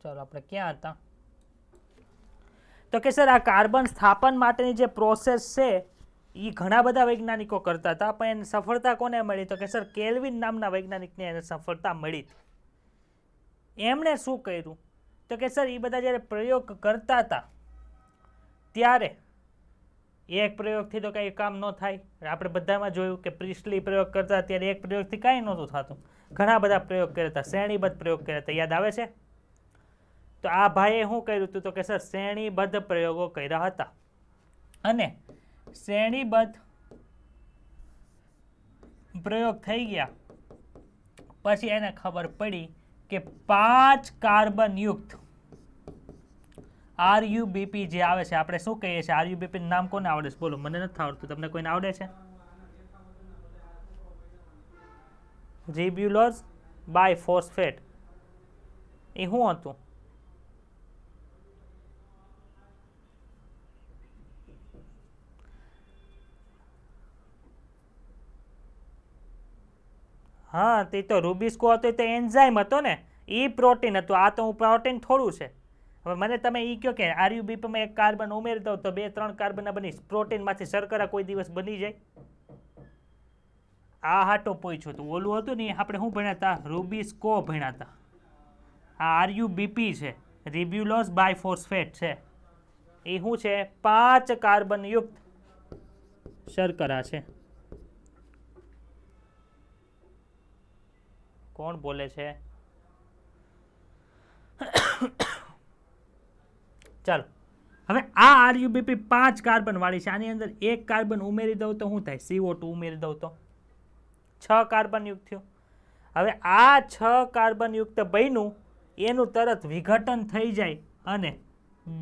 ચાલો આપણે ક્યાં હતા? તો કે સર આ કાર્બન સ્થાપન માટેની જે પ્રોસેસ છે એ ઘણા બધા વૈજ્ઞાનિકો કરતા હતા, પણ એને સફળતા કોને મળી? તો કે સર કેલ્વિન નામના વૈજ્ઞાનિકને એને સફળતા મળી. એમણે શું કર્યું? તો કે સર એ બધા જ્યારે પ્રયોગ કરતા હતા ત્યારે એક પ્રયોગથી તો કંઈ કામ ન થાય. આપણે બધામાં જોયું કે પ્રિસ્ટલી પ્રયોગ કરતા ત્યારે એક પ્રયોગથી કાંઈ નહોતું થતું. ઘણા બધા પ્રયોગ કર્યા હતા, શ્રેણીબદ્ધ પ્રયોગ કર્યા હતા, યાદ આવે છે? તો આ ભાઈએ શું કર્યું હતું? તો કે સર શ્રેણીબદ્ધ પ્રયોગો કર્યા હતા અને શ્રેણીબદ્ધ પ્રયોગ થઈ ગયા પછી એને ખબર પડી કે 5 કાર્બન યુક્ત RuBP જે આવે છે, આપણે શું કહીએ છીએ? RuBP નું નામ કોને આવડે છે? બોલો, મને નથી આવડતું. તમને કોઈને આવડે છે? Ribulose biphosphate. એ શું હતું? હા, તે તો રૂબિસ્કો હતો, તે એન્ઝાઇમ હતો ને, એ પ્રોટીન હતું. આ તો હું પ્રોટીન થોડું છે. હવે મને તમે એ કહો કે RuBPમાં એક કાર્બન ઉમેરી દો તો 2-3 કાર્બન બની પ્રોટીનમાંથી શર્કરા કોઈ દિવસ બની જાય? આ હાટો પૂછ્યું હતું. ઓલું હતું ને આપણે શું ભણ્યા હતા? રૂબિસ્કો ભણ્યા હતા. આ RuBP છે, રિબ્યુલોઝ બાયફોસ્ફેટ છે. એ શું છે? 5 કાર્બન યુક્ત શર્કરા છે. કોણ બોલે છે? ચાલો, હવે આ RuBP 5 કાર્બન વાળી છે. આની અંદર એક કાર્બન ઉમેરી દઉં તો શું થાય? CO2 ઉમેરી દઉં તો 6 કાર્બન યુક્ત થયો. હવે આ 6 કાર્બન યુક્ત બન્યું, એનું તરત વિઘટન થઈ જાય અને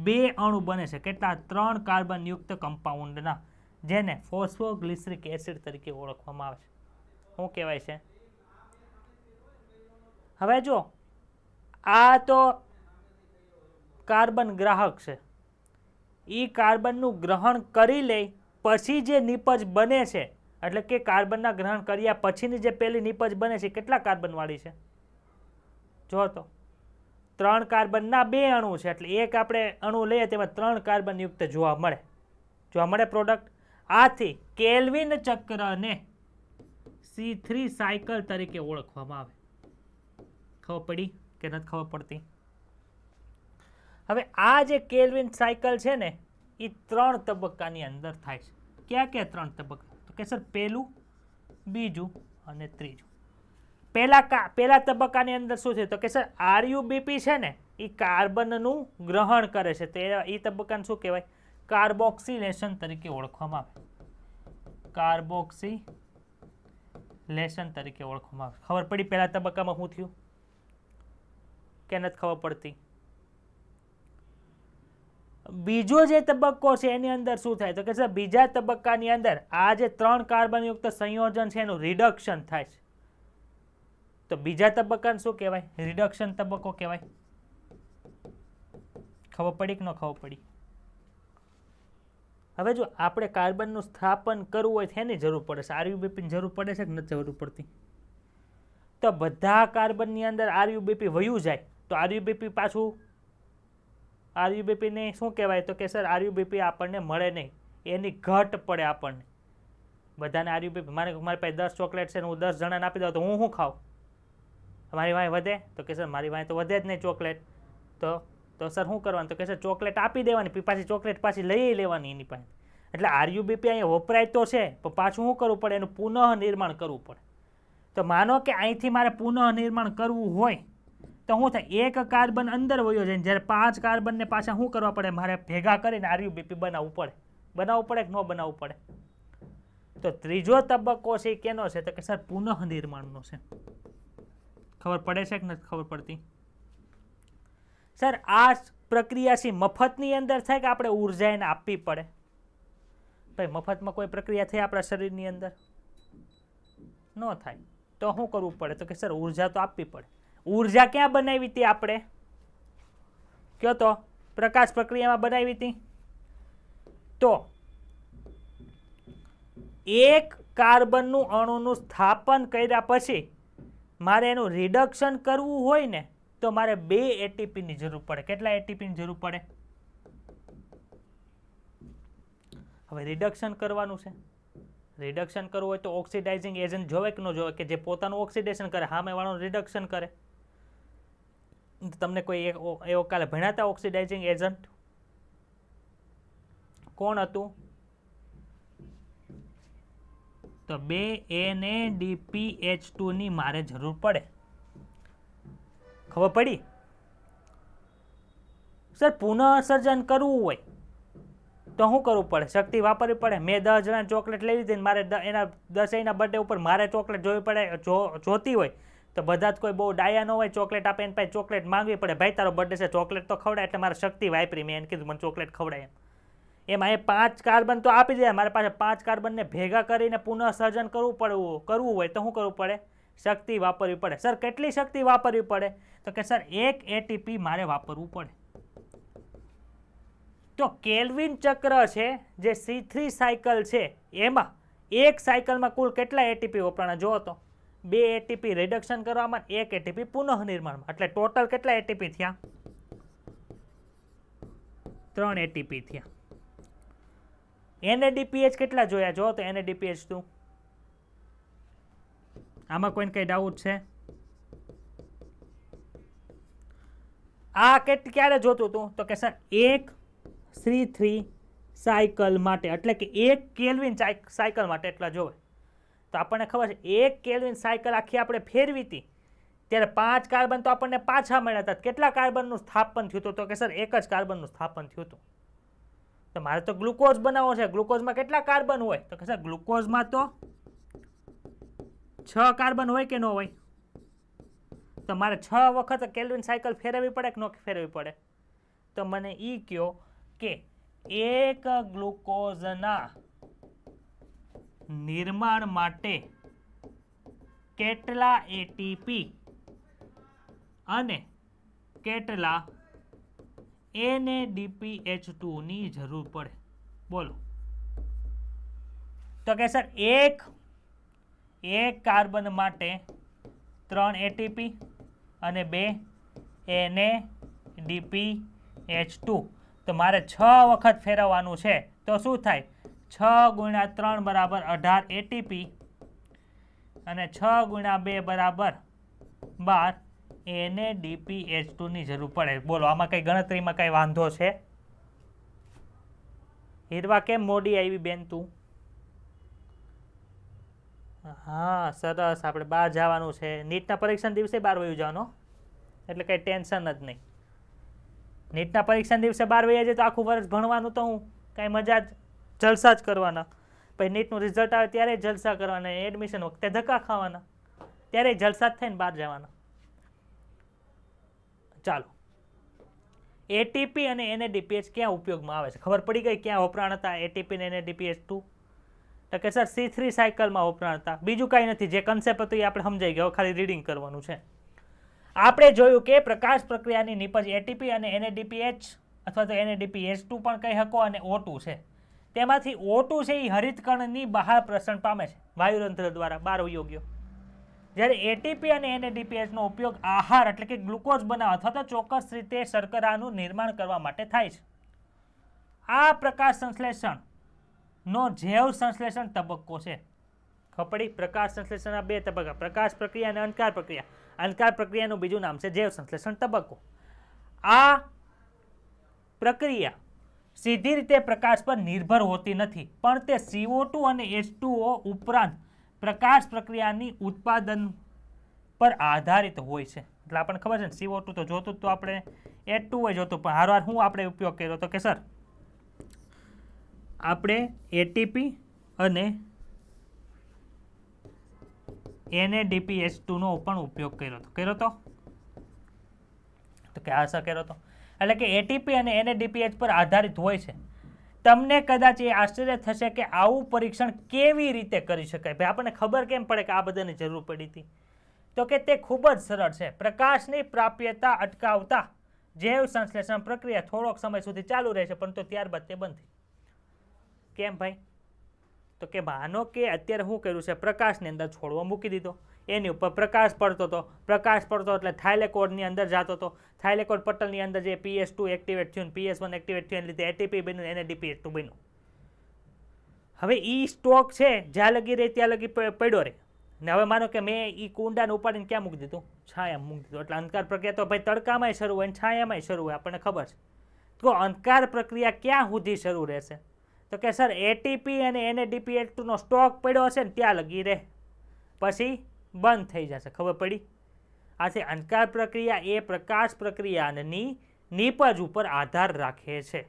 2 અણુ બને છે. કેટલા? 3 કાર્બન યુક્ત કમ્પાઉન્ડના, જેને ફોસ્ફોગ્લિસરિક એસિડ તરીકે ઓળખવામાં આવે છે. શું કહેવાય છે? હવે જો આ તો કાર્બન ગ્રાહક છે, એ કાર્બનનું ગ્રહણ કરી લે પછી જે નિપજ બને છે, એટલે કે કાર્બનના ગ્રહણ કર્યા પછીની જે પહેલી નિપજ બને છે, કેટલા કાર્બન વાળી છે? જો તો 3 કાર્બનના 2 અણુ છે, એટલે એક આપણે અણુ લઈએ તેમાં 3 કાર્બન યુક્ત જોવા મળે પ્રોડક્ટ. આથી કેલ્વિન ચક્રને C3 સાયકલ તરીકે ઓળખવામાં આવે. ખબર પડી કે નથી ખબર પડતી? હવે આ જે કેલ્વિન સાયકલ છે ને, એ 3 તબક્કાની અંદર થાય છે. ક્યાં ક્યાં 3 તબક્કા? તો કે સર પહેલું, બીજું અને ત્રીજું. પહેલા તબક્કાની અંદર શું છે? તો કે સર RuBP છે ને, એ કાર્બનનું ગ્રહણ કરે છે. તો એ તબક્કાને શું કહેવાય? કાર્બોક્સિલેશન તરીકે ઓળખવામાં આવે. કાર્બોક્સિલેશન તરીકે ઓળખવામાં આવે. ખબર પડી પહેલા તબક્કામાં શું થયું કે નથી ખબર પડતી? બીજો જે તબક્કો છે એની અંદર શું થાય? તો કે સર બીજા તબક્કાની અંદર આ જે 3 કાર્બન યુક્ત સંયોજન છે એનું રિડક્શન થાય છે. તો બીજા તબક્કાને શું કહેવાય? રિડક્શન તબક્કો કહેવાય. ખબર પડી કે ન ખબર પડી? હવે જો આપણે કાર્બનનું સ્થાપન કરવું હોય તો એની જરૂર પડે છે. RuBPની જરૂર પડે છે કે નથી જરૂર પડતી? તો બધા કાર્બનની અંદર RuBP વયું જાય તો RuBP પાછું RuBPને શું કહેવાય? તો કે સર RuBP આપણને મળે નહીં, એની ઘટ પડે આપણને. બધાને RuBP, મારી પાસે 10 ચોકલેટ છે ને હું 10 જણાને આપી દઉં તો હું શું ખાઉં? મારી વાંહે વધે? તો કે સર મારી વાંહે તો વધે જ નહીં ચોકલેટ. તો સર શું કરવાનું? તો કે સર ચોકલેટ આપી દેવાની, પાછી ચોકલેટ પાછી લઈ લેવાની એની પાસે. એટલે RuBP અહીંયા વપરાય તો છે, પણ પાછું શું કરવું પડે? એનું પુનઃ નિર્માણ કરવું પડે. તો માનો કે અહીંથી મારે પુનઃ નિર્માણ કરવું હોય તો શું થાય? એક કાર્બન અંદર વયો જાય, જ્યારે 5 કાર્બનને પાછા શું કરવા પડે? મારે ભેગા કરીને RuBP બનાવવું પડે. બનાવવું પડે કે ન બનાવવું પડે? તો ત્રીજો તબક્કો છે કેનો છે? તો કે સર પુનઃ નિર્માણનો છે. ખબર પડે છે કે નથી ખબર પડતી? સર આ પ્રક્રિયા છે મફતની અંદર થાય કે આપણે ઉર્જા એને આપવી પડે? ભાઈ મફતમાં કોઈ પ્રક્રિયા થઈ આપણા શરીરની અંદર? ન થાય. તો શું કરવું પડે? તો કે સર ઉર્જા તો આપવી પડે. ઉર્જા ક્યાં બનાવી હતી આપણે? કયો તો? પ્રકાશ પ્રક્રિયામાં બનાવી હતી. તો એક કાર્બનનું અણુનું સ્થાપન કર્યા પછી મારે એનું રિડક્શન કરવું હોય ને, તો મારે 2 એટીપીની જરૂર પડે. કેટલા એટીપીની જરૂર પડે? હવે રિડક્શન કરવાનું છે. રિડક્શન કરવું હોય તો ઓક્સિડાઇઝિંગ એજન્ટ જોવે કે ન જોવે, કે જે પોતાનું ઓક્સિડેશન કરે, સામેવાળાનું રિડક્શન કરે. તમને કોઈ એવો કાલે ભણ્યા હતા ઓક્સિડાઇઝિંગ એજન્ટ? કોણ હતું? તો 2 NADPH2 ની મારે જરૂર પડે. ખબર પડી? સર પુનઃસર્જન કરવું હોય તો શું કરવું પડે? શક્તિ વાપરવી પડે. મેં 10 જણા ચોકલેટ લઈ લીધી, મારે એના 10 બર્થડે ઉપર મારે ચોકલેટ જોવી પડે. જોતી હોય તો બધા જ કોઈ બહુ ડાયા ન હોય, ચોકલેટ આપે એને પાસે ચોકલેટ માંગવી પડે. ભાઈ તારો બર્થડે છે, ચોકલેટ તો ખવડાય. એટલે મારે શક્તિ વાપરી, મેં એને કીધું મને ચોકલેટ ખવડાય. એમાં એ 5 કાર્બન તો આપી દે, મારે પાસે 5 કાર્બનને ભેગા કરીને પુનઃસર્જન કરવું હોય તો શું કરવું પડે? શક્તિ વાપરવી પડે. સર કેટલી શક્તિ વાપરવી પડે? તો કે સર 1 એટીપી મારે વાપરવું પડે. તો કેલ્વિન ચક્ર છે, જે C3 સાયકલ છે, એમાં એક સાયકલમાં કુલ કેટલા એટીપી વપરાણા જુઓ તો? 2 એટીપી રિડક્શન કરવામાં, 1 એટીપી પુનઃનિર્માણમાં. એટલે ટોટલ કેટલા એટીપી થયા? 3 એટીપી થયા. NADPH કેટલા જોયા જુઓ તો? NADPH2 આમાં કોઈને કઈ ડાઉટ છે? આ ક્યારે જોતું હતું? તો કે સર 1 C3 સાયકલ માટે, એટલે કે 1 કેલ્વિન સાયકલ માટે એટલા જોવે. તો આપણને ખબર છે 1 કેલ્વિન સાયકલ આખી આપણે ફેરવી હતી ત્યારે 5 કાર્બન તો આપણને પાછા મળ્યા હતા. કેટલા કાર્બનનું સ્થાપન થયું હતું? તો કે સર 1 જ કાર્બનનું સ્થાપન થયું હતું. તો મારે તો ગ્લુકોઝ બનાવવો છે. ગ્લુકોઝમાં કેટલા કાર્બન હોય? તો કે સર ગ્લુકોઝમાં તો 6 કાર્બન હોય કે ન હોય? તો મારે 6 વખત કેલ્વિન સાયકલ ફેરવવી પડે કે ન ફેરવવી પડે? તો મને ઈ કહો કે એક ગ્લુકોઝના નિર્માણ માટે કેટલા એટીપી અને કેટલા NADPH2 ની જરૂર પડે? બોલો. તો કે સર એક કાર્બન માટે 3 એટીપી અને 2 NADPH2. તો મારે 6 વખત ફેરવવાનું છે. તો શું થાય? 6 × 3 બરાબર 18 એટીપી અને 6 × 2 બરાબર 12 NADPH2 ની જરૂર પડે. બોલો આમાં કઈ ગણતરીમાં કઈ વાંધો છે? હીરવા કેમ મોડી આવી બેન તું? હા સરસ, આપણે બહાર જવાનું છે. નીટના પરીક્ષાના દિવસે બહાર વયું જવાનું, એટલે કઈ ટેન્શન જ નહીં. નીટના પરીક્ષાના દિવસે બહાર વયા જાય તો આખું વર્ષ ભણવાનું તો હું કાંઈ મજા જ જલસા જ કરવાના. પછી નીટનું રિઝલ્ટ આવે ત્યારે જલસા કરવાના, એડમિશન વખતે ધક્કા ખાવાના, ત્યારે જલસા જ થઈને બહાર જવાના. ચાલો, એટીપી અને NADPH ક્યાં ઉપયોગમાં આવે છે? ખબર પડી ગઈ ક્યાં વપરાણ હતા એટીપી અને NADPH2? તો કે સર C3 સાયકલમાં વપરાણ હતા. બીજું કાંઈ નથી. જે કન્સેપ્ટ હતું એ આપણે સમજાઈ ગયો, ખાલી રીડિંગ કરવાનું છે. આપણે જોયું કે પ્રકાશ પ્રક્રિયાની નિપજ એટીપી અને NADPH અથવા તો NADPH2 પણ કહી શકો અને O2 છે. તેમાંથી O2 છે એ હરિતકણની બહાર પ્રસરણ પામે છે વાયુરંધ્ર દ્વારા, બહાર યોગ્ય. જ્યારે એટીપી અને NADPH નો ઉપયોગ આહાર એટલે કે ગ્લુકોઝ બનાવવા અથવા તો ચોક્કસ રીતે શર્કરાનું નિર્માણ કરવા માટે થાય છે. આ પ્રકાશ સંશ્લેષણ નો જૈવ સંશ્લેષણ તબક્કો છે. ખપડી? પ્રકાશ સંશ્લેષણના 2 તબક્કા, પ્રકાશ પ્રક્રિયા અને અંધકાર પ્રક્રિયા. અંધકાર પ્રક્રિયાનું બીજું નામ છે જૈવ સંશ્લેષણ તબક્કો. આ પ્રક્રિયા સીધી રીતે પ્રકાશ પર નિર્ભર હોતી નથી, પણ તે CO2 અને H2O ઉપરાંત પ્રકાશ પ્રક્રિયાની ઉત્પાદન પર આધારિત હોય છે. એટલે આપણને ખબર છે ને CO2 તો જોતું તો આપણે H2O જોતું, પણ હારવાર શું આપણે ઉપયોગ કર્યો તો કે સર આપણે એટીપી અને NADPH2 નો પણ ઉપયોગ કર્યો હતો તો કે આ સર કર્યો હતો. એટલે કે એટીપી અને NADPH પર આધારિત હોય છે. તમને કદાચ એ આશ્ચર્ય થશે કે આવું પરીક્ષણ કેવી રીતે કરી શકાય. ભાઈ આપણને ખબર કેમ પડે કે આ બધાની જરૂર પડી હતી? તો કે તે ખૂબ જ સરળ છે. પ્રકાશની પ્રાપ્યતા અટકાવતા જૈવ સંશ્લેષણ પ્રક્રિયા થોડોક સમય સુધી ચાલુ રહે છે, પરંતુ ત્યારબાદ તે બંધ થઈ. કેમ ભાઈ? તો કે માનો કે અત્યારે શું કર્યું છે, પ્રકાશની અંદર છોડવો મૂકી દીધો, એની ઉપર પ્રકાશ પડતો હતો, પ્રકાશ પડતો એટલે થાઇલેકોઇડની અંદર જતો હતો, થાઇલેકોઇડ પટલની અંદર જે PS2 એક્ટિવેટ થયું, PS1 એક્ટિવેટ થયું, એને લીધે એટીપી બન્યું, NADPH2 બન્યું. હવે એ સ્ટોક છે જ્યાં લગી રહે ત્યાં લગી પડ્યો રહે ને. હવે માનો કે મેં એ કુંડાને ઉપાડીને ક્યાં મૂકી દીધું? છાયા મૂકી દીધું. એટલે અંધકાર પ્રક્રિયા તો ભાઈ તડકામાંય શરૂ હોય ને છાયામાંય શરૂ હોય, આપણને ખબર છે. તો અંધકાર પ્રક્રિયા ક્યાં સુધી શરૂ રહેશે? તો કે સર એટીપી અને NADPH2 નો સ્ટોક પડ્યો હશે ને ત્યાં લગી રહે, પછી બંધ થઈ જશે. ખબર પડી? આથી અંધકાર પ્રક્રિયા એ પ્રકાશ પ્રક્રિયાની નીપજ ઉપર આધાર રાખે છે.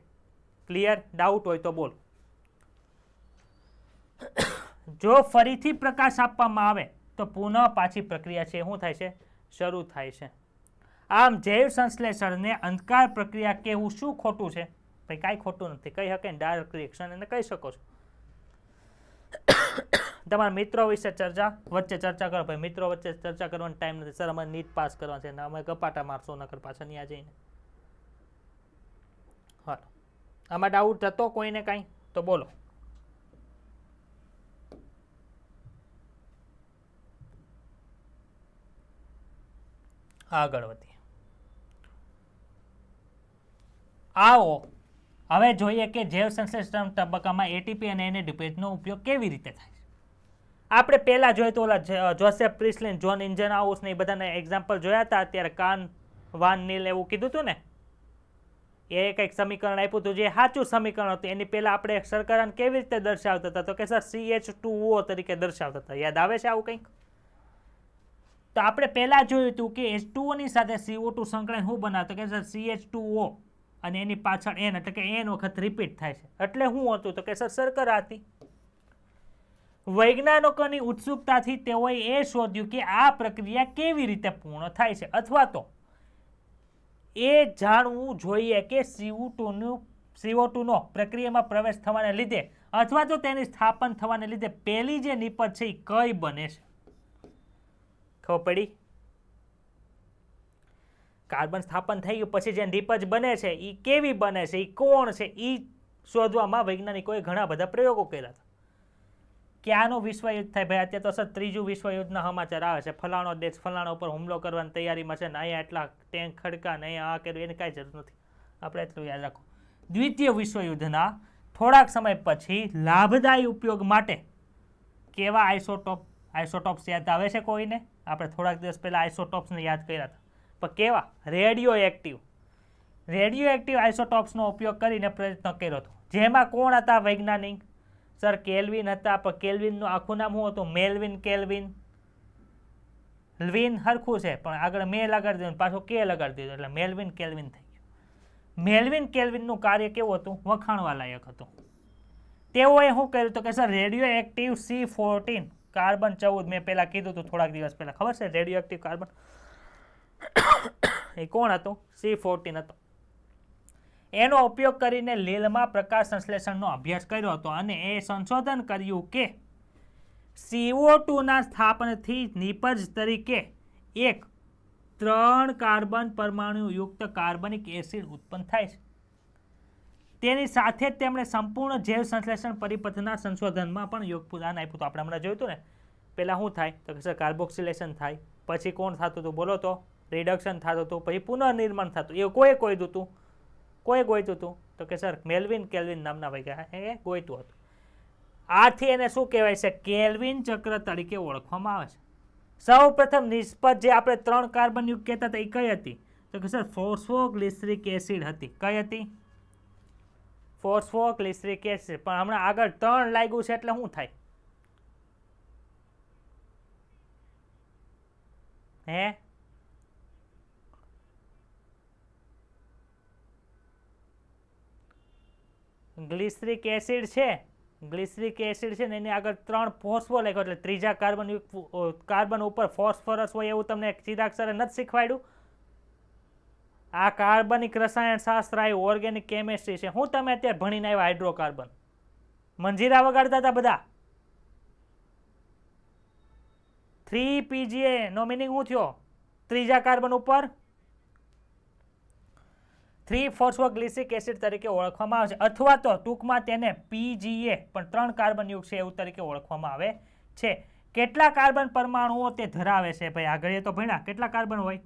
ક્લિયર? ડાઉટ હોય તો બોલો. જો ફરીથી પ્રકાશ આપવામાં આવે તો પુનઃ પાછી પ્રક્રિયા છે શું થાય છે? શરૂ થાય છે. આમ જૈવ સંશ્લેષણને અંધકાર પ્રક્રિયા કહેવું શું ખોટું છે? ભાઈ કાંઈ ખોટું નથી. કહી શકે ને ડાર્ક રિએક્શન એને કહી શકો છો. તમારા મિત્રો વિશે વચ્ચે ચર્ચા કરો. ભાઈ મિત્રો વચ્ચે ચર્ચા કરવાનો ટાઈમ નથી સર, અમારે નીટ પાસ કરવા છે ને અમે ગપાટા મારશો નકર પાછા ત્યાં જઈને. હા, આમાં ડાઉટ હતો કોઈને કાંઈ તો બોલો. આગળ વધીએ. આવો હવે જોઈએ કે જૈવ સંશ્લેષણ તબક્કામાં એટીપી અને NADPH નો ઉપયોગ કેવી રીતે થાય છે. આપણે પહેલા જોઈએ તો ઓલા જોસેફ પ્રિસ્લિન, જોન ઇન્જનહાઉસ ને એ બધાના એક્ઝામ્પલ જોયા હતા. અત્યારે કાન વાન નીલ એવું કીધું હતું ને, એ કંઈક સમીકરણ આપ્યું હતું જે સાચું સમીકરણ હતું. એની પહેલા આપણે શર્કરાને કેવી રીતે દર્શાવતા હતા? તો કે સર CH2O તરીકે દર્શાવતા હતા. યાદ આવે છે આવું કંઈક? તો આપણે પહેલા જોયું હતું કે H2O ની સાથે CO2 સંકળાઈને શું બનાવતો? કે સર CH2O અને એની પાછળ N, એટલે કે N વખત રિપીટ થાય છે. એટલે શું હતું? તો કે સર શર્કરા હતી. વૈજ્ઞાનિકોની ઉત્સુકતાથી તેઓએ એ શોધ્યું કે આ પ્રક્રિયા કેવી રીતે પૂર્ણ થાય છે, અથવા તો એ જાણવું જોઈએ કે CO2 નો પ્રક્રિયામાં પ્રવેશ થવાને લીધે અથવા તો તેની સ્થાપન થવાને લીધે પહેલી જે નિપજ છે એ કઈ બને છે. ખબર પડી? કાર્બન સ્થાપન થઈ ગયું પછી જે નિપજ બને છે એ કેવી બને છે, એ કોણ છે, એ શોધવામાં વૈજ્ઞાનિકોએ ઘણા બધા પ્રયોગો કર્યા હતા. ક્યાંનું વિશ્વયુદ્ધ થાય? ભાઈ અત્યારે તો સર ત્રીજું વિશ્વયુદ્ધના સમાચાર આવે છે. ફલાણો દેશ ફલાણા ઉપર હુમલો કરવાની તૈયારીમાં છે ને અહીંયા એટલા ટેન્ક ખડકા ને અહીંયા આ કર્યું, એની કાંઈ જરૂર નથી. આપણે એટલું યાદ રાખો. દ્વિતીય વિશ્વયુદ્ધના થોડાક સમય પછી લાભદાયી ઉપયોગ માટે કેવા આઇસોટોપ્સ યાદ આવે છે કોઈને? આપણે થોડાક દિવસ પહેલા આઇસોટોપ્સને યાદ કર્યા હતા. પણ કેવા? રેડિયો એક્ટિવ આઇસોટોપ્સનો ઉપયોગ કરીને પ્રયત્ન કર્યો હતો. જેમાં કોણ હતા વૈજ્ઞાનિક? સર કેલ્વિન હતા. પણ કેલ્વિનનું આખું નામ શું હતું? Melvin kelvin. વિન હરખું છે પણ આગળ મેં લગાડી દીધું, પાછું કે લગાડી દીધું એટલે મેલ્વિન કેલ્વિન થઈ ગયું. મેલ્વિન કેલ્વિનનું કાર્ય કેવું હતું? વખાણવા લાયક હતું. તેઓએ શું કર્યું હતું કે sir radio active C14 carbon 14, મેં પહેલા કીધું હતું થોડાક દિવસ પહેલા, ખબર છે? રેડિયો એક્ટિવ કાર્બન એ કોણ હતું? C14 હતો. એનો ઉપયોગ કરીને લીલમાં પ્રકાશ સંશ્લેષણનો અભ્યાસ કર્યો હતો અને એ સંશોધન કર્યું કે CO2 ના સ્થાપનથી નિપજ તરીકે એક 3 કાર્બન પરમાણુ યુક્ત કાર્બનિક એસિડ ઉત્પન્ન થાય છે. તેની સાથે જ તેમણે સંપૂર્ણ જૈવ સંશ્લેષણ પરિપથના સંશોધનમાં પણ યોગદાન આપ્યું હતું. આપણે હમણાં જોયું હતું ને, પહેલાં શું થાય તો કે સર કાર્બોક્સિલેશન થાય, પછી કોણ થતું હતું બોલો તો? રિડક્શન થતું હતું, પછી પુનઃનિર્માણ થતું. એ કોઈ ગોઈતું હતું તો કે સર મેલ્વિન કેલ્વિન નામના વૈજ્ઞાનિકે ગોઈતું હતું. આથી એને શું કહેવાય છે? કેલ્વિન ચક્ર તરીકે ઓળખવામાં આવે છે. સૌ પ્રથમ નિષ્પત જે આપણે 3 કાર્બન યુક્ત કહેતા હતા એ કઈ હતી? તો કે સર ફોસ્ફોગ્લિસરિક એસિડ હતી. કઈ હતી? Phosphoglyceric acid. પણ હમણાં આગળ 3 લાગ્યું છે એટલે શું થાય? હે? ગ્લિસરિક એસિડ છે ને એની આગળ 3 ફોસ્ફો લખ્યો એટલે ત્રીજા કાર્બન ઉપર ફોસ્ફરસ હોય એવું તમને ચિરાગ સરે નથી શીખવાડ્યું? આ કાર્બનિક રસાયણ શાસ્ત્ર આવ્યું, ઓર્ગેનિક કેમિસ્ટ્રી છે. હું તમે અત્યારે ભણીને આવ્યા હાઇડ્રોકાર્બન? મંજીરા વગાડતા હતા બધા. 3 PGA નો મિનિંગ શું થયો? ત્રીજા કાર્બન ઉપર 3 ફોસ્ફોગ્લિસરિક એસિડ તરીકે ઓળખવામાં આવે છે, અથવા તો ટૂંકમાં તેને PGA પણ 3 કાર્બન યુક્ત છે એવું તરીકે ઓળખવામાં આવે છે. કેટલા કાર્બન પરમાણુઓ તે ધરાવે છે ભાઈ? આગળ એ તો ભણ્યા કેટલા કાર્બન હોય?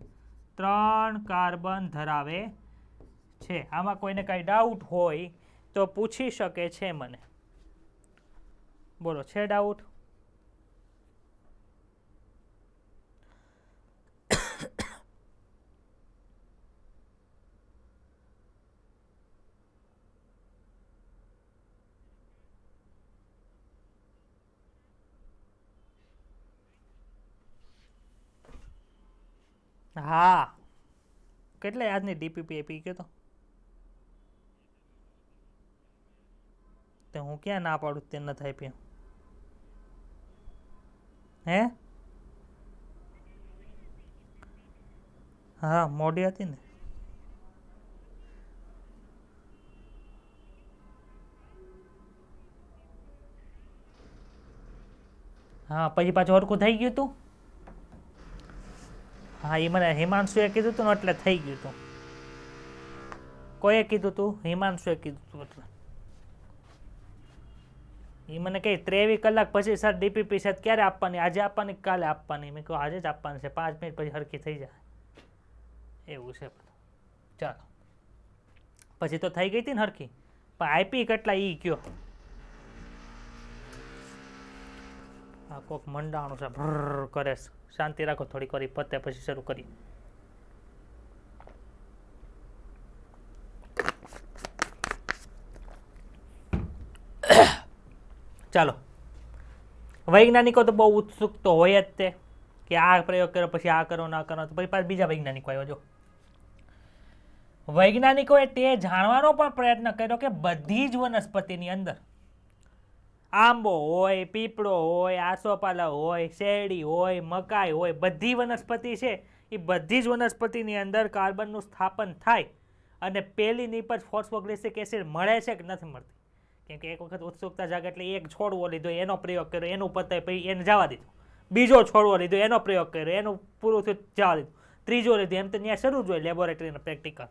3 કાર્બન ધરાવે છે. આમાં કોઈને કાંઈ ડાઉટ હોય તો પૂછી શકે છે મને. બોલો, છે ડાઉટ? હા, કેટલા યાદની ડીપીપી આપી ગયો તો હું ક્યાં ના પાડું તે ન થાય પીએમ? હે? હા, મોડી હતી ને. હા, પછી પાછું હરખું થઈ ગયું હતું. હા, એ મને હિમાંશુએ કીધું હતું ને એટલે થઈ ગયું હતું. કોઈએ કીધું હતું? હિમાંશુએ કીધું હતું એટલે. એ મને કહે 23 કલાક પછી સર ડીપીપી છે ક્યારે આપવાની? આજે આપવાની, કાલે આપવાની? મેં કહ્યું આજે જ આપવાની છે, 5 મિનિટ પછી હરખી થઈ જાય. એવું છે. ચાલો, પછી તો થઈ ગઈ હતી ને હરખી, પણ આઈપી કેટલા ઈ કયો? આ કોક મંડાણું છે, ભર કરે છે. શાંતિ રાખો થોડીક વાર, પતે પછી શરૂ કરી. ચાલો, વૈજ્ઞાનિકો તો બહુ ઉત્સુક તો હોય જ તે કે આ પ્રયોગ કર્યો પછી આ કરો ના કરો, તો પછી પાછા બીજા વૈજ્ઞાનિકો આવ્યો. જો વૈજ્ઞાનિકોએ તે જાણવાનો પણ પ્રયત્ન કર્યો કે બધી જ વનસ્પતિની અંદર આંબો હોય, પીપળો હોય, આસોપાલવ હોય, શેરડી હોય, મકાઈ હોય, બધી વનસ્પતિ છે એ બધી જ વનસ્પતિની અંદર કાર્બનનું સ્થાપન થાય અને પેલી નીપજ ફોસ્ફોગ્લિસરિક એસિડ મળે છે કે નથી મળતી? કેમ કે એક વખત ઉત્સુકતા જાગે એટલે એક છોડવો લીધો, એનો પ્રયોગ કર્યો, એનું પતાય પછી એને જવા દીધું. બીજો છોડવો લીધો, એનો પ્રયોગ કર્યો, એનું પૂરું થયું, જવા દીધું. ત્રીજો લીધો, એમ તો ત્યાં શરૂ જ હોય લેબોરેટરીના પ્રેક્ટિકલ.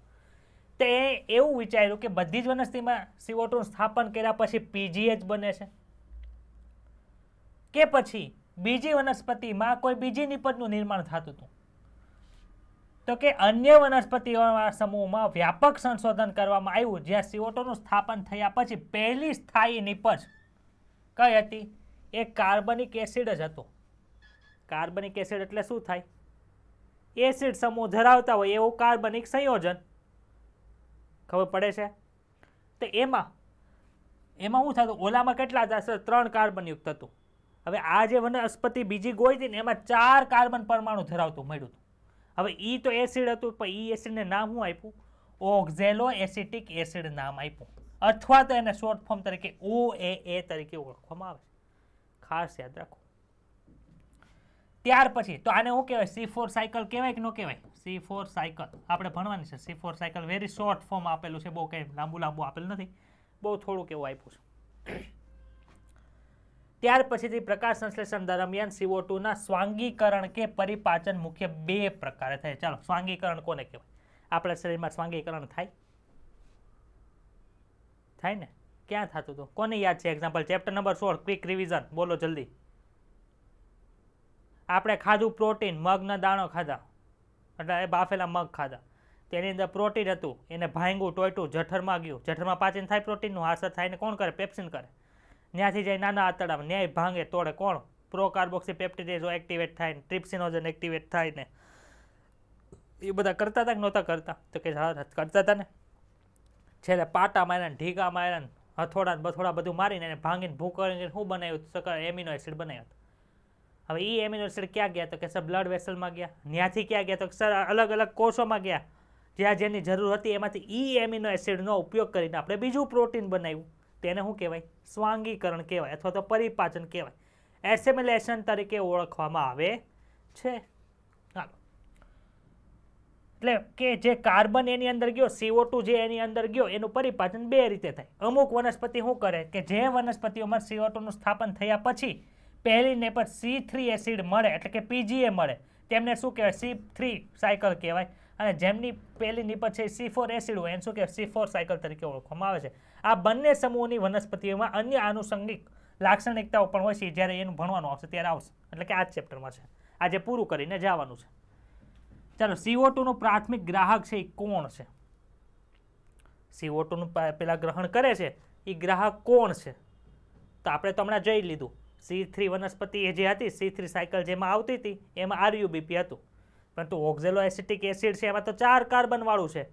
તો એ એવું વિચાર્યું કે બધી જ વનસ્પતિમાં CO2 સ્થાપન કર્યા પછી પીજીએચ બને છે કે પછી બીજી વનસ્પતિમાં કોઈ બીજી નિપજનું નિર્માણ થતું હતું? તો કે અન્ય વનસ્પતિઓના સમૂહમાં વ્યાપક સંશોધન કરવામાં આવ્યું જ્યાં CO2 નું સ્થાપન થયા પછી પહેલી સ્થાયી નિપજ કઈ હતી? એ કાર્બનિક એસિડ જ હતો. કાર્બનિક એસિડ એટલે શું થાય? એસિડ સમૂહ ધરાવતા હોય એવું કાર્બનિક સંયોજન. ખબર પડે છે? તો એમાં શું થતું? ઓલામાં કેટલા હતા? 3 કાર્બન યુક્ત હતું. હવે આ જે વનસ્પતિ બીજી ગોઈ હતી ને એમાં 4 કાર્બન પરમાણુ ધરાવતું મળ્યું હતું. હવે ઈ તો એસિડ હતું, પણ ઈ એસિડને નામ શું આપ્યું? ઓક્ઝેલો એસિટિક એસિડ નામ આપ્યું, અથવા તો એને શોર્ટ ફોર્મ તરીકે OAA તરીકે ઓળખવામાં આવે. ખાસ યાદ રાખો. ત્યાર પછી તો આને શું કહેવાય? C4 સાયકલ કહેવાય કે ન કહેવાય? C4 સાયકલ આપણે ભણવાની છે. C4 cycle very short form આપેલું છે, બહુ કંઈ લાંબુ આપેલું નથી, બહુ થોડુંક એવું આપ્યું છે. ત્યાર પછીથી પ્રકાશ સંશ્લેષણ દરમિયાન CO2 ના સ્વાંગીકરણ કે પરિપાચન મુખ્ય 2 પ્રકારે થાય. ચાલો, સ્વાંગીકરણ કોને કહેવાય? આપણા શરીરમાં સ્વાંગીકરણ થાય ને? ક્યાં થતું હતું? કોને યાદ છે? Example chapter number 16, quick revision, બોલો જલ્દી. આપણે ખાધું પ્રોટીન, મગના દાણો ખાધા, એટલે બાફેલા મગ ખાધા, તેની અંદર પ્રોટીન હતું, એને ભાંગ્યું, ટોયટું, જઠરમાં ગયું, જઠરમાં પાચન થાય પ્રોટીનનું, હાસર થાય ને કોણ કરે? પેપ્સિન કરે. ત્યાંથી જાય નાના આંતરડામાં, ન્યાય ભાંગે તોડે કોણ? પ્રોકાર્બોક્સીપેપ્ટિડેઝ એક્ટિવેટ થાય ને, ટ્રિપ્સિનોજન એક્ટિવેટ થાય ને. એ બધા કરતા હતા કે નહોતા કરતા? તો કે હા કરતા હતા ને. છેલ્લે પાટા માર્યા, ઢીગા માર્યા, હથોડા બથોડા બધું મારીને એને ભાંગીને ભૂખ કરીને શું બનાવ્યું? સકર એમિનો એસિડ બનાવ્યો. હવે એ એમિનો એસિડ ક્યાં ગયા? તો કે સર બ્લડ વેસલમાં ગયા. ત્યાંથી ક્યાં ગયા? તો સર અલગ અલગ કોષોમાં ગયા. જ્યાં જેની જરૂર હતી એમાંથી ઈ એમિનો એસિડનો ઉપયોગ કરીને આપણે બીજું પ્રોટીન બનાવ્યું. તેને શું કહેવાય? સ્વાંગીકરણ કહેવાય, અથવા તો પરિપાચન કહેવાય. એસિમિલેશન તરીકે ઓળખવામાં આવે છે. એટલે કે જે કાર્બન એની અંદર ગયો, CO2 જે એની અંદર ગયો, એનું પરિપાચન 2 રીતે થાય. અમુક વનસ્પતિ શું કરે કે જે વનસ્પતિઓમાં CO2 નું સ્થાપન થયા પછી પહેલીને પર C3 એસિડ મળે, એટલે કે PGA મળે, તેમને શું કહેવાય? C3 સાયકલ કહેવાય. અને જેમની પહેલી નિપજ છે C4 એસિડ હોય એને શું કહેવાય? C4 સાયકલ તરીકે ઓળખવામાં આવે છે. આ બંને સમૂહની વનસ્પતિઓમાં અન્ય આનુષંગિક લાક્ષણિકતાઓ પણ હોય છે, જ્યારે એનું ભણવાનું આવશે ત્યારે આવશે. એટલે કે આ જ ચેપ્ટરમાં છે, આજે પૂરું કરીને જવાનું છે. ચાલો, CO2 નું પ્રાથમિક ગ્રાહક છે એ કોણ છે? CO2 નું પેલા ગ્રહણ કરે છે એ ગ્રાહક કોણ છે? તો આપણે તો હમણાં જોઈ લીધું, C3 વનસ્પતિ એ જે હતી, C3 સાયકલ જેમાં આવતી હતી એમાં RUBP હતું, પરંતુ ઓક્ઝેલો એસિટિક એસિડ છે એમાં તો 4 કાર્બન વાળું છે,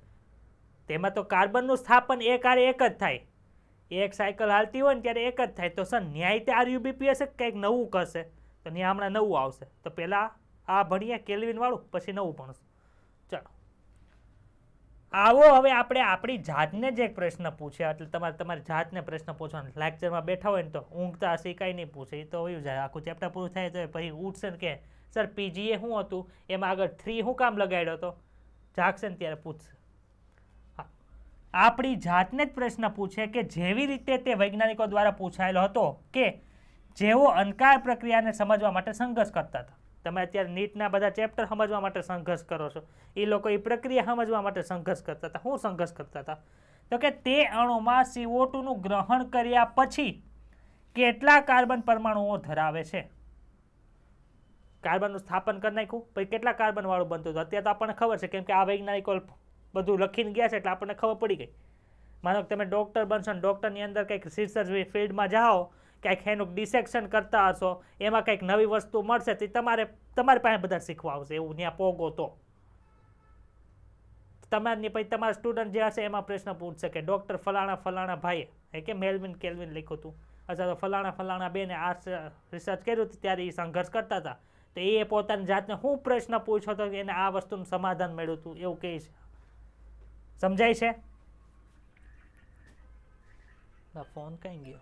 તેમાં તો કાર્બનનું સ્થાપન એક જ થાય, એક સાયકલ હાલતી હોય ને ત્યારે એક જ થાય. તો સર ન્યાય તે RUBP હશે કંઈક નવું કરશે, તો ત્યાં હમણાં નવું આવશે. તો પહેલાં આ ભણીએ કેલ્વિન વાળું, પછી નવું ભણશું. ચાલો, આવો હવે આપણે આપણી જાતને જ એક પ્રશ્ન પૂછ્યા, એટલે તમારી જાતને પ્રશ્ન પૂછવાનો. લેક્ચરમાં બેઠા હોય ને તો ઊંઘતા હશે કાંઈ નહીં પૂછે, એ તો વયું જાય, આખું ચેપ્ટર પૂરું થાય તો પછી ઉઠશે ને કે સર PGA શું હતું, એમાં આગળ 3 શું કામ લગાડ્યો હતો, જાગશે ને ત્યારે પૂછશે. આપણી જાતને જ પ્રશ્ન પૂછે કે જેવી રીતે તે વૈજ્ઞાનિકો દ્વારા પૂછાયેલો હતો કે જેઓ અનકાર પ્રક્રિયાને સમજવા માટે સંઘર્ષ કરતા હતા. તમે અત્યારે નીટના બધા ચેપ્ટર સમજવા માટે સંઘર્ષ કરો છો, એ લોકો એ પ્રક્રિયા સમજવા માટે સંઘર્ષ કરતા હતા. શું સંઘર્ષ કરતા હતા? તો કે તે અણુમાં CO2 નું ગ્રહણ કર્યા પછી કેટલા કાર્બન પરમાણુઓ ધરાવે છે. કાર્બનનું સ્થાપન કરી નાખ્યું પછી કેટલા કાર્બન વાળું બનતું હતું. અત્યારે તો આપણને ખબર છે, કેમ કે આ વૈજ્ઞાનિકો બધું લખીને ગયા છે એટલે આપણને ખબર પડી ગઈ. માનો કે તમે ડૉક્ટર બનશો ને ડૉક્ટરની અંદર કંઈક રિસર્ચ ફિલ્ડમાં જાઓ, કંઈક એનું ડિસેક્શન કરતા હશો, એમાં કંઈક નવી વસ્તુ મળશે તો તમારી પાસે બધા શીખવા આવશે, એવું ત્યાં પોગો તો તમારી પછી તમારા સ્ટુડન્ટ જે હશે એમાં પ્રશ્ન પૂછશે કે ડૉક્ટર ફલાણા ભાઈએ એ કે મેલ્વિન કેલ્વિન લખ્યું હતું, અથવા તો ફલાણા બેને આ રિસર્ચ કર્યું હતું ત્યારે એ સંઘર્ષ કરતા હતા, તો એ પોતાની જાતને શું પ્રશ્ન પૂછ્યો હતો કે એને આ વસ્તુનું સમાધાન મળ્યું હતું, એવું કહે છે. સમજાય છે? ફોન કઈ ગયો?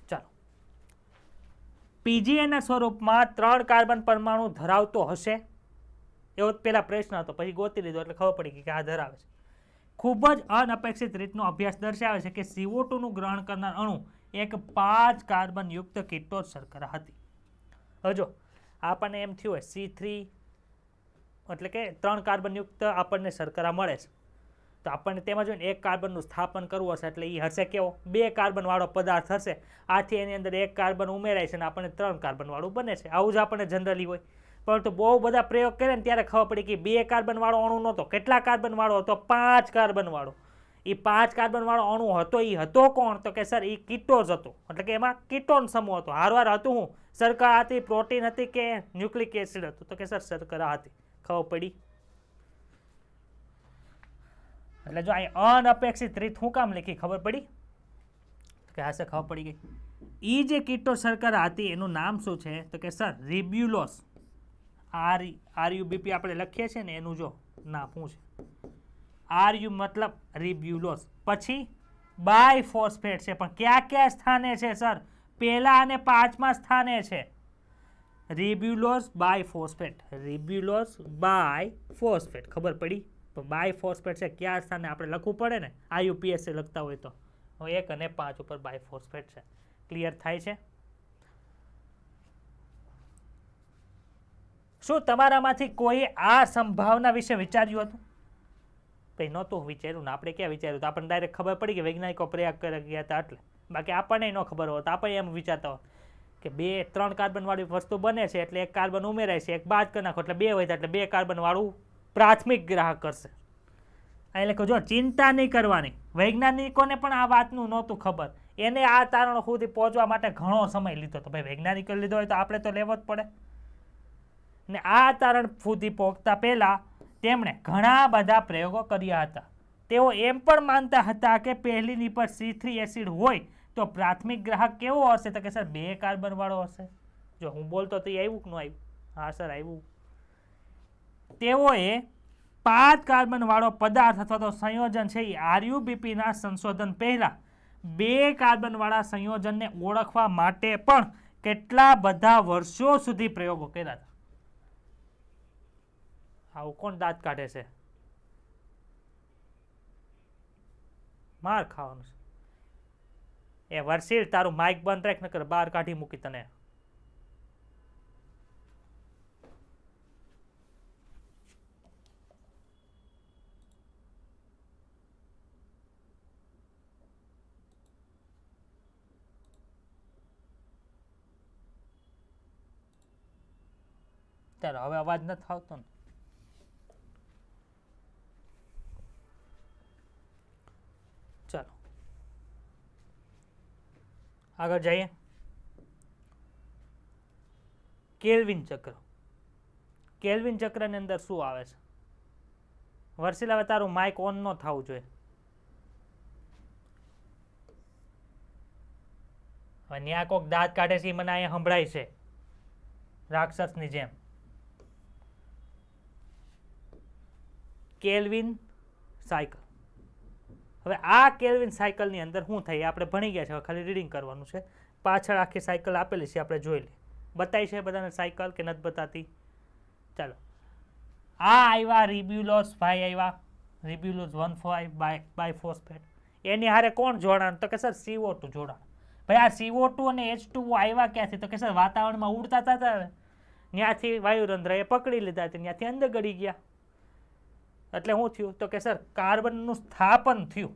ચાલો, PGA સ્વરૂપમાં 3 કાર્બન પરમાણુ ધરાવતો હશે, એવો પેલા પ્રશ્ન હતો, પછી ગોતી લીધો એટલે ખબર પડી કે આ ધરાવે છે. ખૂબ જ અનપેક્ષિત રીતનો અભ્યાસ દર્શાવે છે કે CO2 નું ગ્રહણ કરનાર અણુ એક 5 કાર્બન યુક્ત કીટોન શર્કરા હતી. હવે જો આપણને એમ થયું હોય C3 એટલે કે 3 કાર્બન યુક્ત આપણને શર્કરા મળે છે, તો આપણને તેમાં જોઈને 1 કાર્બનનું સ્થાપન કરવું હશે, એટલે એ હશે કેવો 2 કાર્બન વાળો પદાર્થ હશે. આથી એની અંદર 1 કાર્બન ઉમેરાય છે અને આપણને 3 કાર્બન વાળું બને છે. આવું જ આપણને જનરલી હોય, પરંતુ બહુ બધા પ્રયોગ કરે ને ત્યારે ખબર પડી કે 2 કાર્બન વાળો અણુ નહોતો. કેટલા કાર્બન વાળો હતો? 5 કાર્બન વાળો. એ 5 કાર્બન વાળો અણુ હતો, એ હતો કોણ? તો કે સર એ કીટોઝ હતો, એટલે કે એમાં કીટોન સમૂહ હતો. હારવાર હતું હું, શર્કરા હતી, પ્રોટીન હતી કે ન્યુક્લિક એસિડ હતું? તો કે સર શર્કરા હતી. ખબર પડી? એટલે જો અહીં અનપેક્ષિત રીત શું કામ લખી ખબર પડી કે આ ખબર પડી ગઈ. એ જે કીટો શર્કરા હતી એનું નામ શું છે? તો કે સર રિબ્યુલોસ. RUBP આપણે લખીએ છીએ ને એનું જો નામ શું છે? RU મતલબ રિબ્યુલોસ. પછી બાયફોસ્ફેટ છે, પણ કયા સ્થાને છે સર? પહેલા અને 5મા સ્થાને છે. રિબ્યુલોસ બાયફોસ્ફેટ, રિબ્યુલોસ બાયફોસ્ફેટ. ખબર પડી? તો બાયફોસ્ફેટ છે કયા સ્થાને આપણે લખવું પડે ને, IUPAC લખતા હોય તો 1 અને 5 ઉપર બાયફોસ્ફેટ છે. ક્લિયર થાય છે? શું તમારામાંથી કોઈ આ સંભાવના વિશે વિચાર્યું હતું? કંઈ નહોતું વિચાર્યું ને, આપણે ક્યાં વિચાર્યું? તો આપણને ડાયરેક્ટ ખબર પડી કે વૈજ્ઞાનિકો પ્રયોગ કરી ગયા હતા એટલે. બાકી આપણને ન ખબર હોત, આપણે એમ વિચારતા હોત કે 3 કાર્બન વાળી વસ્તુ બને છે એટલે 1 કાર્બન ઉમેરાય છે, 1 બાદ કરી નાખો એટલે 2 વધ્યા, એટલે 2 કાર્બન વાળું પ્રાથમિક ગ્રાહક કરશે. એટલે જો ચિંતા નહીં કરવાની, વૈજ્ઞાનિકોને પણ આ વાતનું નહોતું ખબર. એને આ તારણ સુધી પહોંચવા માટે ઘણો સમય લીધો હતો. ભાઈ વૈજ્ઞાનિકો લીધો હોય તો આપણે તો લેવો જ પડે ને. આ તારણ સુધી પહોંચતા પહેલા તેમણે ઘણા બધા પ્રયોગો કર્યા હતા. તેઓ એમ પણ માનતા હતા કે પહેલીની પર C3 એસિડ હોય તો પ્રાથમિક ગ્રાહક કેવો હશે? તો કે સર 2 કાર્બન વાળો હશે. જો હું બોલતો તો એ આવ્યું કે ન આવ્યું? હા સર આવ્યું. તેઓએ 5 કાર્બન વાળો પદાર્થ અથવા તો સંયોજન છે એ RUBP ના સંશોધન પહેલા 2 કાર્બન વાળા સંયોજનને ઓળખવા માટે પણ કેટલા બધા વર્ષો સુધી પ્રયોગો કર્યા હતા. આવું કોણ દાંત કાઢે છે? માર ખાવાનું છે. એ વર્ષીલ તારું માઇક બંધ રાખ, નકર બહાર કાઢી મૂકી તને. ચાલો હવે અવાજ નથી આવતો ને? ચાલો આગળ જઈએ. કેલ્વિન ચક્ર. કેલ્વિન ચક્રની અંદર શું આવે છે? વર્ષિલા, હવે તારું માઇક ઓન ન થવું જોઈએ. હવે ન્યા કોક દાંત કાઢે છે, મને અહીંયા સંભળાય છે રાક્ષસની જેમ. Kelvin cycle. હવે આ કેલ્વિન સાયકલની અંદર શું થાય આપણે ભણી ગયા છે, હવે ખાલી રીડિંગ કરવાનું છે. પાછળ આખી સાયકલ આપેલી છે, આપણે જોઈ લઈએ. બતાવી છે બધાને સાયકલ કે નથી બતાતી? ચાલો, આ આવ્યા રિબ્યુલોસ ભાઈ, આવ્યા રિબ્યુલોસ 1,5 બાયફોસ્ફેટ. એની હારે કોણ જોડાણ? તો કે સર CO2 જોડાણ. ભાઈ આ CO2 અને H2O આવ્યા ક્યાંથી? તો કે સર વાતાવરણમાં ઉડતા હતા ત્યાંથી વાયુરંધ્ર એ પકડી લીધા, ત્યાંથી અંદર ગળી ગયા. એટલે શું થયું? તો કે સર કાર્બનનું સ્થાપન થયું.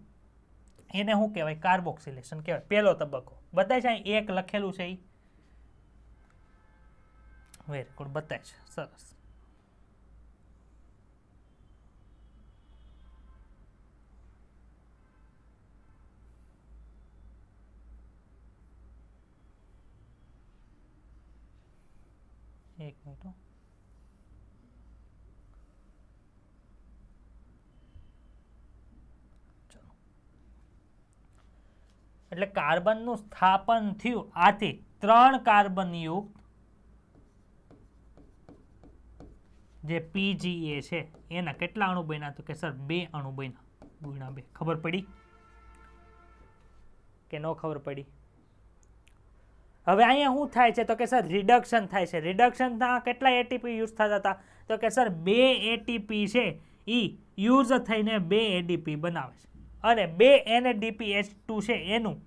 એને શું કહેવાય? કાર્બોક્સિલેશન કહેવાય. પહેલો તબક્કો બતાય છે અહીં એક લખેલું છે. વેરી ગુડ, બતાય છે, સરસ. એક મિનિટ. એટલે કાર્બનનું સ્થાપન થયું. આથી 3 કાર્બન યુક્ત જે PGA છે એના કેટલા અણુ બન્યા? તો કે સર 2 અણુ બન્યા. ગુણ્યા 2. ખબર પડી કે ન ખબર પડી? હવે અહીંયા શું થાય છે? તો કે સર રિડક્શન થાય છે. રિડક્શનના કેટલા એટીપી યુઝ થતા હતા? તો કે સર 2 એટીપી છે એ યુઝ થઈને 2 એડીપી બનાવે છે, અને 2 NADPH2 છે એનું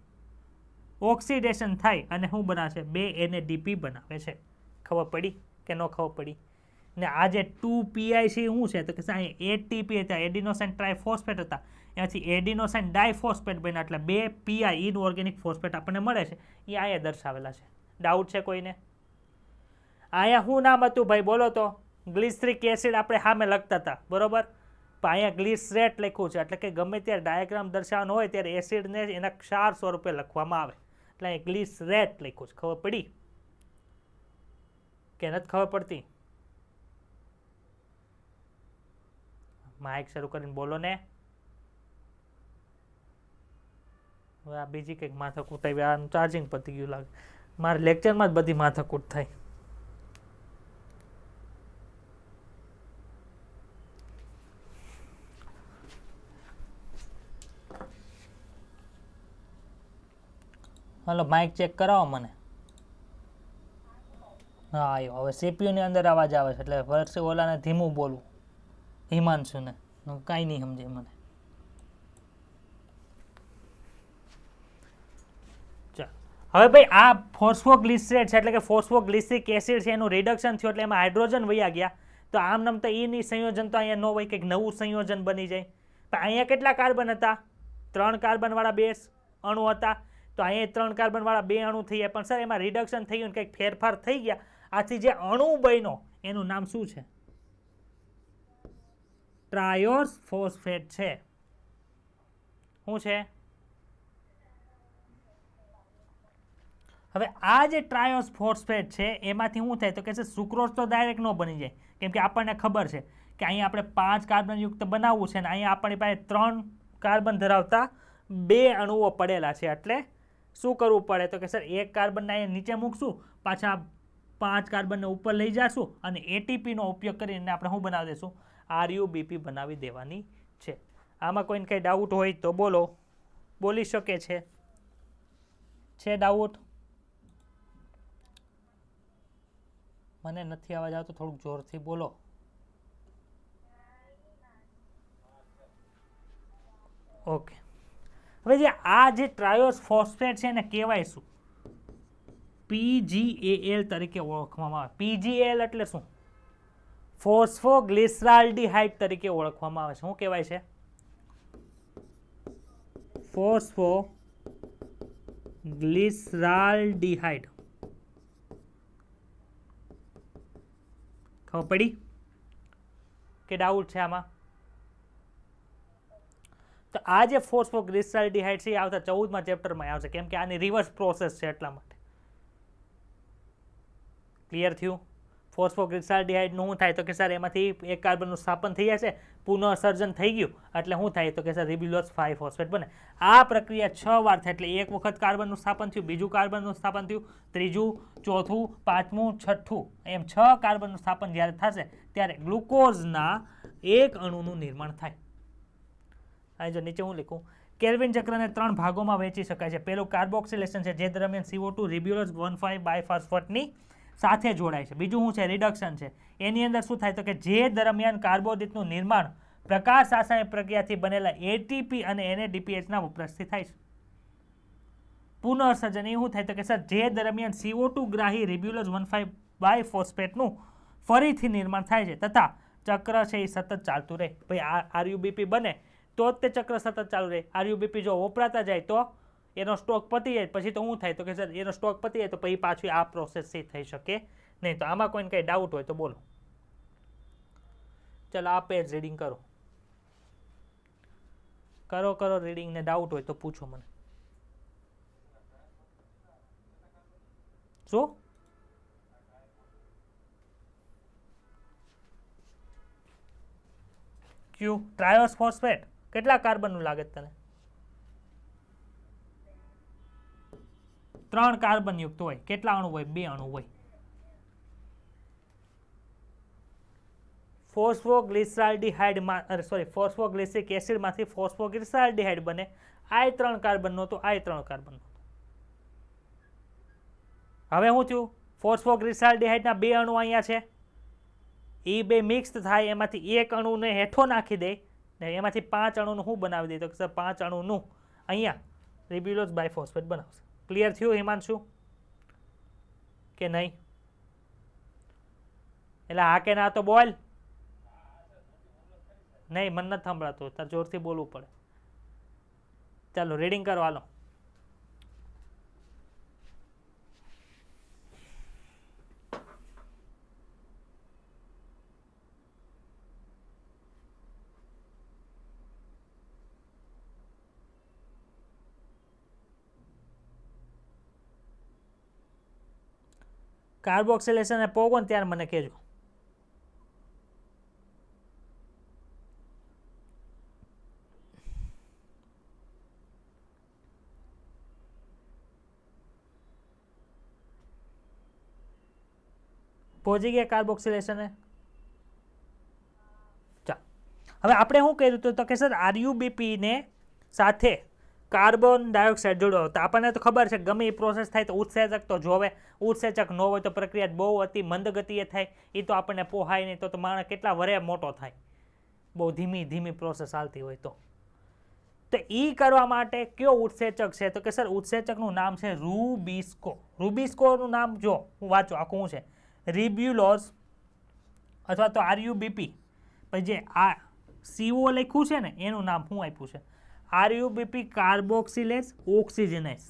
ઓક્સિડેશન થાય અને શું બનાવે છે? 2 NADP બનાવે છે. ખબર પડી કે ન ખબર પડી? ને આ જે 2PI છે શું છે? તો કે અહીં એટીપી હતા, એડિનોસાઇન ટ્રાઇફોસ્ફેટ હતા, એનાથી એડિનોસાઇન ડાયફોસ્ફેટ બન્યા, એટલે 2 PI ઇનઓર્ગેનિક ફોસ્ફેટ આપણને મળે છે. એ અહીંયા દર્શાવેલા છે. ડાઉટ છે કોઈને? અહીંયા શું નામ હતું ભાઈ? બોલો તો. ગ્લિસરિક એસિડ આપણે સામે લખતા હતા, બરોબર? પણ અહીંયા ગ્લિસરેટ લખ્યું છે, એટલે કે ગમે ત્યારે ડાયાગ્રામ દર્શાવવાનો હોય ત્યારે એસિડને એના ક્ષાર સ્વરૂપે લખવામાં આવે, એટલે અહીંયા ગ્લિસરેટ લખ્યું છે. ખબર પડી કે નથી ખબર પડતી? માઇક શરૂ કરીને બોલો ને. હવે આ બીજી કંઈક માથાકૂટ આવી. આનું ચાર્જિંગ પતી ગયું લાગે. મારે લેક્ચરમાં જ બધી માથાકૂટ થાય. હાલો માઇક ચેક કરાવો મને. હા આવ્યો. હવે CPU ની અંદર અવાજ આવે છે, એટલે વર્ષે ઓલાને ધીમું બોલવું. હિમાંશુને કાંઈ નહીં સમજે મને. હવે ભાઈ આ ફોસ્ફોગ્લિસરેટ છે, એટલે કે ફોસ્ફોગ્લિસરિક એસિડ છે, એનું રિડક્શન થયું એટલે એમાં હાઇડ્રોજન વયા ગયા. તો આમ નામ તો ઈની સંયોજન તો અહીંયા ન હોય, કંઈક નવું સંયોજન બની જાય. પણ અહીંયા કેટલા કાર્બન હતા? 3 કાર્બનવાળા 2 અણુ હતા. તો અહીંયા 3 કાર્બનવાળા 2 અણુ થઈ ગયા, પણ સર એમાં રિડક્શન થઈ ગયું, કંઈક ફેરફાર થઈ ગયા. આથી જે અણુ બન્યો એનું નામ શું છે? ટ્રાયોસ ફોસ્ફેટ છે. શું છે? હવે આ જે ટ્રાયોસ ફોસ્ફેટ છે એમાંથી શું થાય? તો કે સુક્રોઝ તો ડાયરેક્ટ ન બની જાય, કેમ કે આપણને ખબર છે કે અહીંયા આપણે 5 કાર્બન યુક્ત બનાવવું છે, અને અહીંયા આપણી પાસે 3 કાર્બન ધરાવતા 2 અણુઓ પડેલા છે. એટલે શું કરવું પડે? તો કે સર 1 કાર્બનને અહીંયા નીચે મૂકશું, પાછા 5 કાર્બનને ઉપર લઈ જશું, અને એટીપીનો ઉપયોગ કરીને આપણે શું બનાવી દઈશું? RUBP બનાવી દેવાની છે. આમાં કોઈને કંઈ ડાઉટ હોય તો બોલો, બોલી શકે છે ડાઉટ? મને નથી અવાજ આવતો, થોડુંક જોરથી બોલો. ઓકે. હવે જે આ જે ટ્રાયોસ ફોસ્ફેટ છે એને કહેવાય શું? PGAL તરીકે ઓળખવામાં આવે. PGAL એટલે શું? ફોસ્ફોગ્લિસરાલ્ડિહાઇડ તરીકે ઓળખવામાં આવે છે. શું કહેવાય છે? ફોસ્ફોગ્લિસરાલ્ડિહાઇડ. ખબર પડી કે ડાઉટ છે આમાં? તો આ જે ફોસ્ફોગ્લિસરાલ્ડિહાઇડ છે એ આવતા 14મા ચેપ્ટરમાં આવશે, કેમ કે આની રિવર્સ પ્રોસેસ છે એટલા માટે. ક્લિયર થયું? ફોસ્ફોગ્લિસરાલ્ડિહાઇડનું શું થાય તો કે સર એમાંથી એક કાર્બનનું સ્થાપન થઈ જશે, પુનઃસર્જન થઈ ગયું એટલે શું થાય તો કે સર રિબ્યુલોઝ 5 ફોસ્ફેટ બને. આ પ્રક્રિયા 6 વાર થાય એટલે એક વખત કાર્બનનું સ્થાપન થયું, બીજું કાર્બનનું સ્થાપન થયું, ત્રીજું, ચોથું, પાંચમું, છઠ્ઠું, એમ 6 કાર્બનનું સ્થાપન જ્યારે થશે ત્યારે ગ્લુકોઝના એક અણુનું નિર્માણ થાય. અહીં જો નીચે હું લીખું, કેલ્વિન ચક્રને 3 ભાગોમાં વહેંચી શકાય છે. પહેલું કાર્બોક્સિલેશન છે, જે દરમિયાન CO2 રિબ્યુલોઝ 1,5 બાયફોસ્ફેટની સાથે જોડાય છે. બીજું શું છે? રિડક્શન છે. એની અંદર શું થાય તો કે જે દરમિયાન કાર્બોદિતનું નિર્માણ પ્રકાશ રાસાયણિક પ્રક્રિયાથી બનેલા એટીપી અને NADPHના વપરાશથી થાય છે. પુનઃસર્જન એ શું થાય તો કે સર જે દરમિયાન CO2 ગ્રાહી રિબ્યુલોઝ 1,5 બાયફોસ્ફેટનું ફરીથી નિર્માણ થાય છે તથા ચક્ર છે એ સતત ચાલતું રહે. ભાઈ આ RUBP બને તો જ તે ચક્ર સતત ચાલુ રહે. RUBP જો વપરાતા જાય તો એનો સ્ટોક પતી જાય, પછી તો શું થાય તો કે સર એનો સ્ટોક પતી જાય તો પછી પાછું આ પ્રોસેસ થઈ શકે નહીં. તો આમાં કોઈને કંઈ ડાઉટ હોય તો બોલો. ચલો આ પેજ રીડિંગ કરો રીડિંગ ને ડાઉટ હોય તો પૂછો મને. શું ક્યુ ટ્રાયોસ ફોસ્ફેટ કેટલા કાર્બનનું લાગે તને? 3 કાર્બન યુક્ત હોય. કેટલા અણુ હોય? 2 અણુ હોય. ફોસ્ફોગ્લિસરિક એસિડમાંથી ફોસ્ફોગ્લિસરાલ્ડિહાઇડ બને. આ 3 કાર્બનનો તો આ 3 કાર્બનનો. હવે શું થયું? ફોસ્ફોગ્લિસરાલ્ડિહાઇડના 2 અણુ અહીંયા છે, એ 2 મિક્સ થાય, એમાંથી એક અણુને હેઠો નાખી દે ને એમાંથી 5 અણુનું શું બનાવી દે તો સર 5 અણુનું અહીંયા રિબ્યુલોઝ બાયફોસ્ફેટ બનાવશે. ક્લિયર થયું હિમાંશુ કે નહીં? એટલે હા કે ના તો બોલ. નહીં, મને નથી સંભળાતું, તાર જોરથી બોલવું પડે. ચાલો રીડિંગ કરો હાલો. કાર્બોક્સિલેશન ને પોગો ને ત્યારે મને કહેજો. પહોંચી ગયા કાર્બોક્સિલેશન ને? ચાલો હવે આપણે શું કર્યું હતું તો કે સર RUBP ને સાથે કાર્બન ડાયોક્સાઇડ જોડો. તો આપણને તો ખબર છે ગમે એ પ્રોસેસ થાય તો ઉત્સેચક તો જોવે. ઉત્સેચક ન હોય તો પ્રક્રિયા બહુ અતિ મંદ ગતિએ થાય. એ તો આપણને પોહાય નહીં. તો માણસ કેટલા વરે મોટો થાય, બહુ ધીમી પ્રોસેસ ચાલતી હોય તો એ કરવા માટે કયો ઉત્સેચક છે તો કે સર ઉત્સેચકનું નામ છે રૂબિસ્કો. રૂબિસ્કોનું નામ જો હું વાંચું આખું શું છે? રિબ્યુલોઝ અથવા તો RUBP. પછી જે આ CO લખ્યું છે ને એનું નામ શું આપ્યું છે? RUBP કાર્બોક્સિલેઝ ઓક્સિજનેઝ.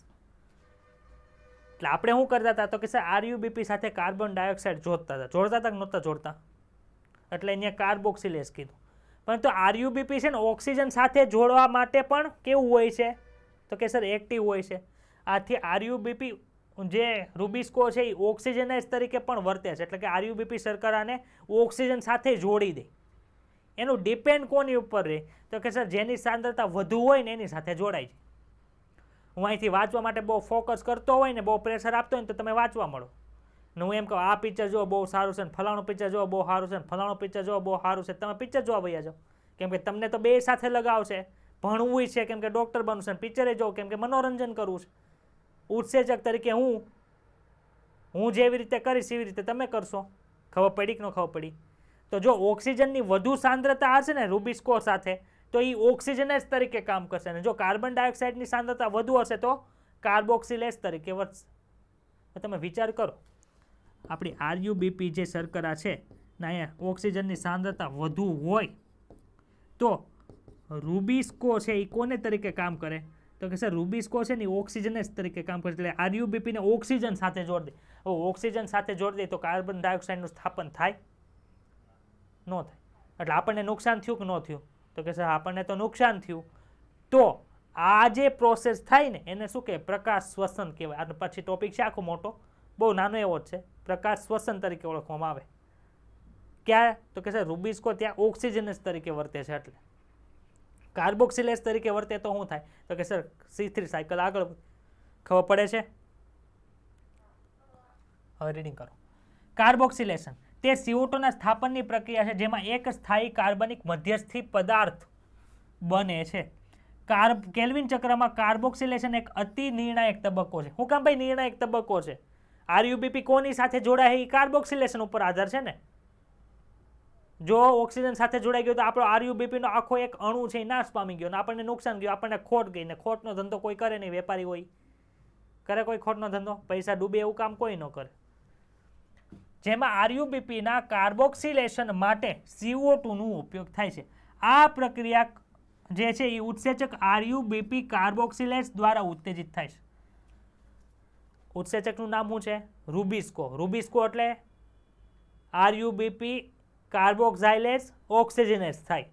એટલે આપણે શું કરતા હતા તો કે સર RUBP સાથે કાર્બન ડાયોક્સાઇડ જોડતા હતા કે નહોતા જોડતા? એટલે અહીંયા કાર્બોક્સિલેઝ કીધું. પરંતુ RUBP છે ને ઓક્સિજન સાથે જોડવા માટે પણ કેવું હોય છે તો કે સર એક્ટિવ હોય છે. આથી RUBP જે રૂબિસ્કો છે એ ઓક્સિજનાઇઝ તરીકે પણ વર્તે છે. એટલે કે RUBP શર્કરાને ઓક્સિજન સાથે જોડી દે. એનું ડિપેન્ડ કોની ઉપર રહે તો કે સર જેની સાંદ્રતા વધુ હોય ને એની સાથે જોડાય છે. હું અહીંથી વાંચવા માટે બહુ ફોકસ કરતો હોય ને, બહુ પ્રેશર આપતો હોય ને તો તમે વાંચવા મળો ને હું એમ કહું આ પિક્ચર જો બહુ સારું છે ને ફલાણું પિક્ચર જો બહુ સારું છે ને ફલાણું પિક્ચર જો બહુ સારું છે, તમે પિક્ચર જોવા વયા જાઓ. કેમ કે તમને તો બે સાથે લગાવશે. ભણવું છે કેમ કે ડૉક્ટર બનવું છે, પિક્ચરે જોવું કેમ કે મનોરંજન કરવું છે. ઉત્સેચક તરીકે હું જેવી રીતે કરીશ એવી રીતે તમે કરશો. ખબર પડી કે ન ખબર પડી? તો જો ઓક્સિજનની વધુ સાંદ્રતા હશે ને રૂબિસ્કો સાથે તો એ ઓક્સિજનેઝ તરીકે કામ કરશે, અને જો કાર્બન ડાયોક્સાઇડની સાંદ્રતા વધુ હશે તો કાર્બોક્સિલેઝ તરીકે વર્તશે. તમે વિચાર કરો, આપણી RUBP જે શર્કરા છે ને અહીંયા ઓક્સિજનની સાંદ્રતા વધુ હોય તો રૂબિસ્કો છે એ કોને તરીકે કામ કરે તો કે સર રૂબિસ્કો છે ને ઓક્સિજનેઝ તરીકે કામ કરે. એટલે RUBP ને ઓક્સિજન સાથે જોડી દે. ઓક્સિજન સાથે જોડી દે તો કાર્બન ડાયોક્સાઇડનું સ્થાપન થાય ન થાય. એટલે આપણને નુકસાન થયું કે ન થયું? તો કે સર આપણને તો નુકસાન થયું. તો આ જે પ્રોસેસ થાય ને એને શું કહેવાય? પ્રકાશ શ્વસન કહેવાય. આ પછી ટોપિક છે આખો મોટો, બહુ નાનો એવો જ છે. પ્રકાશ શ્વસન તરીકે ઓળખવામાં આવે. ક્યાં? તો કે સર રૂબિસ્કો ત્યાં ઓક્સિજનેસ તરીકે વર્તે છે. એટલે કાર્બોક્સિલેઝ તરીકે વર્તે તો શું થાય? તો કે સર C3 સાયકલ આગળ. ખબર પડે છે? હવે રીડિંગ કરો. કાર્બોક્સિલેશન તે CO2 ના સ્થાપનની પ્રક્રિયા છે જેમાં એક સ્થાયી કાર્બનિક મધ્યસ્થી પદાર્થ બને છે. કેલ્વિન ચક્રમાં કાર્બોક્સિલેશન એક અતિ નિર્ણાયક તબક્કો છે. શું કામ ભાઈ નિર્ણાયક તબક્કો છે? RuBP કોની સાથે જોડાય એ કાર્બોક્સિલેશન ઉપર આધાર છે ને. જો ઓક્સિજન સાથે જોડાઈ ગયો તો આપણો RuBP નો આખો એક અણુ છે એ નાશ પામી ગયો, આપણને નુકસાન ગયું, આપણને ખોટ ગઈ. ને ખોટનો ધંધો કોઈ કરે નહીં, વેપારી હોય કરે કોઈ ખોટનો ધંધો? પૈસા ડૂબે એવું કામ કોઈ ન કરે. જેમાં RuBP ના કાર્બોક્સિલેશન માટે CO2 નો ઉપયોગ થાય છે. આ પ્રક્રિયા જે છે એ ઉત્સેચક RuBP કાર્બોક્સિલેઝ દ્વારા ઉત્તેજિત થાય છે. ઉત્સેચકનું નામ શું છે? રૂબિસ્કો. રૂબિસ્કો એટલે RuBP કાર્બોક્સાઇલેઝ ઓક્સિજનેસ થાય.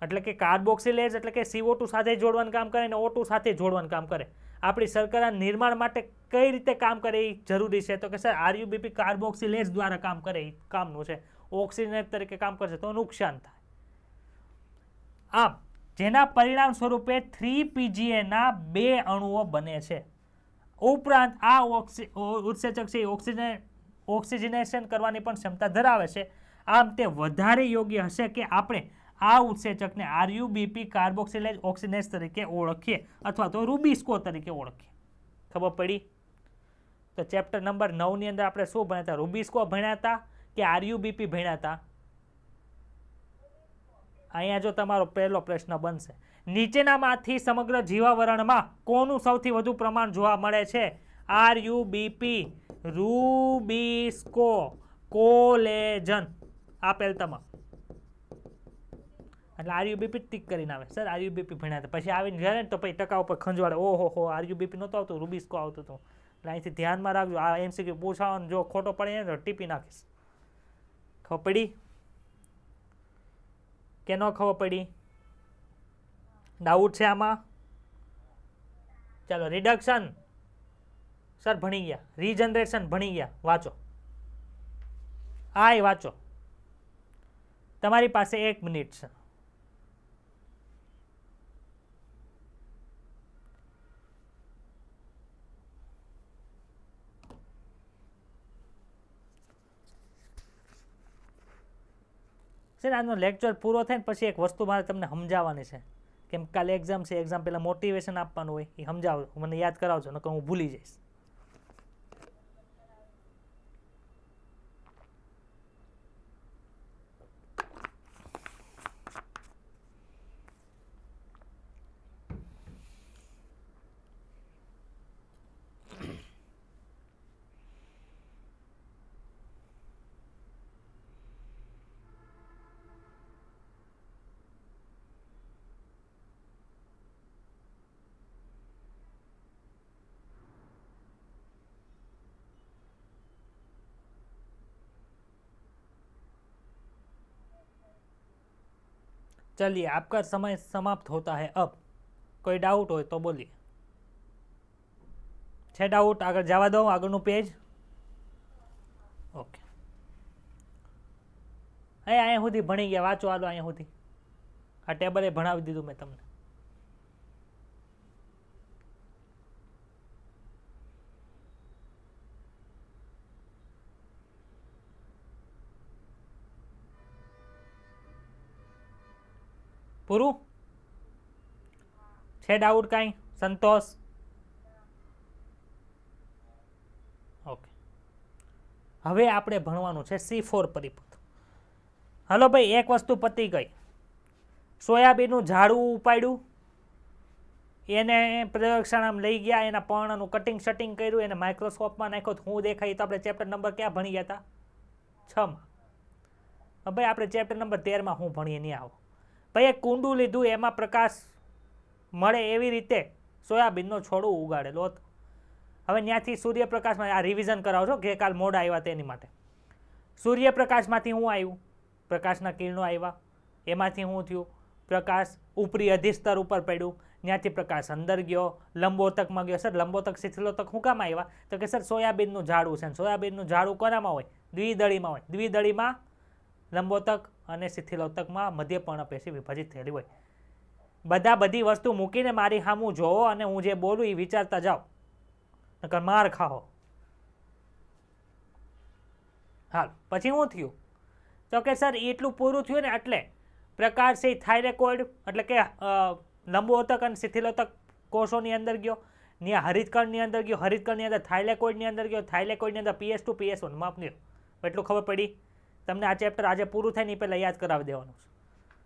એટલે કે કાર્બોક્સિલેઝ એટલે કે CO2 સાથે જોડવાનું કામ કરે અને O2 સાથે જોડવાનું કામ કરે. આપણી શર્કરા નિર્માણ માટે કઈ રીતે કામ કરે એ જરૂરી છે? તો કે સર RuBP કાર્બોક્સિલેઝ દ્વારા કામ કરે એ કામનું છે. ઓક્સિજનેટ તરીકે કામ કરશે તો નુકસાન થાય. આમ જેના પરિણામ સ્વરૂપે 3PGA ના 2 અણુઓ બને છે. ઉપરાંત આ ઉત્સેચક છે ઓક્સિજનેશન કરવાની પણ ક્ષમતા ધરાવે છે. આમ તે વધારે યોગ્ય હશે કે આપણે આ ઉત્સેચકને RuBP કાર્બોક્સિલેઝ ઓક્સિજનેસ તરીકે ઓળખીએ અથવા તો રૂબિસ્કો તરીકે ઓળખીએ. ખબર પડી? તો ચેપ્ટર નંબર 9 ની અંદર આપણે શું ભણ્યા હતા? રૂબિસ્કો ભણ્યા હતા કે RuBP ભણ્યા હતા? અહીંયા જો તમારો પહેલો પ્રશ્ન બનશે, નીચેનામાંથી સમગ્ર જીવાવરણમાં કોનું સૌથી વધુ પ્રમાણ જોવા મળે છે? RuBP, rubisco, collagen. આપેલ તમામ એટલે RuBP ટીક કરીને આવે. સર RuBP ભણ્યા હતા, પછી આવીને ઘરે તો પછી ટકા ઉપર ખંજવાડે, ઓહો RuBP નહોતું આવતું, રૂબિસ્કો આવતું હતું. એટલે અહીંથી ધ્યાનમાં રાખજો. આ MCQ પૂછવાનું, જો ખોટો પડે તો ટીપી નાખીશ. ખબર પડી કે ન ખબર પડી? ડાઉટ છે આમાં? ચાલો રિડક્શન સર ભણી ગયા, રીજનરેશન ભણી ગયા. વાંચો, આ વાંચો. તમારી પાસે 1 મિનિટ છે. સર આનો લેક્ચર પૂરો થાય ને પછી એક વસ્તુ મારે તમને સમજાવવાની છે. કેમ કાલે એક્ઝામ છે, એક્ઝામ પહેલાં મોટિવેશન આપવાનું હોય, એ સમજાવો, મને યાદ કરાવજો, નકર હું ભૂલી જઈશ. चलिए आपका समय समाप्त होता है अब. कोई डाउट हो तो बोलिए. છે ડાઉટ? આગળ જવા દો, આગળનું પેજ. ઓકે, અહીંયા સુધી ભણી ગયા. વાંચો હાલો અહીંયા સુધી. આ ટેબલે ભણાવી દીધું મેં તમને. પૂરું છે? ડાઉટ કાંઈ? સંતોષ? ઓકે, હવે આપણે ભણવાનું છે C4 પરિપથ. હાલો ભાઈ, એક વસ્તુ પતી ગઈ. સોયાબીનનું ઝાડવું ઉપાડ્યું, એને પ્રયોગશાળામાં લઈ ગયા, એના પર્ણનું કટિંગ શટિંગ કર્યું, એને માઇક્રોસ્કોપમાં નાખ્યો તો શું દેખાય? તો આપણે ચેપ્ટર નંબર ક્યાં ભણી ગયા હતા? 6 માં. ભાઈ આપણે ચેપ્ટર નંબર 13 માં હું ભણીએ નહીં આવો. ભાઈ એક કુંડું લીધું, એમાં પ્રકાશ મળે એવી રીતે સોયાબીનનો છોડો ઉગાડેલો હતો. હવે ત્યાંથી સૂર્યપ્રકાશમાં, આ રિવિઝન કરાવો છો કે કાલ મોડા આવ્યા તેની માટે. સૂર્યપ્રકાશમાંથી શું આવ્યું? પ્રકાશના કિરણો આવ્યા, એમાંથી શું થયું, પ્રકાશ ઉપરી અધિસ્તર ઉપર પડ્યું, ત્યાંથી પ્રકાશ અંદર ગયો, લંબોતકમાં ગયો. સર લંબોતક શિથિલોતક શું કામ આવ્યા? તો કે સર સોયાબીનનું ઝાડું છે, સોયાબીનનું ઝાડું કોનામાં હોય? દ્વિદળીમાં હોય. દ્વિદળીમાં લંબોતક અને શિથિલોતકમાં મધ્યપર્ણપેશી વિભાજિત થયેલી હોય. બધી વસ્તુ મૂકીને મારી સામું જોવો અને હું જે બોલું એ વિચારતા જાઓ, નકર માર ખાઓ. હાલ પછી શું થયું? તો કે સર એટલું પૂરું થયું ને એટલે પ્રકાશ છે થાઇલેકોઇડ એટલે કે લંબોતક અને શિથિલોતક કોષોની અંદર ગયો, ત્યાં હરિતકણની અંદર ગયો, હરિતકણની અંદર થાઇલેકોઇડની અંદર ગયો, થાઇલેકોઇડની અંદર PS2 PS1 માપ લ્યો. એટલું ખબર પડી તમને? આ ચેપ્ટર આજે પૂરું થાય ને પહેલાં યાદ કરાવી દેવાનું છે,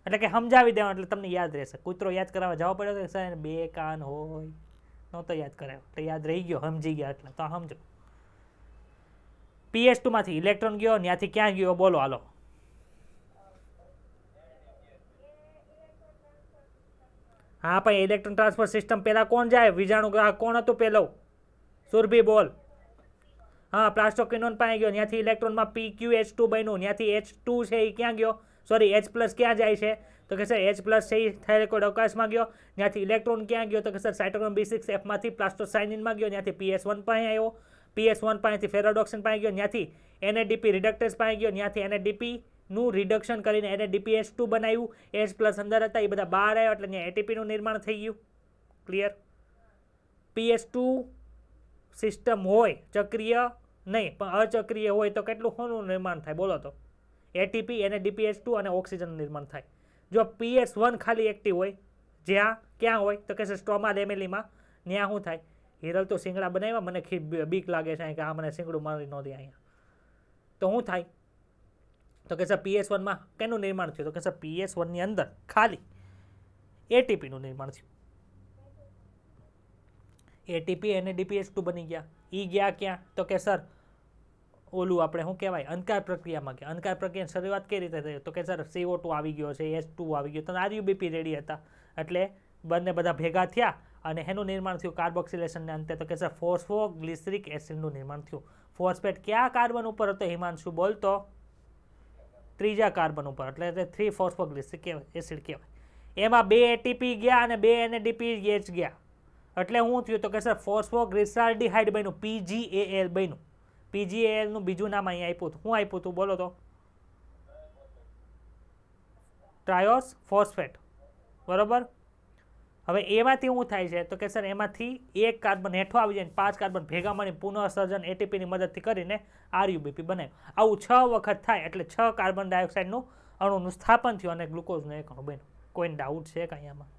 એટલે કે સમજાવી દેવાનું, એટલે તમને યાદ રહેશે. કૂતરો યાદ કરાવવા જવા પડ્યો તો સર 2 કાન હોય, નહોતો યાદ કરાવ્યો એટલે યાદ રહી ગયો, સમજી ગયા એટલે તો સમજો. PS2 માંથી ઇલેક્ટ્રોન ગયો, ત્યાંથી ક્યાં ગયો બોલો હાલો? હા પણ ઇલેક્ટ્રોન ટ્રાન્સફર સિસ્ટમ પહેલાં કોણ જાય? વિજાણુ ગ્રાહક કોણ હતું પહેલો? સુરભી બોલ. હા પ્લાસ્ટોક્વિનોન પાસે ગયો, ત્યાંથી ઇલેક્ટ્રોનમાં PQH2 બન્યું, ત્યાંથી H2 છે એ ક્યાં ગયો? સોરી H+ ક્યાં જાય છે? તો કે સર H+ છે એ થાઇલેકોઇડ અવકાશમાં ગયો, ત્યાંથી ઇલેક્ટ્રોન ક્યાં ગયો? તો કે સર સાયટોક્રોમ B6F માંથી પ્લાસ્ટોસાયનિનમાં ગયો, ત્યાંથી PS1 પાસે આવ્યો, PS1 પાસેથી ફેરોડોક્સિન પાસે ગયો, ત્યાંથી NADP રિડક્ટેસ પાસે ગયો, ત્યાંથી NADP નું રિડક્શન કરીને NADPH2 બનાવ્યું, H+ અંદર હતા એ બધા બહાર આવ્યા એટલે ત્યાં ATPનું નિર્માણ થઈ ગયું. ક્લિયર? PS2 સિસ્ટમ હોય ચક્રીય નહીં પણ અચક્રીય હોય તો કેટલું સોનું નિર્માણ થાય બોલો તો? ATP NADPH2 અને ઓક્સિજનનું નિર્માણ થાય. જો PS1 ખાલી એક્ટિવ હોય, જ્યાં ક્યાં હોય તો કે સ્ટ્રોમા લેમેલીમાં, ત્યાં શું થાય? હિરલ તો શિંગડા બનાવ્યા, મને બીક લાગે છે કે આ મને શિંગડું મારી ન દે અહીંયા, તો શું થાય? તો કે સર PS1 માં કેનું નિર્માણ થયું? તો કે સર PS1 ની અંદર ખાલી ATP નું નિર્માણ થયું. ATP NADPH2 બની ગયા. ઈ ગયા ક્યાં? તો કે સર ઓલું આપણે શું કહેવાય અંધકાર પ્રક્રિયામાં ગયા. અંધકાર પ્રક્રિયાની શરૂઆત કઈ રીતે થઈ? તો કે સર CO2 આવી ગયો છે, H2 આવી ગયો, તો RUBP રેડી હતા એટલે બંને બધા ભેગા થયા અને એનું નિર્માણ થયું કાર્બોક્સિલેશનને અંતે. તો કે સર ફોસ્ફોગ્લિસરિક એસિડનું નિર્માણ થયું. ફોસ્ફેટ કયા કાર્બન ઉપર હતો હિમાંશુ બોલતો? ત્રીજા કાર્બન ઉપર, એટલે 3 ફોસ્ફોગ્લિસરિક એસિડ કહેવાય. એમાં 2 ATP ગયા અને 2 NADPH ગયા, એટલે શું થયું? તો કે સર ફોસ્ફોગ્લિસરાલ્ડિહાઇડ બન્યું, PGAL બન્યું. PGAL નું બીજું નામ અહીંયા આપ્યું હતું. શું આપ્યું હતું બોલો તો? Triose phosphate. બરોબર. હવે એમાંથી શું થાય છે? તો કે સર એમાંથી એક કાર્બન હેઠો આવી જાય, 5 કાર્બન ભેગા મળી પુનઃસર્જન ATP ની મદદથી કરીને RUBP બનાવ્યું. આવું 6 વખત થાય એટલે 6 કાર્બન ડાયોક્સાઇડનું અણુનું સ્થાપન થયું અને ગ્લુકોઝનું એક અણુ બન્યું. કોઈ ડાઉટ છે કાંઈ આમાં?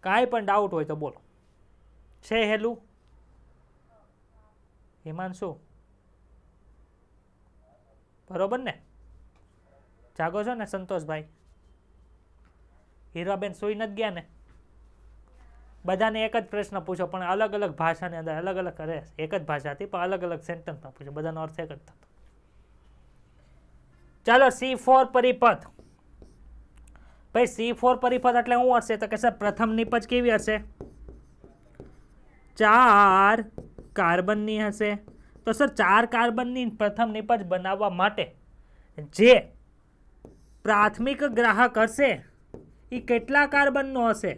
કાંઈ પણ ડાઉટ હોય તો બોલો. છે હેલું? હિમાંશુ બરોબર ને? જાગો છો ને સંતોષભાઈ? હીરાબેન સુઈ નથી ગયા ને? બધાને એક જ પ્રશ્ન પૂછો પણ અલગ અલગ ભાષાની અંદર અલગ અલગ કરે. એક જ ભાષા હતી પણ અલગ અલગ સેન્ટેન્સમાં પૂછો, બધાનો અર્થ એક જ થતો. ચાલો C4 પરિપથ. ભાઈ C4 પરિપથ એટલે શું હશે? તો કે સર પ્રથમ નિપજ કેવી હશે? 4 કાર્બનની હશે. તો સર 4 કાર્બનની પ્રથમ નિપજ બનાવવા માટે જે પ્રાથમિક ગ્રાહક હશે એ કેટલા કાર્બનનો હશે?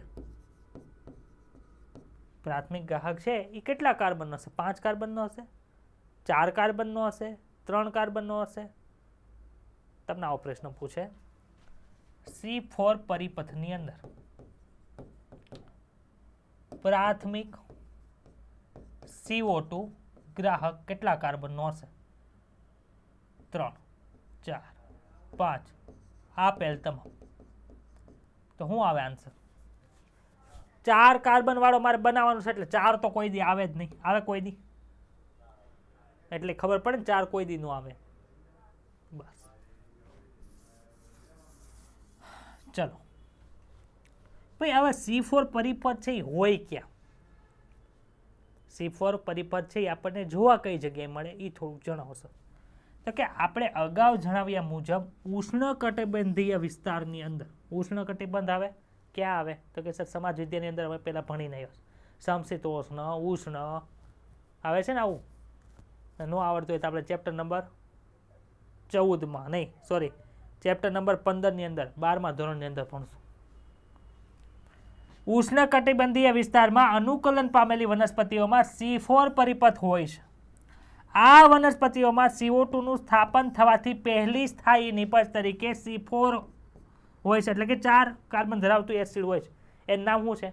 પ્રાથમિક ગ્રાહક છે એ કેટલા કાર્બનનો હશે? 5 કાર્બનનો હશે, 4 કાર્બનનો હશે, 3 કાર્બનનો હશે? તમને આવો પ્રશ્ન પૂછે. C4 પરિપથની અંદર પ્રાથમિક CO2 ગ્રાહક કેટલા કાર્બનનો હશે? 3, 4, 5 આપેલ તમામ. તો શું આવે આન્સર? 4 કાર્બન વાળો મારે બનાવવાનું છે એટલે 4 તો કોઈ દી આવે જ નહીં. આવે કોઈ દી? એટલે ખબર પડે ને 4 કોઈ દી નો આવે. બસ ચલો ભાઈ હવે C4 પરિપથ છે એ હોય ક્યાં? C4 પરિપથ છે એ આપણને જોવા કઈ જગ્યાએ મળે એ થોડુંક જણાવશો. તો કે આપણે અગાઉ જણાવ્યા મુજબ ઉષ્ણકટિબંધીય વિસ્તારની અંદર. ઉષ્ણકટિબંધ આવે ક્યાં આવે? તો કે સર સમાજ વિદ્યાની અંદર અમે પહેલાં ભણીને આવ્યા. સમશીતોષ્ણ, ઉષ્ણ આવે છે ને આવું. ન આવડતું હોય તો આપણે ચેપ્ટર નંબર 14માં નહીં સોરી ચેપ્ટર નંબર 15 ની અંદર 12મા ધોરણની અંદર ભણશું. ઉષ્ણકટિબંધીય વિસ્તારમાં અનુકૂલન પામેલી વનસ્પતિઓમાં C4 પરિપથ હોય છે. આ વનસ્પતિઓમાં CO2 નું સ્થાપન થવાથી પહેલી સ્થાયી નિપજ તરીકે C4 હોય છે, એટલે કે 4 કાર્બન ધરાવતું એસિડ હોય છે. એનું નામ શું છે?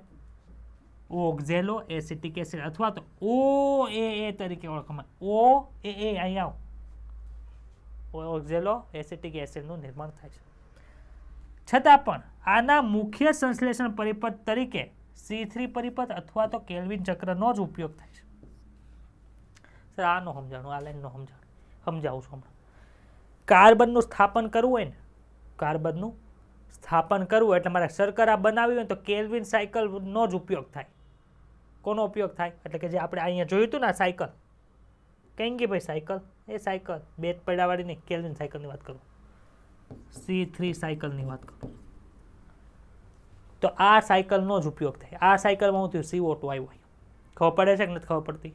ઓક્ઝેલો એસિટિક એસિડ અથવા તો OAA તરીકે ઓળખવામાં. OAA અહીંયા આવો. ઓક્ઝેલો એસિટિક એસિડનું નિર્માણ થાય છે. છતાં પણ આના મુખ્ય સંશ્લેષણ પરિપથ તરીકે C3 પરિપથ અથવા તો કેલ્વિન ચક્રનો જ ઉપયોગ થાય છે. સર આનો સમજાણું, આ લાઈનનો સમજાવું છું હમણાં. કાર્બનનું સ્થાપન કરવું હોય ને, કાર્બનનું સ્થાપન કરવું એટલે મારે શર્કરા બનાવવી હોય તો કેલ્વિન સાયકલનો જ ઉપયોગ થાય. કોનો ઉપયોગ થાય? એટલે કે જે આપણે અહીંયા જોયું હતું ને આ સાયકલ, કઈ ગઈ ભાઈ સાયકલ? એ સાયકલ બે પૈડાવાળી નહીં, કેલ્વિન સાયકલની વાત કરું, C3 સાયકલની વાત કરું. તો આ સાયકલનો જ ઉપયોગ થાય. આ સાયકલમાં હું થયું CO2 આવ્યું. ખબર પડે છે કે નથી ખબર પડતી?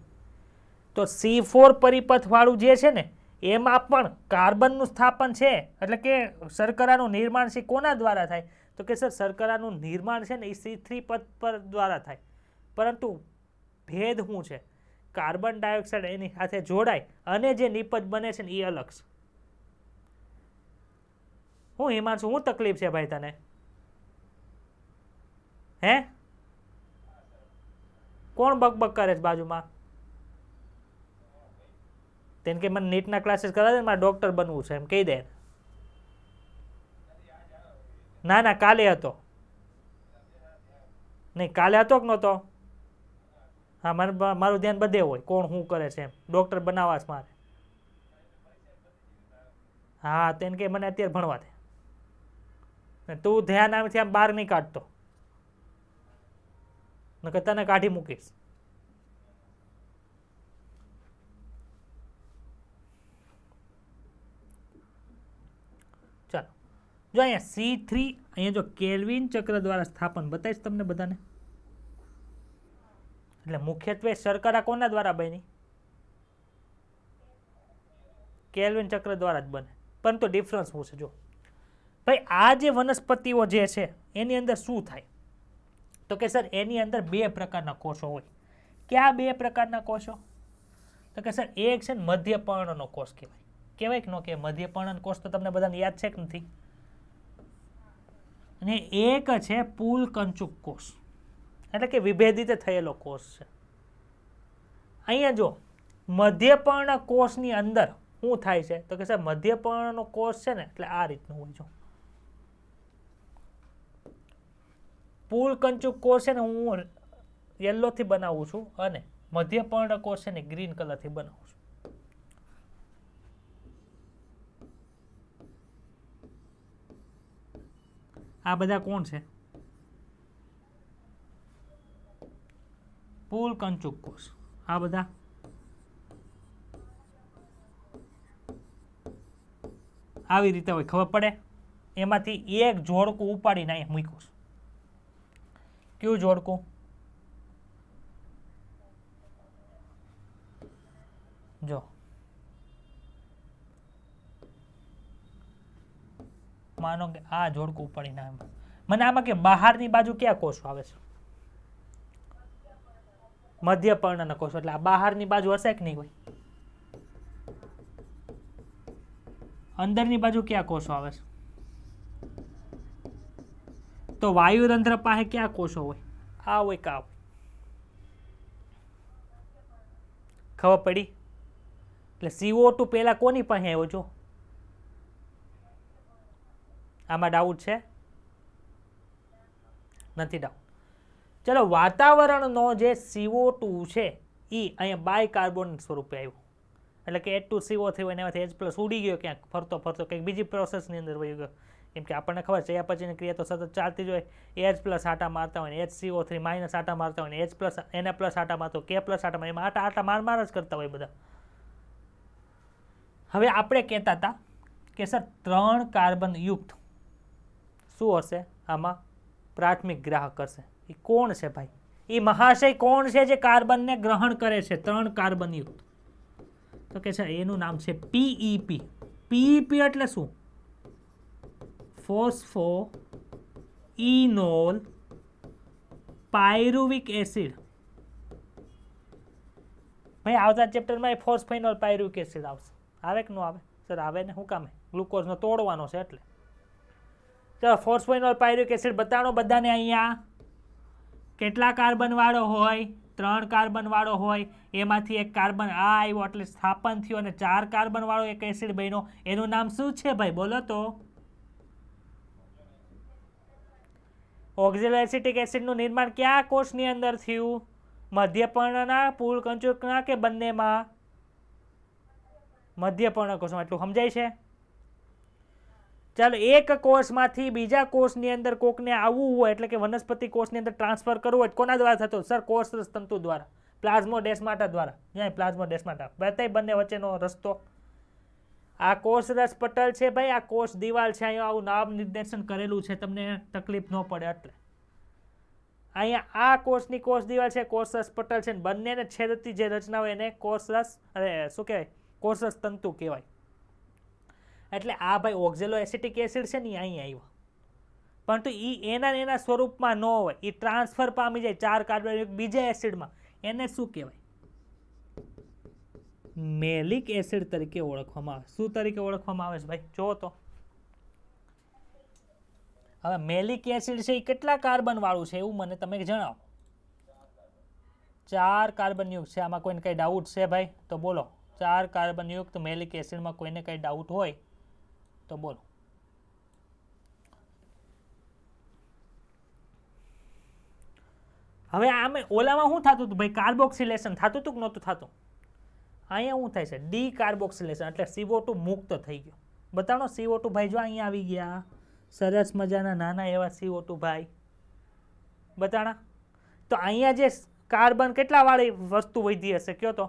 તો C4 પરિપથ વાળું જે છે ને એમાં પણ કાર્બનનું સ્થાપન છે, એટલે કે શર્કરાનું નિર્માણ છે. કોના દ્વારા થાય? તો કે સર શર્કરાનું નિર્માણ છે ને એ C3 પદ પર દ્વારા થાય. પરંતુ ભેદ શું છે? કાર્બન ડાયોક્સાઇડ એની સાથે જોડાય અને જે નિપજ બને છે ને એ અલગ છે. હું હિમાંશુ, શું તકલીફ છે ભાઈ તને? હે, કોણ બકબક કરે છે બાજુમાં? તેને કે મને નીટના ક્લાસીસ કરાવે ને, મારે ડોક્ટર બનવું છે એમ કહી દે. ના ના કાલે હતો. નહીં કાલે હતો કે નહોતો? હા, મારું ધ્યાન બધે હોય કોણ શું કરે છે એમ. ડોક્ટર બનાવવા છે મારે. હા, તેને કે મને અત્યારે ભણવા દે. તું ધ્યાન આમથી આમ બહાર નહીં કાઢતો, નકર તને કાઢી મૂકીશ. ચાલો, જો અહીંયા C3, અહીંયા જો કેલ્વિન ચક્ર દ્વારા સ્થાપન બતાવીશ તમને બધાને. એટલે મુખ્યત્વે શર્કરા કોના દ્વારા બની? કેલ્વિન ચક્ર દ્વારા જ બને. પરંતુ ડિફરન્સ શું છે? જો ભાઈ આ જે વનસ્પતિઓ જે છે એની અંદર શું થાય? તો કે સર એની અંદર બે પ્રકારના કોષો હોય. કયા બે પ્રકારના કોષો? તો કે સર એક છે ને મધ્યપર્ણનો કોષ કહેવાય. કહેવાય કે ન કહેવાય? મધ્યપર્ણ કોષ તો તમને બધાને યાદ છે કે નથી? અને એક છે પુલકંચુક કોષ, એટલે કે વિભેદિત થયેલો કોષ છે. અહીંયા જો મધ્યપર્ણ કોષની અંદર શું થાય છે? તો કે સર મધ્યપર્ણનો કોષ છે ને એટલે આ રીતનું હોય. જો પુલકંચુક કોષ છે ને હું યલોથી બનાવું છું અને મધ્યપર્ણ કોષ છે ને ગ્રીન કલરથી બનાવું છું. આ બધા કોણ છે? પુલકંચુક કોષ. આ બધા આવી રીતે હોય, ખબર પડે? એમાંથી એક જોડકું ઉપાડીને અહીંયા મૂક્યું છે. કયું જોડકું? જો માનો કે આ જોડકું ઉપાડીને મને આમાં કે બહારની બાજુ કયા કોષો આવે છે? મધ્યપર્ણના કોષો. એટલે આ બહારની બાજુ હશે કે નહીં હોય? અંદરની બાજુ કયા કોષો આવે છે? તો વાયુરંધ્ર પાસે કયા કોષો હોય? આ હોય કે આ હોય? ખબર પડી? એટલે CO2 પહેલા કોની પાસે આવ્યો? જો આમાં ડાઉટ છે? નથી ડાઉટ. ચલો, વાતાવરણનો જે CO2 છે એ અહીંયા બાયકાર્બોનેટ સ્વરૂપે આવ્યો. એટલે કે H2CO3 હોય એમાંથી H+ ઉડી ગયો ક્યાંક ફરતો ફરતો કંઈક બીજી પ્રોસેસની અંદર વહી ગયો. કેમ કે આપણને ખબર છે ચયાપચયની ક્રિયા તો સતત ચાલતી જ હોય. H+ આટા મારતા હોય ને HCO3- આટા મારતા હોય ને H+ Na+ આટા મારતો, K+ આટા મારે, એમાં આટા માર જ કરતા હોય બધા. હવે આપણે કહેતા હતા કે સર 3 કાર્બન યુક્ત શું હશે આમાં? પ્રાથમિક ગ્રાહક હશે. એ કોણ છે ભાઈ? એ મહાશય કોણ છે જે કાર્બનને ગ્રહણ કરે છે 3 કાર્બન યુક્ત? તો કે છે એનું નામ છે PEP. PEP એટલે શું? Phospho ઇનોલ pyruvic acid. ભાઈ આવતા ચેપ્ટરમાં ફોસ્ફેનોલ પાયરુવિક એસિડ આવશે. આવે કે ન આવે? સર આવે ને, શું કામે? ગ્લુકોઝનો તોડવાનો છે એટલે. ચાલો ફોસ્ફેનોલ પાયરુવિક એસિડ બતાવો બધાને. અહીંયા કેટલા કાર્બન વાળો હોય? 3 કાર્બન વાળો હોય. એમાંથી એક કાર્બન આ આવ્યો એટલે સ્થાપન થયું અને 4 કાર્બન વાળો એક એસિડ બન્યો. એનું નામ શું છે ભાઈ? બોલો તો. ઓક્ઝેલોએસિટિક એસિડનું નિર્માણ કયા કોષની અંદર થયું? મધ્યપર્ણના, પુલકંચુકના કે બંનેમાં? મધ્યપર્ણ કોષમાં. એટલું સમજાય છે? ચાલો એક કોષમાંથી બીજા કોષની અંદર કોકને આવવું હોય એટલે કે વનસ્પતિ કોષની અંદર ટ્રાન્સફર કરવું હોય કોના દ્વારા થતો? સર કોષરસ તંતુ દ્વારા, પ્લાઝ્મોડેસ્માટા દ્વારા. જ્યાં પ્લાઝ્મોડેસ્માટા બતાય બંને વચ્ચેનો રસ્તો. આ કોષરસ પટલ છે ભાઈ, આ કોષ દિવાલ છે. અહીંયા આવું નામ નિર્દેશન કરેલું છે, તમને તકલીફ ન પડે એટલે. અહીંયા આ કોષની કોષ દિવાલ છે, કોષરસ પટલ છે. બંનેને છેદતી જે રચના હોય એને કોષરસ, શું કહેવાય? કોષરસ તંતુ કહેવાય. એટલે આ ભાઈ ઓક્ઝેલો એસિટિક એસિડ છે ને અહીં આવ્યો, પરંતુ એના સ્વરૂપમાં ન હોય, એ ટ્રાન્સફર પામી જાય 4 કાર્બન બીજા એસિડમાં. એને શું કહેવાય? મેલિક એસિડ તરીકે ઓળખવામાં આવે. શું તરીકે ઓળખવામાં આવે છે ભાઈ? જો તો હવે મેલિક એસિડ છે એ કેટલા કાર્બન વાળું છે એવું મને તમે જણાવો. 4 કાર્બન યુક્ત છે. આમાં કોઈને કઈ ડાઉટ છે ભાઈ? તો બોલો. 4 કાર્બન યુક્ત મેલિક એસિડમાં કોઈને કઈ ડાઉટ હોય તો બોલો. હવે આમે ઓલામાં શું થતું હતું ભાઈ? કાર્બોક્સિલેશન થતું હતું કે નહોતું થતું? અહીંયા શું થાય છે? ડી કાર્બોક્સિલેશન એટલે CO2 મુક્ત થઈ ગયો. બતાવો CO2 ભાઈ, જો અહીંયા આવી ગયા સરસ મજાના નાના એવા CO2 ભાઈ બતાણા. તો અહીંયા જે કાર્બન કેટલા વાળી વસ્તુ વધી હશે કયો તો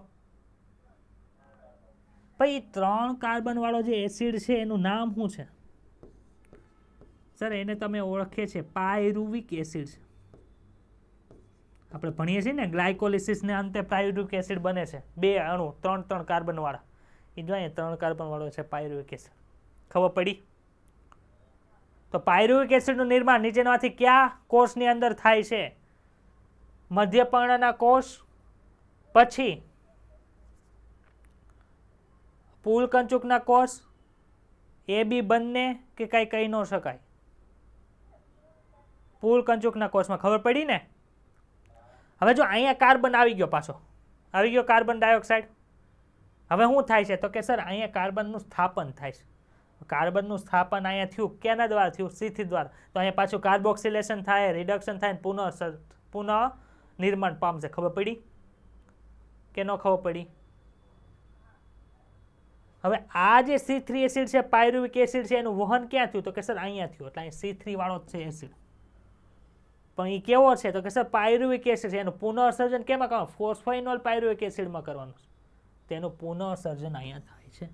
ભાઈ? 3 કાર્બન વાળો જે એસિડ છે એનું નામ શું છે સર? એને તમે ઓળખીએ છીએ પાયરુવિક એસિડ છે. આપણે ભણીએ છીએ ને ગ્લાયકોલિસિસને અંતે પાયરુવિક એસિડ બને છે. 2 અણુ 3 કાર્બન વાળા. એ જો અહીંયા 3 કાર્બન વાળો છે પાયરુવિક એસિડ. ખબર પડી? તો પાયરુવિક એસિડનું નિર્માણ નીચેનામાંથી કયા કોષની અંદર થાય છે? મધ્યપર્ણના કોષ, પછી પુલકંચુકના કોષ, એ બી બંને કે કઈ કહી ન શકાય? પુલકંચુકના કોષમાં. ખબર પડી ને? હવે જો અહીંયા કાર્બન આવી ગયો, પાછો આવી ગયો કાર્બન ડાયોક્સાઇડ. હવે શું થાય છે? તો કે સર અહીંયા કાર્બનનું સ્થાપન થાય છે. કાર્બનનું સ્થાપન અહીંયા થયું કેના દ્વારા થયું? C3 દ્વારા. તો અહીંયા પાછું કાર્બોક્સિલેશન થાય, રિડક્શન થાય, પુનઃ નિર્માણ પામશે. ખબર પડી કે ન ખબર પડી? હવે આ જે C3 એસિડ છે, પાયરુવિક એસિડ છે, એનું વહન ક્યાં થયું? તો કે સર અહીંયા થયું. એટલે અહીં C3 વાળો જ છે એસિડ. પણ એ કેવો છે? તો કે સર પાયરુવિક એસિડ છે. એનું પુનઃસર્જન કેમાં કરવાનું? ફોસ્ફોઇનોલ પાયરુવિક એસિડમાં કરવાનું છે. તેનું પુનઃસર્જન અહીંયા થાય છે.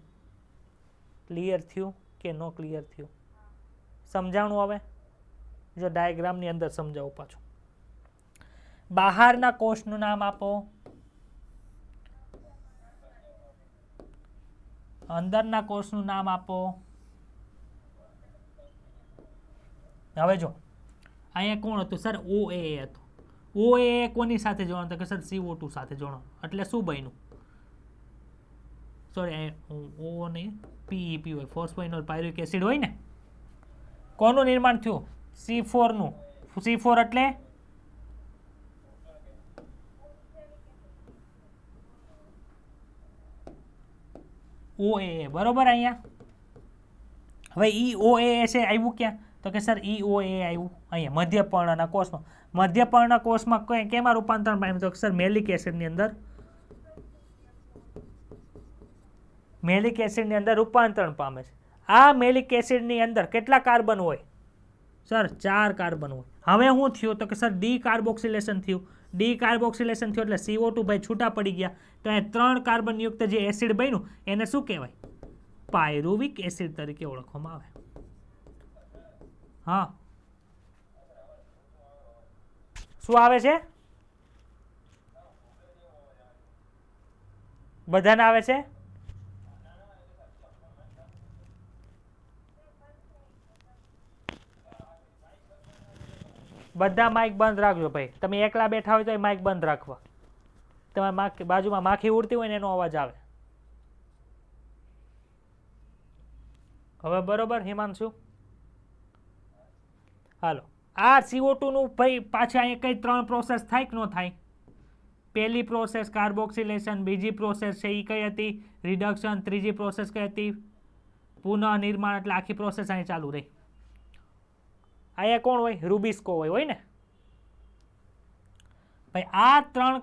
ક્લિયર થયું કે નો ક્લિયર થયું? સમજાણું? હવે જો ડાયાગ્રામની અંદર સમજાવું પાછું. બહારના કોષનું નામ આપો, અંદરના કોષનું નામ આપો. હવે જો અહીંયા કોણ હતું સર? OAA હતું. OAA કોની સાથે જોડાણ? તો કે સર CO2 સાથે જોડાણ. એટલે શું બન્યું? સોરી, O નહીં, PEP હોય, ફોસ્ફોઇનોલ પાયરુવિક એસિડ હોય ને. કોનું નિર્માણ થયું? C4 નું. C4 એટલે OAA. બરોબર. અહીંયા હવે OAA છે આવ્યું ક્યાં? તો કે સર OAA આવ્યું અહીંયા મધ્યપર્ણના કોષમાં. મધ્યપર્ણ કોષમાં કેમાં રૂપાંતરણ પામ્યું? તો સર મેલિક એસિડની અંદર. મેલિક એસિડની અંદર રૂપાંતરણ પામે છે. આ મેલિક એસિડની અંદર કેટલા કાર્બન હોય સર? 4 કાર્બન હોય. હવે શું થયું? તો કે સર ડી કાર્બોક્સિલેશન થયું. ડી કાર્બોક્સિલેશન થયું એટલે CO2 ભાઈ છૂટા પડી ગયા. તો એ 3 કાર્બન યુક્ત જે એસિડ બન્યું એને શું કહેવાય? પાયરુવિક એસિડ તરીકે ઓળખવામાં આવે. હા, શું આવે છે? બધાને આવે છે? બધા માઇક બંધ રાખજો ભાઈ. તમે એકલા બેઠા હોય તો એ માઇક બંધ રાખવા. તમારી બાજુમાં માખી ઉડતી હોય ને એનો અવાજ આવે. હવે બરોબર હિમાંશુ? હાલો, આ CO2 નું ભાઈ પાછા અહીંયા કઈ 3 પ્રોસેસ થાય કે ન થાય? પહેલી પ્રોસેસ કાર્બોક્સિલેશન, બીજી પ્રોસેસ છે એ કઈ હતી? રિડક્શન. ત્રીજી પ્રોસેસ કઈ હતી? પુનઃનિર્માણ. એટલે આખી પ્રોસેસ અહીં ચાલુ રહી. અહીંયા કોણ હોય? રૂબિસ્કો હોય ને ભાઈ. આ 3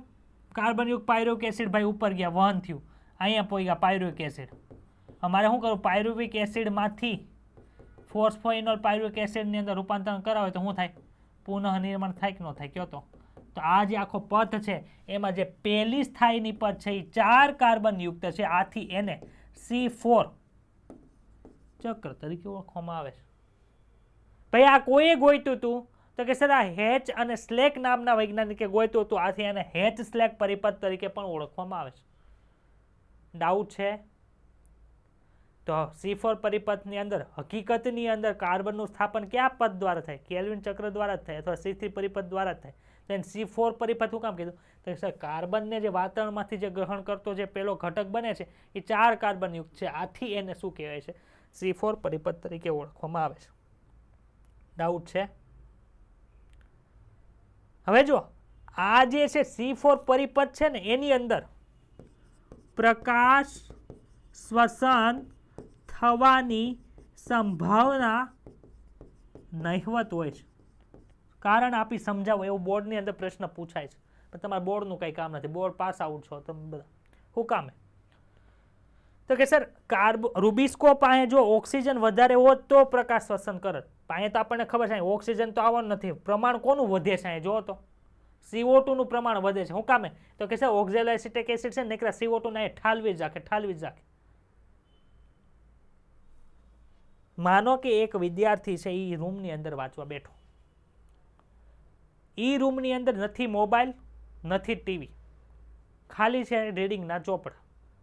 કાર્બનયુક્ત પાયરુવિક એસિડ ભાઈ ઉપર ગયા, વહન થયું, અહીંયા પોઈ ગયા પાયરુવિક એસિડ. અમારે શું કરવું? પાયરુવિક એસિડમાંથી ફોસ્ફોઇનોલ પાયરુવિક એસિડની અંદર રૂપાંતરણ કરાવે તો શું થાય? પુનઃનિર્માણ થાય કે ન થાય? કયો તો આ જે આખો પથ છે એમાં જે પહેલી સ્થાયીની પથ છે એ 4 કાર્બન યુક્ત છે. આથી એને C4 ચક્ર તરીકે ઓળખવામાં આવે છે. ભાઈ આ કોઈએ ગોઈતું હતું તો કે સર આ હેચ અને સ્લેક નામના વૈજ્ઞાનિકે ગોઈતું હતું. આથી એને હેચ સ્લેક પરિપથ તરીકે પણ ઓળખવામાં આવે છે. ડાઉટ છે? તો C4 પરિપથની અંદર હકીકતની અંદર કાર્બનનું સ્થાપન કયા પદ દ્વારા થાય? કેલ્વિન ચક્ર દ્વારા જ થાય અથવા C3 પરિપથ દ્વારા જ થાય. તો એને C4 પરિપથ શું કામ કીધું? તો સર કાર્બનને જે વાતાવરણમાંથી જે ગ્રહણ કરતો જે પેલો ઘટક બને છે એ 4 કાર્બન યુક્ત છે. આથી એને શું કહેવાય છે? C4 પરિપથ તરીકે ઓળખવામાં આવે છે. ડાઉટ છે? હવે જો આ જે છે C4 પરિપથ છે ને એની અંદર પ્રકાશ શ્વસન થવાની સંભાવના નહિવત હોય છે. કારણ આપી સમજાવો એવું બોર્ડની અંદર પ્રશ્ન પૂછાય છે, પણ તમારા બોર્ડનું કંઈ કામ નથી. બોર્ડ પાસ આઉટ છો તમે બધા. શું કામે? તો કે સર રૂબિસ્કો પાસે જો ઓક્સિજન વધારે હોત તો પ્રકાશ શ્વસન કરત. પાસે તો આપણને ખબર છે ઓક્સિજન તો આવવાનું નથી. પ્રમાણ કોનું વધે છે? જો તો CO2 નું પ્રમાણ વધે છે. શું કામે? તો કે સર ઓક્ઝેલોએસિટિક એસિડ છે ને CO2 ને ઠાલવી જ રાખે. માનો કે એક વિદ્યાર્થી છે એ રૂમની અંદર વાંચવા બેઠો. એ રૂમની અંદર નથી મોબાઈલ, નથી ટીવી, ખાલી છે રીડિંગના ચોપડા.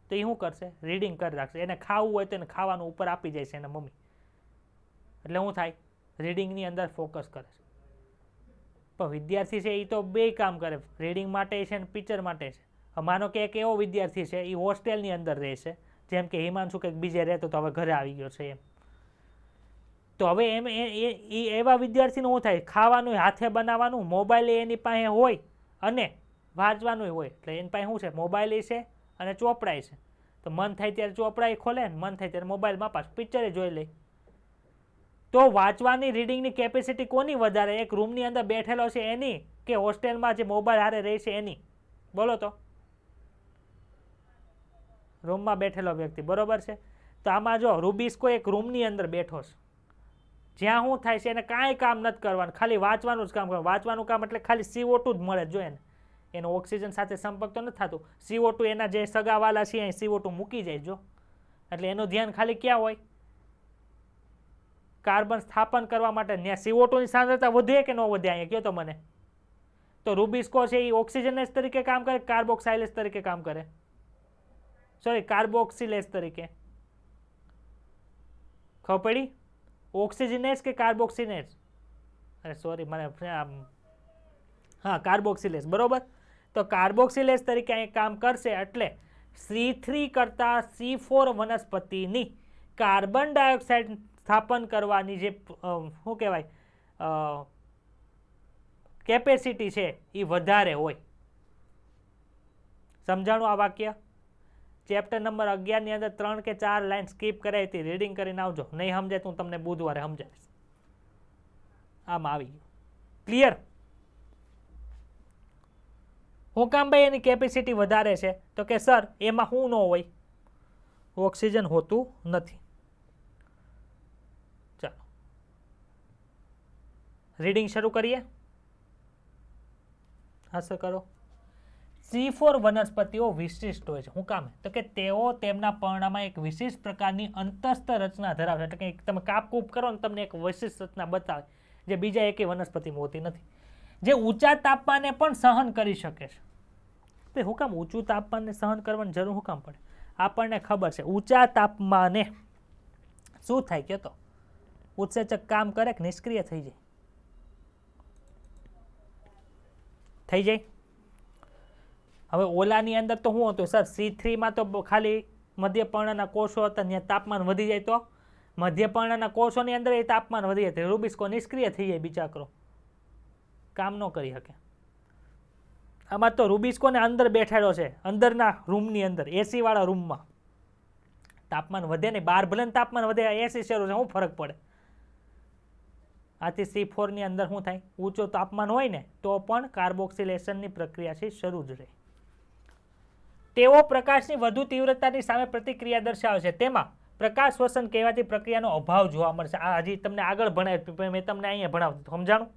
તો એ શું કરશે? રીડિંગ કરી રાખશે. એને ખાવું હોય તો એને ખાવાનું ઉપર આપી જાય છે એના મમ્મી. એટલે શું થાય? રીડિંગની અંદર ફોકસ કરે છે. પણ વિદ્યાર્થી છે એ તો બે કામ કરે, રીડિંગ માટે છે અને પિક્ચર માટે છે. માનો કે એક એવો વિદ્યાર્થી છે એ હોસ્ટેલની અંદર રહે છે, જેમ કે હિમાંશુ કંઈક બીજે રહેતો તો હવે ઘરે આવી ગયો છે એમ. તો હવે એમ એવા વિદ્યાર્થીનું શું થાય? ખાવાનું હાથે બનાવવાનું, મોબાઈલ એની પાસે હોય અને વાંચવાનું હોય. એટલે એની પાસે શું છે? મોબાઈલ છે અને ચોપડાય છે. તો મન થાય ત્યારે ચોપડાય ખોલે ને મન થાય ત્યારે મોબાઈલમાં પાછું પિક્ચરે જોઈ લે. તો વાંચવાની રીડિંગની કેપેસિટી કોની વધારે? એક રૂમની અંદર બેઠેલો છે એની કે હોસ્ટેલમાં જે મોબાઈલ હારે રહે છે એની? બોલો તો. રૂમમાં બેઠેલો વ્યક્તિ. બરોબર છે. તો આમાં જો રૂબિસ્કો એક રૂમની અંદર બેઠો છે, જ્યાં શું થાય છે એને કાંઈ કામ નથી કરવાનું, ખાલી વાંચવાનું જ કામ કરવાનું. વાંચવાનું કામ એટલે ખાલી CO2 જ મળે જો એને. એનો ઓક્સિજન સાથે સંપર્ક તો નથી થતું. CO2 એના જે સગાવાલા છે અહીં CO2 મૂકી જાય જો. એટલે એનું ધ્યાન ખાલી ક્યાં હોય? કાર્બન સ્થાપન કરવા માટે. ત્યાં CO2 ની સાંદ્રતા વધે કે ન વધે? અહીંયા કહો તો મને. તો રૂબિસ્કો છે એ ઓક્સિજનેસ તરીકે કામ કરે, કાર્બોક્સાઇલેસ તરીકે કામ કરે? સોરી, કાર્બોક્સિલેસ તરીકે. ખબર પડી? ઓક્સિજનેસ કે કાર્બોક્સિનેસ? અરે સોરી, મને હા, કાર્બોક્સિલેસ. બરોબર. તો કાર્બોક્સિલેસ તરીકે અહીં કામ કરશે. એટલે C3 કરતા C4 વનસ્પતિની કાર્બન ડાયોક્સાઇડ સ્થાપન કરવાની જે શું કહેવાય કેપેસિટી છે એ વધારે હોય. સમજાણું આ વાક્ય? ચેપ્ટર નંબર 11 ની અંદર 3 કે 4 લાઈન સ્કીપ કરાવી હતી. રીડિંગ કરીને આવજો. નહીં સમજાય તો હું તમને બુધવારે સમજાવીશ. આમાં આવી ગયું. ક્લિયર? હું કામ ભાઈ એની કેપેસિટી વધારે છે? તો કે સર એમાં શું ન હોય? ઓક્સિજન હોતું નથી. ચાલો રીડિંગ શરૂ કરીએ. હા સર કરો. C4 વનસ્પતિઓ વિશિષ્ટ હોય છે. શું કામ? તો કે તેઓ તેમના પર્ણમાં એક વિશિષ્ટ પ્રકારની અંતસ્થ રચના ધરાવે છે. એટલે કે તમે કાપકૂપ કરો ને તમને એક વિશિષ્ટ રચના બતાવે જે બીજા એકેય વનસ્પતિમાં હોતી નથી. જે ઊંચા તાપમાને પણ સહન કરી શકે છે. તો શું કામ ઊંચું તાપમાનને સહન કરવાની જરૂર શું કામ પડે? આપણને ખબર છે ઊંચા તાપમાને શું થાય? કે તો ઉત્સેચક કામ કરે કે નિષ્ક્રિય થઈ જાય? થઈ જાય. હવે ઓલાની અંદર તો શું હતું સર, C3માં તો ખાલી મધ્યપર્ણના કોષો હતા, ત્યાં તાપમાન વધી જાય તો મધ્યપર્ણના કોષોની અંદર એ તાપમાન વધી જાય, રૂબિસ્કો નિષ્ક્રિય થઈ જાય, બિચારો કામ ન કરી શકે. આમાં તો રૂબિસ્કોને અંદર બેઠાડ્યો છે, અંદરના રૂમની અંદર, એસી વાળા રૂમમાં. તાપમાન વધે ને, બહાર ભલે તાપમાન વધે, એસી શરૂ છે, શું ફરક પડે? આથી C4 ની અંદર શું થાય, ઊંચો તાપમાન હોય ને તો પણ કાર્બોક્સિલેશનની પ્રક્રિયા છે શરૂ જ રહે. તેઓ પ્રકાશની વધુ તીવ્રતાની સામે પ્રતિક્રિયા દર્શાવે છે. તેમાં પ્રકાશ શ્વસન કહેવાતી પ્રક્રિયાનો અભાવ જોવા મળશે. આ હજી તમને આગળ ભણાવ્યું, મેં તમને અહીંયા ભણાવતું, સમજાણું?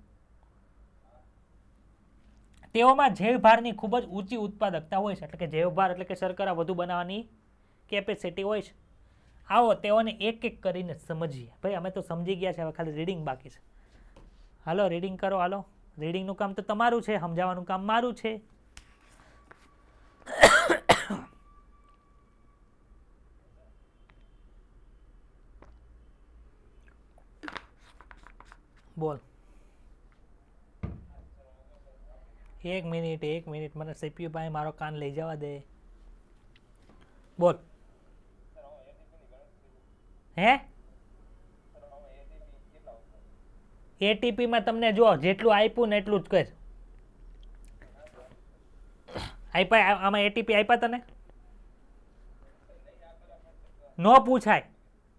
તેઓમાં જૈવભારની ખૂબ જ ઊંચી ઉત્પાદકતા હોય છે, એટલે કે જૈવભાર એટલે કે શર્કરા વધુ બનાવવાની કેપેસિટી હોય છે. આવો તેઓને એક એક કરીને સમજીએ. ભાઈ અમે તો સમજી ગયા છે, હવે ખાલી રીડિંગ બાકી છે. હાલો રીડિંગ કરો, હાલો. રીડિંગનું કામ તો તમારું છે, સમજાવવાનું કામ મારું છે. બોલ. એક મિનિટ મને સીપીયુ પાસે મારો કાન લઈ જવા દે. બોલ. હે એટીપીમાં તમને જો જેટલું આપ્યું ને એટલું જ કર. આપ્યા આમાં એટીપી આપ્યા તને? ન પૂછાય.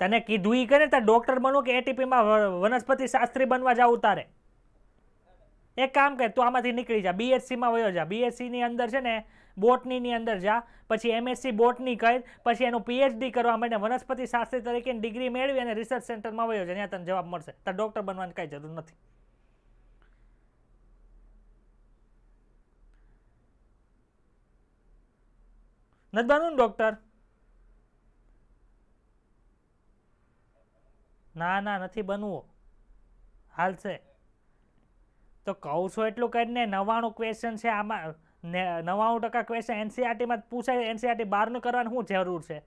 તને કીધું ઈ કરે તાર ડોક્ટર બનવું કે એટીપીમાં વનસ્પતિ શાસ્ત્રી બનવા જાવું તારે? એક કામ કર, તું આમાંથી નીકળી જા, બીએસસીમાં વયો જા. બીએસસીની અંદર છે ને બોટનીની અંદર જા, પછી એમએસસી બોટની કર, પછી એનું પીએચડી કરવા માટે વનસ્પતિ શાસ્ત્રી તરીકેની ડિગ્રી મેળવી અને રિસર્ચ સેન્ટરમાં વયો જા, ત્યાં તને જવાબ મળશે. તાર ડોક્ટર બનવાની કાંઈ જરૂર નથી. નથી બનવું ને ડોક્ટર? ના નથી બનવું. હાલશે તો કહું છું એટલું કરીને. 99 ક્વેશ્ચન છે આમાં, 99% ક્વેશ્ચન એનસીઆરટીમાં પૂછાય. એનસીઆરટી બહારનું કરવાની શું જરૂર છે?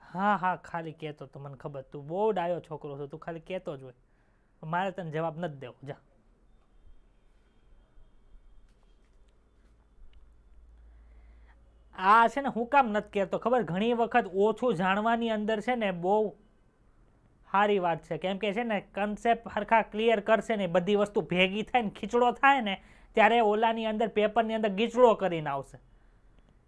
હા ખાલી કહેતો તો મને ખબર, તું બહુ ડાયો છોકરો છો, તું ખાલી કહેતો જ હોય. મારે તને જવાબ નથી દેવો. જા. આ છે ને હું કામ નથી કહેતો ખબર? ઘણી વખત ઓછું જાણવાની અંદર છે ને બહુ સારી વાત છે, કેમ કે છે ને કન્સેપ્ટ હરખા ક્લિયર કરશે ને, બધી વસ્તુ ભેગી થાય ને ખીચડો થાય ને ત્યારે ઓલાની અંદર પેપરની અંદર ગીચડો કરીને આવશે.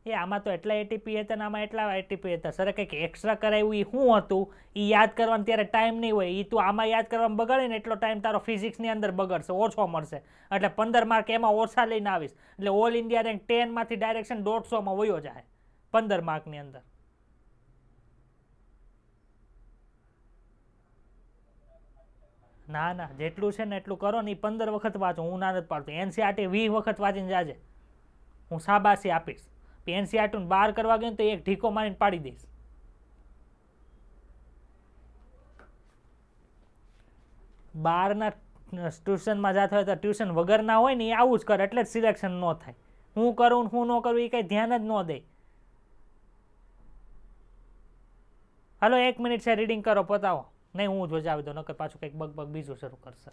એ આમાં તો એટલા એટીપી હતા ને આમાં એટલા એટીપી હતા. સર કંઈક એક્સ્ટ્રા કરાવ્યું એ શું હતું એ યાદ કરવાનું ત્યારે ટાઈમ નહીં હોય. એ તું આમાં યાદ કરવામાં બગાડે ને એટલો ટાઈમ તારો ફિઝિક્સની અંદર બગડશે, ઓછો મળશે. એટલે 15 માર્ક એમાં ઓછા લઈને આવીશ, એટલે ઓલ ઇન્ડિયા રેન્ક 10માંથી ડાયરેક્શન 150માં વયો જાય 15 માર્કની અંદર. ના જેટલું છે ને એટલું કરો ને. 15 વખત વાંચો, હું ના નથી પાડતો. એનસીઆરટી 20 વખત વાંચીને જાજે, હું શાબાશી આપીશ. એનસીઆરટી બહાર કરવા ગયો તો એક ઢીકો મારીને પાડી દઈશ. બહારના ટ્યુશનમાં જતા હોય તો ટ્યુશન વગરના હોય ને એ આવું જ કરે, એટલે જ સિલેક્શન ન થાય. હું કરું હું ન કરું એ કંઈ ધ્યાન જ ન દે. હાલો 1 મિનિટ છે, રીડિંગ કરો, પતાવો. નહીં હું જોજાવી દો, નકર પાછું કંઈક બગ બીજું શરૂ કરશે.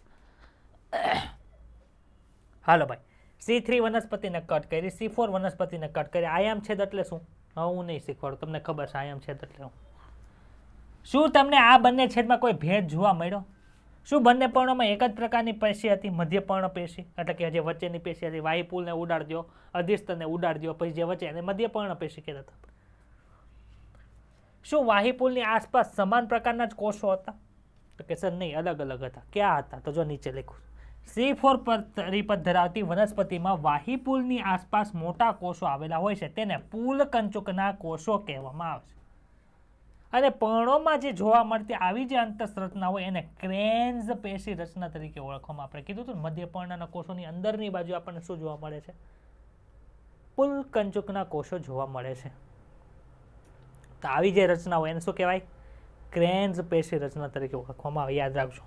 હાલો ભાઈ, C3 વનસ્પતિને કટ કરી, C4 વનસ્પતિને કટ કરી. આયામ છેદ એટલે શું? હું નહીં શીખવાડું, તમને ખબર છે આયામ છેદ એટલે શું. શું તમને આ બંને છેદમાં કોઈ ભેદ જોવા મળ્યો? શું બંને પર્ણોમાં એક જ પ્રકારની પેશી હતી? મધ્યપર્ણ પેશી, એટલે કે જે વચ્ચેની પેશી હતી. વાહિપુલને ઉડાડી દો, અધિસ્તને ઉડાડી દો, પછી જે વચ્ચે એને મધ્યપર્ણ પેશી કહેતા હતા. શું વાહિપુલની આસપાસ સમાન પ્રકારના જ કોષો હતા? તો કે સર નહીં, અલગ અલગ હતા. ક્યાં હતા? તો જો નીચે લખ્યું. C4 પરિપથ ધરાવતી વનસ્પતિમાં વાહિપુલની આસપાસ મોટા કોષો આવેલા હોય છે, તેને પુલકંચુકના કોષો કહેવામાં આવે છે. અને પર્ણોમાં જે જોવા મળતી આવી જે અંતઃરચના હોય એને ક્રેન્ઝ પેશી રચના તરીકે ઓળખવામાં. આપણે કીધું હતું મધ્યપર્ણના કોષોની અંદરની બાજુ આપણને શું જોવા મળે છે? પુલકંચુકના કોષો જોવા મળે છે. તો આવી જે રચના હોય એને શું કહેવાય? ક્રેન્ઝ પેશી રચના તરીકે ઓળખવામાં આવે. યાદ રાખજો,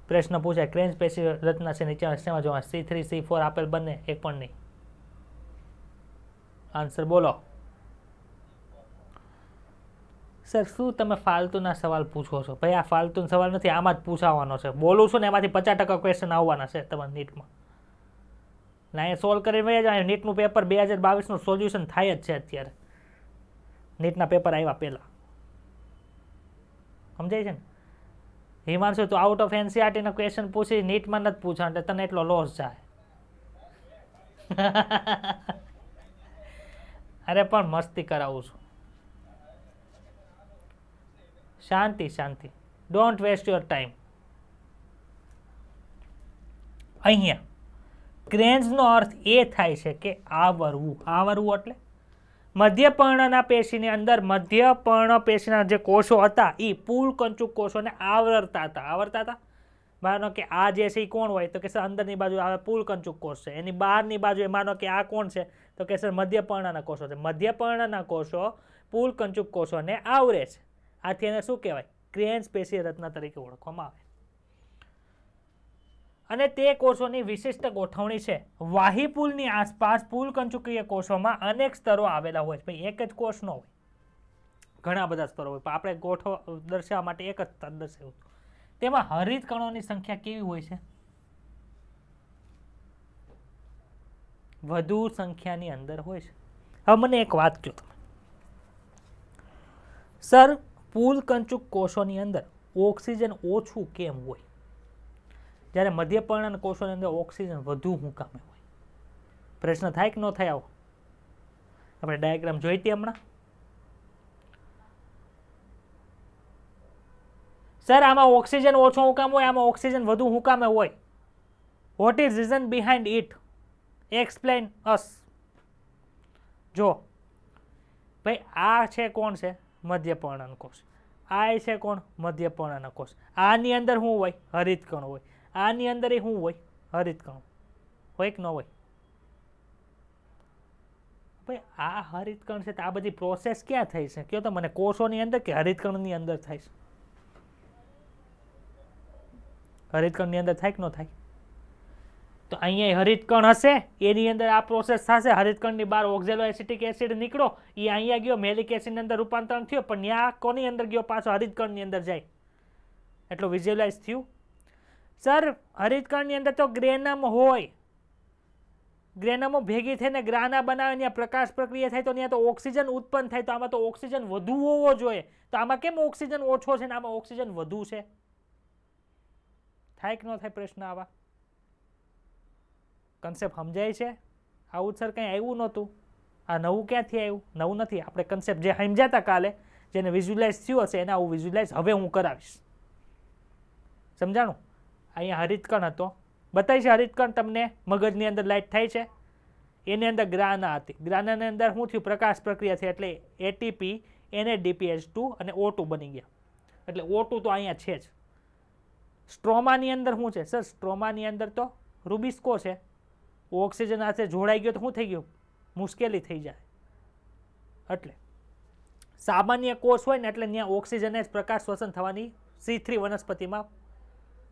પ્રશ્ન પૂછાય ક્રેન્ઝ પેશી રચના છે નીચે શેમાં જોવા? C3 C4 આપેલ બંને, એક પણ નહીં. આન્સર બોલો. સર શું તમે ફાલતુના સવાલ પૂછો છો ભાઈ? આ ફાલતુનો સવાલ નથી, આમાં જ પૂછાવાનો છે. બોલું છું ને એમાંથી 50% ક્વેશ્ચન આવવાના છે તમારા નીટમાં. ના એ સોલ્વ કરીને વહી જાય. નીટનું પેપર 2022નું સોલ્યુશન થાય જ છે અત્યારે, નીટના પેપર આવ્યા પહેલાં. સમજાય છે ને? હિમાંશુ તો આઉટ ઓફ એનસીઆરટીના ક્વેશ્ચન પૂછી નીટમાં નથી પૂછા એટલે તને એટલો લોસ જાય. અરે પણ મસ્તી કરાવું છું. શાંતિ શાંતિ, ડોન્ટ વેસ્ટ યોર ટાઈમ. અહીંયા ક્રેન્સનો અર્થ એ થાય છે કે આવરવું. આવરવું એટલે મધ્યપર્ણના પેશીની અંદર મધ્યપર્ણ પેશીના જે કોષો હતા એ પુલકંચુક કોષોને આવરતા હતા. આવરતા હતા. માનો કે આ જે છે એ કોણ હોય તો કે સર અંદરની બાજુ આ પુલકંચુક કોષ છે, એની બહારની બાજુ માનો કે આ કોણ છે તો કે સર મધ્યપર્ણના કોષો છે. મધ્યપર્ણના કોષો પુલકંચુક કોષોને આવરે છે. આથી એને શું કહેવાય? ક્રેન્સ પેશી રચના તરીકે ઓળખવામાં આવે. અને તે કોષોની વિશિષ્ટ ગોઠવણી છે. વાહીપુલની આસપાસ પુલકંચુકીય કોષોમાં અનેક સ્તરો આવેલા હોય છે. ભાઈ એક જ કોષ ન હોય, ઘણા બધા સ્તરો હોય, પણ આપણે ગોઠવ દર્શાવવા માટે એક જ સ્તર દર્શાવ્યું. તેમાં હરિત કણોની સંખ્યા કેવી હોય છે? વધુ સંખ્યાની અંદર હોય છે. હવે મને એક વાત કહો તમે, સર પુલકંચુક કોષોની અંદર ઓક્સિજન ઓછું કેમ હોય જ્યારે મધ્યપર્ણના કોષોની અંદર ઓક્સિજન વધુ શું કામે હોય? પ્રશ્ન થાય કે ન થાય? આવો આપણે ડાયાગ્રામ જોઈતી હમણાં. સર આમાં ઓક્સિજન ઓછો શું કામ હોય, આમાં ઓક્સિજન વધુ શું કામે હોય? What is reason behind it? Explain us. જો ભાઈ આ છે કોણ છે? મધ્યપર્ણના કોષ. આ છે કોણ? મધ્યપર્ણના કોષ. આની અંદર શું હોય? હરિતકણ હોય. આની અંદર એ શું હોય? હરિતકણ હોય કે ન હોય? ભાઈ આ હરિતકણ છે તો આ બધી પ્રોસેસ ક્યાં થઈ છે કયો તો મને? કોષોની અંદર કે હરિતકણની અંદર થાય છે? હરિતકણની અંદર થાય કે ન થાય? તો અહીંયા હરિતકણ હશે, એની અંદર આ પ્રોસેસ થશે. હરિતકણની બહાર ઓક્ઝેલો એસિટિક એસિડ નીકળો, એ અહીંયા ગયો મેલિક એસિડની અંદર રૂપાંતરણ થયો, પણ ત્યાં કોની અંદર ગયો? પાછો હરિતકણની અંદર જાય. એટલું વિઝ્યુઅલાઇઝ થયું. સર હરિતકણની અંદર તો ગ્રેનમ હોય, ગ્રેનમો ભેગી થઈને ગ્રાના બનાવે, ત્યાં પ્રકાશ પ્રક્રિયા થાય તો ત્યાં તો ઓક્સિજન ઉત્પન્ન થાય. તો આમાં તો ઓક્સિજન વધુ હોવો જોઈએ, તો આમાં કેમ ઓક્સિજન ઓછો છે ને આમાં ઓક્સિજન વધુ છે? થાય કે ન થાય પ્રશ્ન? આવા કન્સેપ્ટ સમજાય છે? આવું સર કંઈ આવ્યું નહોતું, આ નવું ક્યાંથી આવ્યું? નવું નથી. આપણે કન્સેપ્ટ જે સમજ્યા હતા કાલે, જેને વિઝ્યુલાઇઝ થયું હશે એને આવું વિઝ્યુલાઇઝ હવે હું કરાવીશ. સમજાણું? અહીંયા હરિતકણ હતો, બતાવી છે હરિતકણ તમને મગજની અંદર લાઇટ થાય છે, એની અંદર ગ્રાના હતી. ગ્રાનાની અંદર શું થયું? પ્રકાશ પ્રક્રિયા થઈ એટલે એટીપી NADPH2 અને O2 બની ગયા. એટલે O2 તો અહીંયા છે જ. સ્ટ્રોમાની અંદર શું છે? સર સ્ટ્રોમાની અંદર તો રૂબિસ્કો છે. ઓક્સિજન સાથે જોડાઈ ગયો તો શું થઈ ગયું? મુશ્કેલી થઈ જાય. એટલે સામાન્ય કોષ હોય ને એટલે ત્યાં ઓક્સિજન જ પ્રકાશ શ્વસન થવાની C3 વનસ્પતિમાં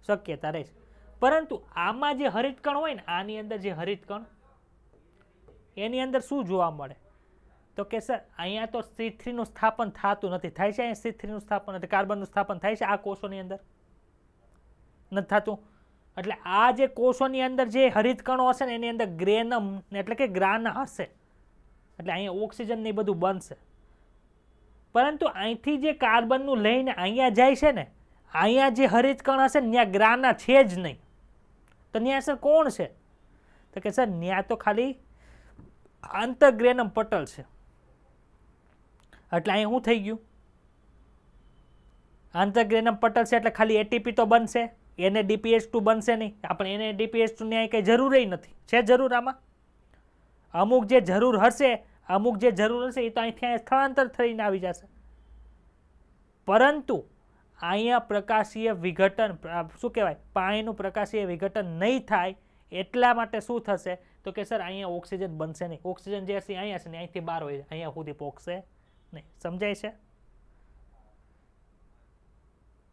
શક્યતા રહે છે. પરંતુ આમાં જે હરિતકણ હોય ને, આની અંદર જે હરિતકણ, એની અંદર શું જોવા મળે તો કે સર અહીંયા તો C3 નું સ્થાપન થતું નથી. થાય છે અહીંયા C3 નું સ્થાપન, એટલે કાર્બનનું સ્થાપન થાય છે આ કોષોની અંદર? નથી થતું. એટલે આ જે કોષોની અંદર જે હરિતકણો હશે ને એની અંદર ગ્રેનમ એટલે કે ગ્રાના હશે, એટલે અહીંયા ઓક્સિજન ને બધું બનશે. પરંતુ અહીંથી જે કાર્બનનું લઈને અહીંયા જાય છે ને, અહીંયા જે હરિતકણ હશે ને ત્યાં ગ્રાના છે જ નહીં. તો ત્યાં સર કોણ છે તો કે સર ત્યાં તો ખાલી આંતરગ્રેનમ પટલ છે. એટલે અહીંયા શું થઈ ગયું? આંતરગ્રેનમ પટલ છે એટલે ખાલી એટીપી તો બનશે, NADPH2 બનશે નહીં. આપણે NADPH2 ની કંઈ જરૂર નથી. છે જરૂર આમાં? અમુક જે જરૂર હશે, અમુક જે જરૂર હશે એ તો અહીંથી સ્થળાંતર થઈને આવી જશે. પરંતુ અહીંયા પ્રકાશીય વિઘટન, શું કહેવાય, પાણીનું પ્રકાશીય વિઘટન નહીં થાય. એટલા માટે શું થશે તો કે સર અહીંયા ઓક્સિજન બનશે નહીં. ઓક્સિજન જે હશે અહીંયા છે ને અહીંથી બહાર હોય, અહીંયા સુધી પહોંચશે નહીં. સમજાય છે?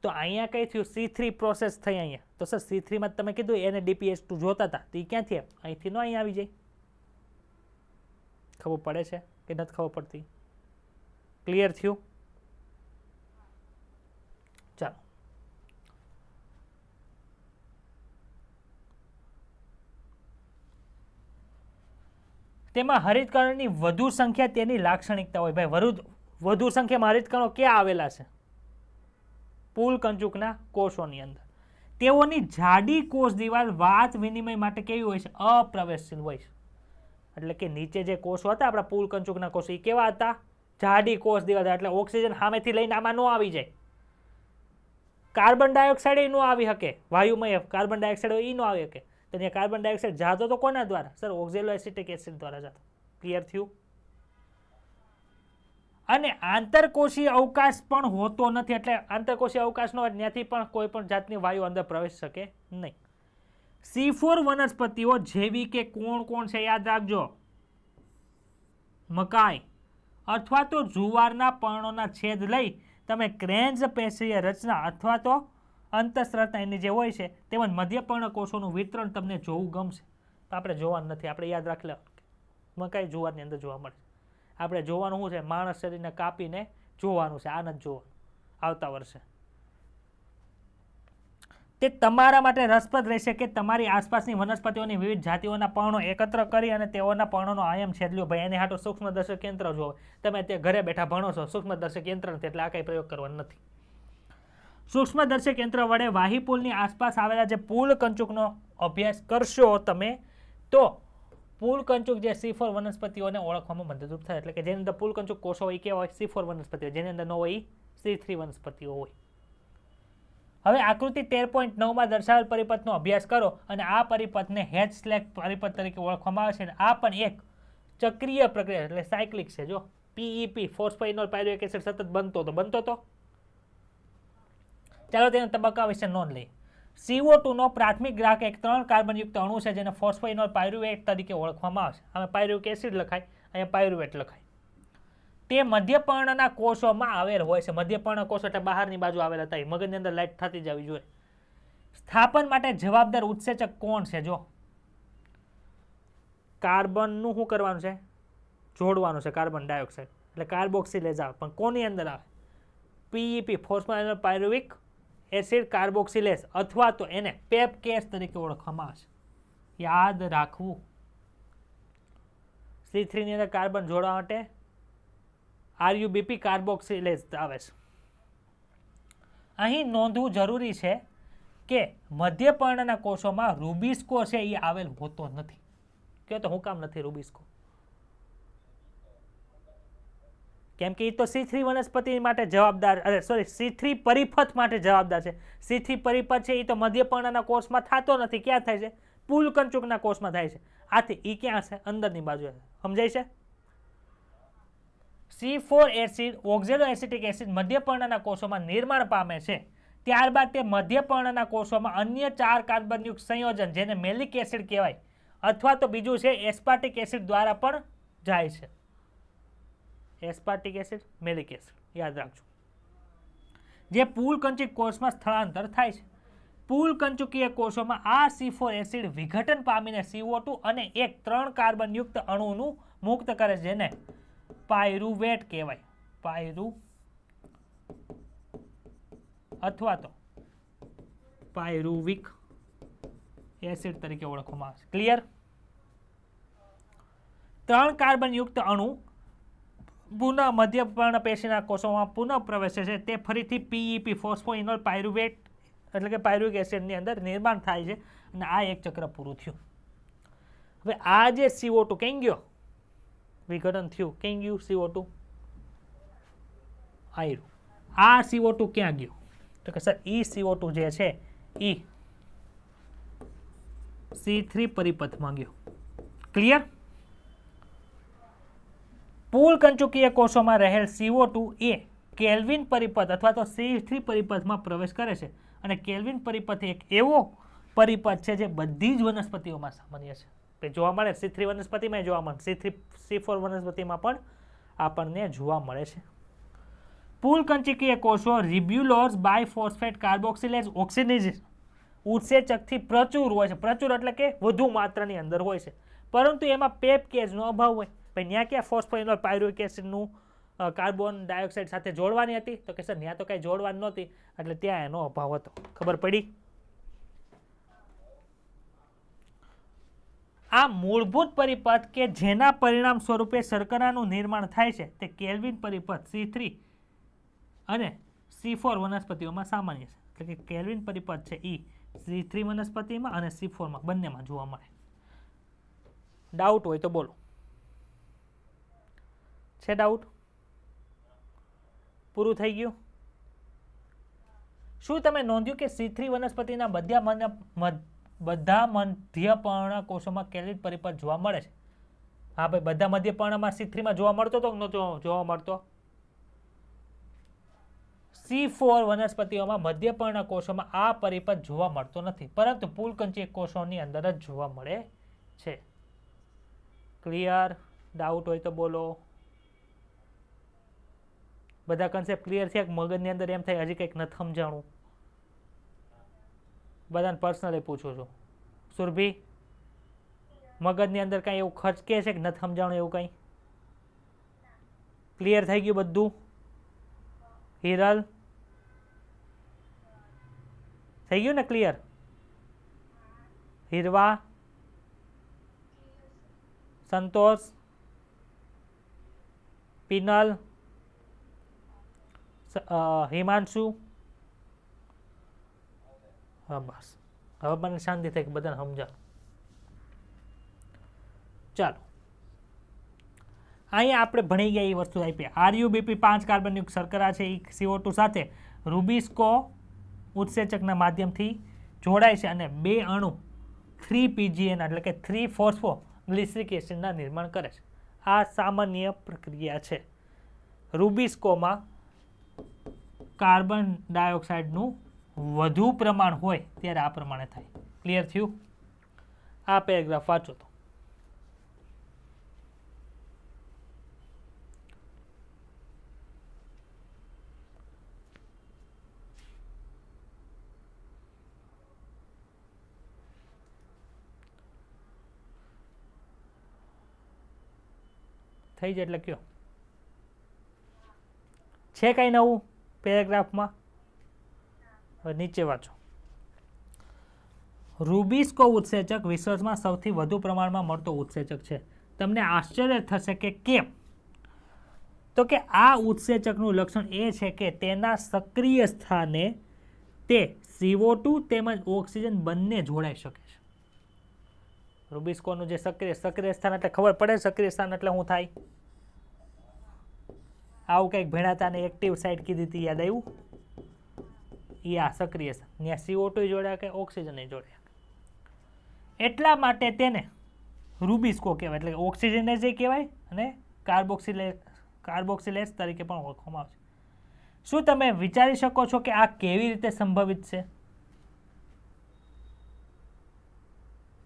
તો અહીંયા કઈ થયું? C3 પ્રોસેસ થઈ અહીંયા. તો સર C3 માં તમે કીધું NADPH2 જોતા હતા, તો એ ક્યાંથી? અહીંથી ન અહીંયા આવી જાય. ખબર પડે છે કે નથી ખબર પડતી? ક્લિયર થયું? તેમાં હરિતકણોની વધુ સંખ્યા તેની લાક્ષણિકતા હોય. ભાઈ વધુ સંખ્યામાં હરિતકણો ક્યાં આવેલા છે? પુલકંચુકના કોષોની અંદર. તેઓની જાડી કોષ દિવાલ વાત વિનિમય માટે કેવી હોય છે? અપ્રવેશશીલ હોય છે. એટલે કે નીચે જે કોષો હતા આપણા પુલકંચુકના કોષો એ કેવા હતા? જાડી કોષ દિવાલ. એટલે ઓક્સિજન સામેથી લઈને આમાં ન આવી જાય. કાર્બન ડાયોક્સાઇડ એ ન આવી શકે, વાયુમય કાર્બન ડાયોક્સાઇડ હોય એ ન આવી શકે. તો ત્યાં કાર્બન ડાયોક્સાઇડ જાતો તો કોના દ્વારા? સર ઓક્ઝેલો એસિટિક એસિડ દ્વારા જતો. ક્લિયર થયું? અને આંતરકોષીય અવકાશ પણ હોતો નથી. એટલે આંતરકોષીય અવકાશ ન હોય ત્યાંથી પણ કોઈ પણ જાતની વાયુ અંદર પ્રવેશી શકે નહીં. C4 વનસ્પતિઓ જેવી કે કોણ છે યાદ રાખજો? મકાઈ અથવા તો જુવારના પર્ણોના છેદ લઈ તમે ક્રેન્ઝ પેશીય રચના અથવા તો અંતસ્ત્રાતા એની જે હોય છે તેમજ મધ્યપર્ણ કોષોનું વિતરણ તમને જોવું ગમશે. તો આપણે જોવાનું નથી, આપણે યાદ રાખી લેવાનું મકાઈ જુવારની અંદર જોવા મળે. આપણે જોવાનું શું છે? માણસ શરીરને કાપીને જોવાનું છે. આ નથી જોવાનું આવતા વર્ષે. તે તમારા માટે રસપ્રદ રહેશે કે તમારી આસપાસની વનસ્પતિઓની વિવિધ જાતિઓના પર્ણો એકત્ર કરી અને તેઓના પર્ણોનો આયામ છેદ લ્યો. ભાઈ એની હાટો સૂક્ષ્મદર્શક યંત્ર જોવો. તમે તે ઘરે બેઠા ભણો છો સૂક્ષ્મદર્શક યંત્ર નથી, એટલે આ કંઈ પ્રયોગ કરવાનો નથી. સૂક્ષ્મદર્શક યંત્ર વડે વાહીપુલની આસપાસ આવેલા જે પુલકંચુકનો અભ્યાસ કરશો તમે, તો પુલકંચુક જે C4 વનસ્પતિઓને ઓળખવામાં મદદરૂપ થાય. એટલે કે જેની અંદર પુલકંચુક કોષો હોય કેવા હોય? C4 વનસ્પતિઓ. જેની અંદર ન હોય C3 વનસ્પતિઓ હોય. હવે આકૃતિ 13.9 માં દર્શાવેલ પરિપથનો અભ્યાસ કરો અને આ પરિપથને હેચ-સ્લેક પરિપથ તરીકે ઓળખવામાં આવે છે. અને આ પણ એક ચક્રીય પ્રક્રિયા એટલે સાયક્લિક છે. જો PEP ફોસ્ફોઇનોલ પાયરુવેટ એસિડ સતત બનતો તો. ચાલો તેના તબક્કા વિશે નોંધ લઈએ. CO2 નો પ્રાથમિક ગ્રાહક એક 3 કાર્બનયુક્ત અણુ છે જેને ફોસ્ફોઇનોલ પાયરુવેટ તરીકે ઓળખવામાં આવે છે. આમાં પાયરુવેટ એસિડ લખાય, અહીંયા પાયરુવેટ લખાય. તે મધ્યપર્ણના કોષોમાં આવેલ હોય છે. મધ્યપર્ણ કોષ એટલે બહારની બાજુ આવેલા થાય. મગજની અંદર લાઈટ થતી જવી જોઈએ. સ્થાપન માટે જવાબદાર ઉત્સેચક કોણ છે? જો કાર્બનનું શું કરવાનું છે? જોડવાનું છે કાર્બન ડાયોક્સાઇડ. એટલે કાર્બોક્સિલેઝ આવે. પણ કોની અંદર આવે? PEP ફોસ્ફોઇનોલ પાયરુવિક એસિડ કાર્બોક્સિલેઝ અથવા તો એને પેપકેસ તરીકે ઓળખવામાં આવે છે. યાદ રાખવું. C3 ની અંદર કાર્બન જોડવા માટે RUBP કાર્બોક્સિલેઝ આવે છે. અહીં નોંધવું જરૂરી છે કે મધ્યપર્ણના કોષોમાં રૂબિસ્કો છે એ આવેલ હોતો નથી. કહો તો હું કામ નથી રૂબિસ્કો? કેમ કે એ તો C3 વનસ્પતિ માટે જવાબદાર, C3 પરિપથ માટે જવાબદાર છે. C3 પરિપથ છે એ તો મધ્યપર્ણના કોષમાં થતો નથી. ક્યાં થાય છે? પુલકંચુકના કોષમાં થાય છે. આથી એ ક્યાં છે? અંદરની બાજુ. સમજાય છે? C4 એસિડ ઓક્ઝેલો એસિટિક એસિડ મધ્યપર્ણના કોષોમાં નિર્માણ પામે છે. ત્યારબાદ તે મધ્યપર્ણના કોષોમાં અન્ય 4 કાર્બનયુક્ત સંયોજન જેને મેલિક એસિડ કહેવાય અથવા તો બીજું છે એસ્પાર્ટિક એસિડ દ્વારા પણ જાય છે. એસ્પાર્ટિક એસિડ, મેલિક એસિડ યાદ રાખજો. જે પુલકંચિક કોષમાં સ્થળાંતર થાય છે. પુલકંચુકીય કોષોમાં આ C4 એસિડ વિઘટન પામીને CO2 અને એક 3 કાર્બનયુક્ત અણુનું મુક્ત કરે છે જેને પાયરુવેટ કહેવાય. પાયરુ અથવા તો પાયરુવિક એસિડ તરીકે ઓળખવામાં આવે છે. ક્લિયર? 3 કાર્બનયુક્ત અણુ પુનઃ મધ્યપર્ણ પેશીના કોષોમાં પુનઃ પ્રવેશે છે. તે ફરીથી PEP ફોસ્ફોઇનોલ પાયરુવેટ એટલે કે પાયરુવિક એસિડની અંદર નિર્માણ થાય છે અને આ એક ચક્ર પૂરું થયું. હવે આ જે CO2 કઈ ગયો? વિઘટન થયું. કઈ ગયું CO2? આયરું. આ CO2 ક્યાં ગયો? તો કે સર CO2 જે છે એ C3 પરિપથમાં ગયો. ક્લિયર? પુલકંચુકીય કોષોમાં રહેલ CO2 એ કેલ્વિન પરિપથ અથવા તો C3 પરિપથમાં પ્રવેશ કરે છે અને કેલ્વિન પરિપથ એક એવો પરિપથ છે જે બધી જ વનસ્પતિઓમાં સામાન્ય છે. જોવા મળે C3 વનસ્પતિમાં જોવા મળે, C4 વનસ્પતિમાં પણ આપણને જોવા મળે છે. પુલકંચુકીય કોષો રિબ્યુલોઝ બાયફોસ્ફેટ કાર્બોક્સિલેઝ ઓક્સિડેઝ ઉત્સેચકથી પ્રચુર હોય છે. પ્રચુર એટલે કે વધુ માત્રાની અંદર હોય છે, પરંતુ એમાં પેપકેઝનો અભાવ હોય. ભાઈ ત્યાં ક્યાં ફોસ્ફોઇનોલ પાયરુવિક એસિડનું કાર્બન ડાયોક્સાઇડ સાથે જોડવાની હતી? તો કે સર ત્યાં તો કાંઈ જોડવાની નહોતી, એટલે ત્યાં એનો અભાવ હતો. ખબર પડી? આ મૂળભૂત પરિપથ કે જેના પરિણામ સ્વરૂપે શર્કરાનું નિર્માણ થાય છે તે કેલ્વિન પરિપથ C3 અને C4 વનસ્પતિઓમાં સામાન્ય છે. એટલે કે કેલ્વિન પરિપથ છે એ C3 વનસ્પતિમાં અને C4માં બંનેમાં જોવા મળે. ડાઉટ હોય તો બોલો. છે ડાઉટ? પૂરું થઈ ગયું? શું તમે નોંધ્યું કે C3 વનસ્પતિના બધા મધ્યપર્ણ કોષોમાં કેલ્વિન પરિપથ જોવા મળે છે? હા ભાઈ, બધા મધ્યપર્ણમાં C3 માં જોવા મળતો તો નહોતો જોવા મળતો? C4 વનસ્પતિઓમાં મધ્યપર્ણ કોષોમાં આ પરિપથ જોવા મળતો નથી, પરંતુ પુલકંચી કોષોની અંદર જ જોવા મળે છે. ક્લિયર? ડાઉટ હોય તો બોલો. બધા કન્સેપ્ટ ક્લિયર છે? મગજની અંદર એમ થાય હજી કંઈક નથી સમજાણું? બધાને પર્સનલી પૂછું છું. સુરભી, મગજની અંદર કાંઈ એવું ખચકે છે કે નથી સમજાણું એવું કંઈ? ક્લિયર થઈ ગયું બધું? હિરલ, થઈ ગયું ને ક્લિયર? હિરવા, સંતોષ, પિનલ, હિમાંશુ? હા બસ, હવે મને શાંતિ થઈ કે બધાને સમજાવું. ચાલો, અહીંયા આપણે ભણી ગયા એ વસ્તુ આપી. RuBp 5 કાર્બનયુક્ત શર્કરા છે એ CO2 સાથે રૂબિસ્કો ઉત્સેચકના માધ્યમથી જોડાય છે અને બે અણુ 3PGN એટલે કે 3 ફોસ્ફોગ્લિસરિક એસિડના નિર્માણ કરે છે. આ સામાન્ય પ્રક્રિયા છે. રૂબિસ્કોમાં કાર્બન ડાયોક્સાઇડનું વધુ પ્રમાણ હોય ત્યારે આ પ્રમાણે થાય. ક્લિયર થયું? આ પેરેગ્રાફ વાંચો તો. થઈ જાય એટલે કયો. છે કઈ નવું પેરેગ્રાફમાં? નીચે વાંચો. રૂબિસ્કો ઉત્સેચક વિશ્વમાં સૌથી વધુ પ્રમાણમાં મળતો ઉત્સેચક છે. તમને આશ્ચર્ય થશે કે કેમ? તો કે આ ઉત્સેચકનું લક્ષણ એ છે કે તેના સક્રિય સ્થાને તે CO2 તેમજ ઓક્સિજન બંને જોડાઈ શકે છે. રૂબિસ્કોનું જે સક્રિય સ્થાન એટલે ખબર પડે, સક્રિય સ્થાન એટલે શું થાય? આવું કંઈક ભેણાતા ને એક્ટિવ સાઇટ કીધી હતી, યાદ આવ્યું? એ આ સક્રિય સ્થાન, ત્યાં CO2 જોડ્યા કે ઓક્સિજન જોડ્યા. એટલા માટે તેને રૂબિસ્કો કહેવાય, એટલે ઓક્સિજનેઝ કહેવાય અને કાર્બોક્સિલેઝ તરીકે પણ ઓળખવામાં આવે છે. શું તમે વિચારી શકો છો કે આ કેવી રીતે સંભવિત છે?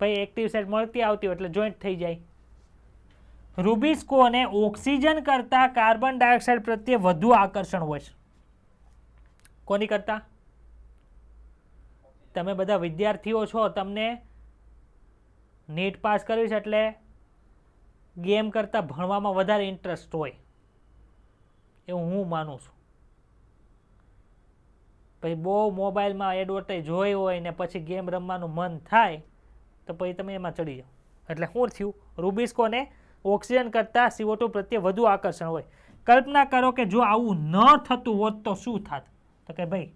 ભાઈ એક્ટિવ સાઇટ મળતી આવતી હોય એટલે જોઈન્ટ થઈ જાય. રૂબિસ્કોને ઓક્સિજન કરતાં કાર્બન ડાયોક્સાઇડ પ્રત્યે વધુ આકર્ષણ હોય છે. કોની કરતા? તમે બધા વિદ્યાર્થીઓ છો, તમને નીટ પાસ કરવી છે એટલે ગેમ કરતાં ભણવામાં વધારે ઇન્ટરેસ્ટ હોય એવું હું માનું છું. પછી બહુ મોબાઈલમાં એડવર્ટાઈઝ જોઈ હોય ને પછી ગેમ રમવાનું મન થાય તો પછી તમે એમાં ચડી જાઓ. એટલે શું થયું? રૂબિસ્કોને ઓક્સિજન કરતાં CO2 પ્રત્યે વધુ આકર્ષણ હોય. કલ્પના કરો કે જો આવું ન થતું હોત તો શું થાત? તો કે ભાઈ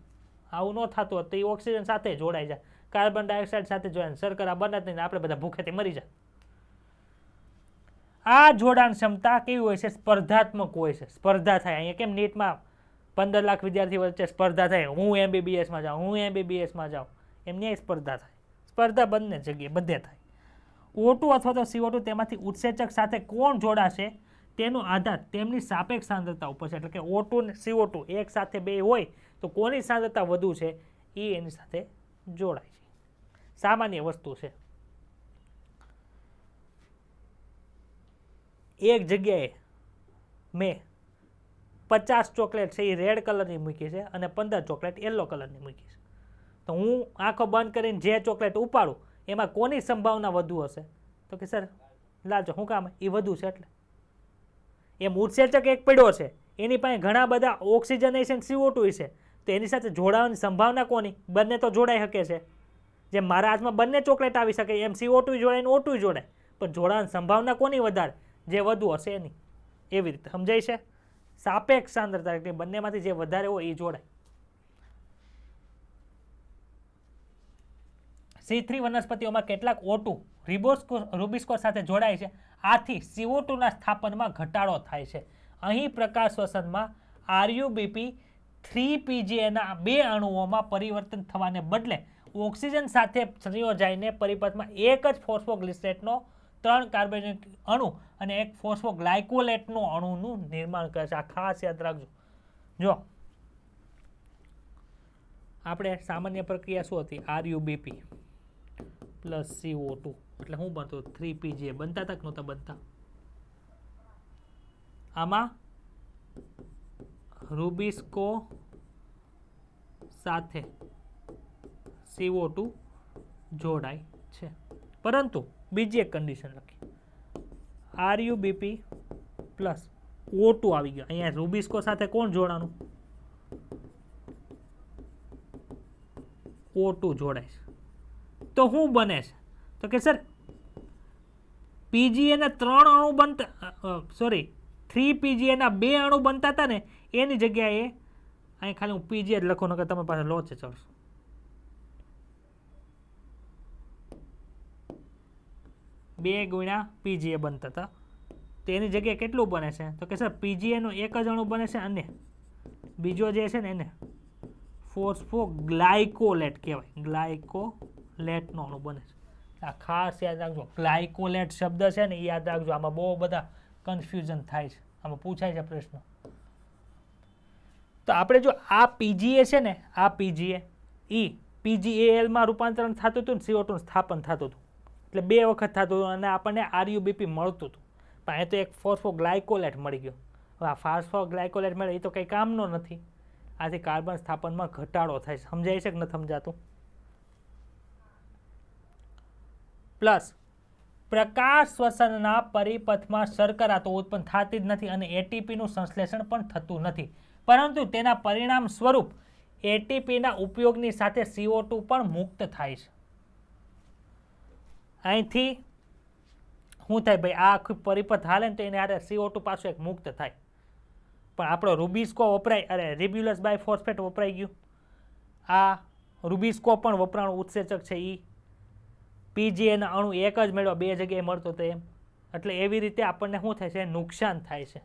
આવું ન થતું હોત તો એ ઓક્સિજન સાથે જોડાઈ જાય, કાર્બન ડાયોક્સાઇડ સાથે જોડાય, શર્કરા બનત નહીં, આપણે બધા ભૂખેથી મરી જાય. આ જોડાણ ક્ષમતા કેવી હોય છે? સ્પર્ધાત્મક હોય છે. સ્પર્ધા થાય. અહીંયા કેમ નીટમાં 15 લાખ વિદ્યાર્થી વચ્ચે સ્પર્ધા થાય, હું MBBSમાં જાઉં, હું MBBSમાં જાઉં, એમની સ્પર્ધા થાય. સ્પર્ધા બંને જગ્યાએ બધે થાય. O2 અથવા તો CO2 તેમાંથી ઉત્સેચક સાથે કોણ જોડાશે તેનો આધાર તેમની સાપેક્ષ સાંદ્રતા ઉપર છે. એટલે કે O2 અને CO2 એક સાથે બે હોય તો કોની સાંદ્રતા વધુ છે એ એની સાથે જોડાય છે. સામાન્ય વસ્તુ છે. એક જગ્યાએ મેં 50 ચોકલેટ છે એ રેડ કલરની મૂકી છે અને 15 ચોકલેટ યલો કલરની મૂકી છે. તો હું આંખો બંધ કરીને જે ચોકલેટ ઉપાડું એમાં કોની સંભાવના વધુ હશે? તો કે સર લાજો, શું કામ? એ વધુ છે એટલે. એમ ઉત્સેચક એક પડ્યો છે, એની પાસે ઘણા બધા ઓક્સિજનેશન CO2 છે, તો એની સાથે જોડાવાની સંભાવના કોની? બંને તો જોડાઈ શકે છે. જેમ મારા હાથમાં બંને ચોકલેટ આવી શકે એમ CO2 જોડાય ને O2 જોડાય, પણ જોડાણ સંભાવના કોની વધારે? જે વધુ હશે એની. એવી રીતે સમજાય છે. સાપેક્ષ સાંદ્રતા એટલે બંનેમાંથી જે વધારે હોય એ જોડાય. C3 વનસ્પતિઓમાં કેટલાક O2 રૂબિસ્કો સાથે જોડાય છે. આથી CO2 ના સ્થાપનમાં ઘટાડો થાય છે. અહીં પ્રકાશ શ્વસનમાં RuBP 3PGA ના 2 અણુઓમાં પરિવર્તન થવાને બદલે ઓક્સિજન સાથે સંયોજાઈને પરિપથમાં એક જ ફોસ્ફોગ્લિસરેટનો 3 કાર્બોનિક અણુ અને એક ફોસ્ફોગ્લાયકોલેટનો અણુનું નિર્માણ કરે છે. આ ખાસ યાદ રાખજો. જો આપણે સામાન્ય પ્રક્રિયા શું હતી? RuBP પ્લસ CO2 એટલે શું બનતું? 3PGA બનતા હતા કે નહોતા બનતા? આમાં રૂબિસ્કો સાથે CO2 જોડાય છે, પરંતુ બીજી એક કન્ડિશન લખી. RuBP પ્લસ O2 આવી ગયો. અહીંયા રૂબિસ્કો સાથે કોણ જોડાનું? O2 જોડાય છે. તો શું બને છે? તો કે સર PGA ના 3 અણુ બનતા, સોરી 3PGA ના 2 અણુ બનતા હતા ને, એની જગ્યાએ અહીં ખાલી હું PGA જ લખો, નકર તમે પાસે લો છે ચાલશે. બે ગુણ્યા PGA બનતા હતા, તેની જગ્યાએ કેટલું બને છે? તો કે સર PGA નો એક જ અણુ બને છે અને બીજો જે છે ને એને ફોસ્ફોગ્લાયકોલેટ કહેવાય. ગ્લાયકોલેટનો અણુ બને છે. આ ખાસ યાદ રાખજો. ગ્લાયકોલેટ શબ્દ છે ને એ યાદ રાખજો. આમાં બહુ બધા કન્ફ્યુઝન થાય છે, આમાં પૂછાય છે પ્રશ્ન. તો આપણે જો આ PGA છે ને, આ PGA PGAL માં રૂપાંતરણ થતું હતું ને CO2 સ્થાપન થતું હતું, એટલે 2 વખત થતું હતું અને આપણને RuBP મળતું હતું. પણ એ તો એક ફોસ્ફોગ્લાયકોલેટ મળી ગયો. હવે આ ફોસ્ફોગ્લાયકોલેટ મળે એ તો કંઈ કામનો નથી. આથી કાર્બન સ્થાપનમાં ઘટાડો થાય છે. સમજાય છે કે નથી સમજાતું? પ્લસ પ્રકાશ શ્વસનના પરિપથમાં શર્કરા તો ઉત્પન્ન થતી જ નથી અને એટીપીનું સંશ્લેષણ પણ થતું નથી, પરંતુ તેના પરિણામ સ્વરૂપ એટીપીના ઉપયોગની સાથે CO2 પણ મુક્ત થાય છે. અહીંથી શું થાય ભાઈ? આ આખું પરિપથ હાલે ને તો એને હારે CO2 પાછું એક મુક્ત થાય. પણ આપણો રૂબિસ્કો વપરાય, અરે રિબ્યુલસ બાયફોસ્ફેટ વપરાઈ ગયું. આ રૂબિસ્કો પણ વપરાણું ઉત્સેચક છે. એ PGA ના અણુ એક જ મેળવ્યો, 2 જગ્યાએ મળતો હતો એમ. એટલે એવી રીતે આપણને શું થાય છે? નુકસાન થાય છે.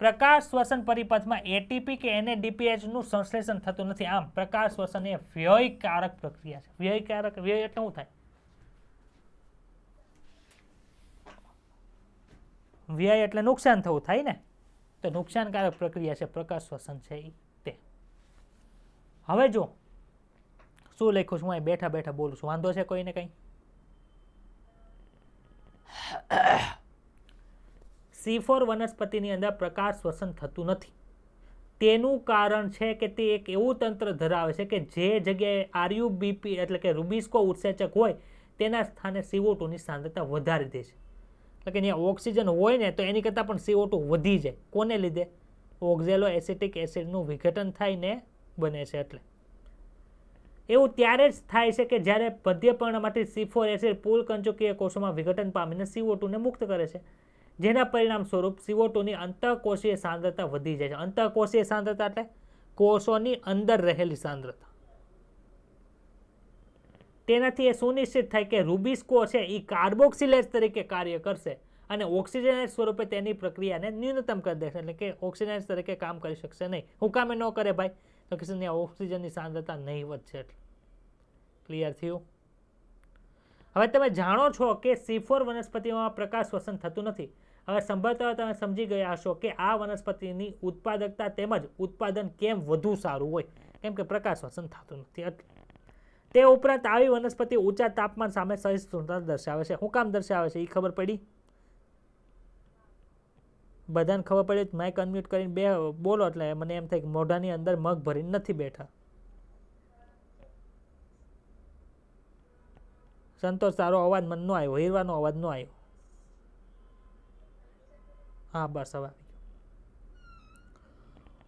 પ્રકાશ શ્વસન પરિપથમાં એટીપી કે NADPH નું સંશ્લેષણ થતું નથી. આમ પ્રકાશ શ્વસન એ વ્યયકારક પ્રક્રિયા છે. વ્યયકારક, વ્યય એટલે શું થાય? વ્યય એટલે નુકસાન થવું થાય ને, તો નુકસાનકારક પ્રક્રિયા છે પ્રકાશ શ્વસન છે તે. હવે જો શું લખ્યું છું, હું બેઠા બેઠા બોલું છું, વાંધો છે કોઈને કંઈ? C4 વનસ્પતિની અંદર પ્રકાશ શ્વસન થતું નથી. તેનું કારણ છે કે તે એક એવું તંત્ર ધરાવે છે કે જે જગ્યાએ RuBP એટલે કે રૂબિસ્કો ઉત્સેચક હોય તેના સ્થાને CO2 ની સાંદ્રતા વધારી દે છે. એટલે કે ત્યાં ઓક્સિજન હોય ને તો એની કરતાં પણ CO2 વધી જાય. કોને લીધે? ઓક્ઝેલો એસિટિક એસિડનું વિઘટન થઈને બને છે. એટલે એવું ત્યારે જ થાય છે કે જ્યારે મધ્યપર્ણમાંથી C4 એસિડ પુલકંચકીય કોષોમાં વિઘટન પામીને CO2 ને મુક્ત કરે છે, જેના પરિણામ સ્વરૂપ CO2 ની અંતઃકોષીય સાંદ્રતા વધી જાય છે. અંતઃકોષીય સાંદ્રતા એટલે કોષોની અંદર રહેલી સાંદ્રતા. તેનાથી એ સુનિશ્ચિત થાય કે રૂબિસ્કો છે એ કાર્બોક્સિલેજ તરીકે કાર્ય કરશે અને ઓક્સિજનેટ સ્વરૂપે તેની પ્રક્રિયાને ન્યૂનતમ કરી દેશે. એટલે કે ઓક્સિજનેટ તરીકે કામ કરી શકશે નહીં. હું કામે ન કરે ભાઈ? તો કે ઓક્સિજનની સાંદ્રતા નહીવત છે. ક્લિયર થયું? હવે તમે જાણો છો કે C4 વનસ્પતિઓમાં પ્રકાશ શ્વસન થતું નથી. હવે સંભવતઃ તમે સમજી ગયા હશો કે આ વનસ્પતિની ઉત્પાદકતા તેમજ ઉત્પાદન કેમ વધુ સારું હોય, કેમ કે પ્રકાશ શ્વસન થતું નથી. તે ઉપરાંત આવી વનસ્પતિ ઊંચા તાપમાન સામે સહિષ્ણુતા દર્શાવે છે. શું કામ દર્શાવે છે એ ખબર પડી? બધાને ખબર પડી? માઇક અનમ્યુટ કરીને બોલો એટલે મને એમ થાય કે મોઢાની અંદર મગ ભરીને નથી બેઠા. સંતોષ, તારો અવાજ મને ન આવ્યો, હીરવાનો અવાજ ન આવ્યો. હા બસ હવે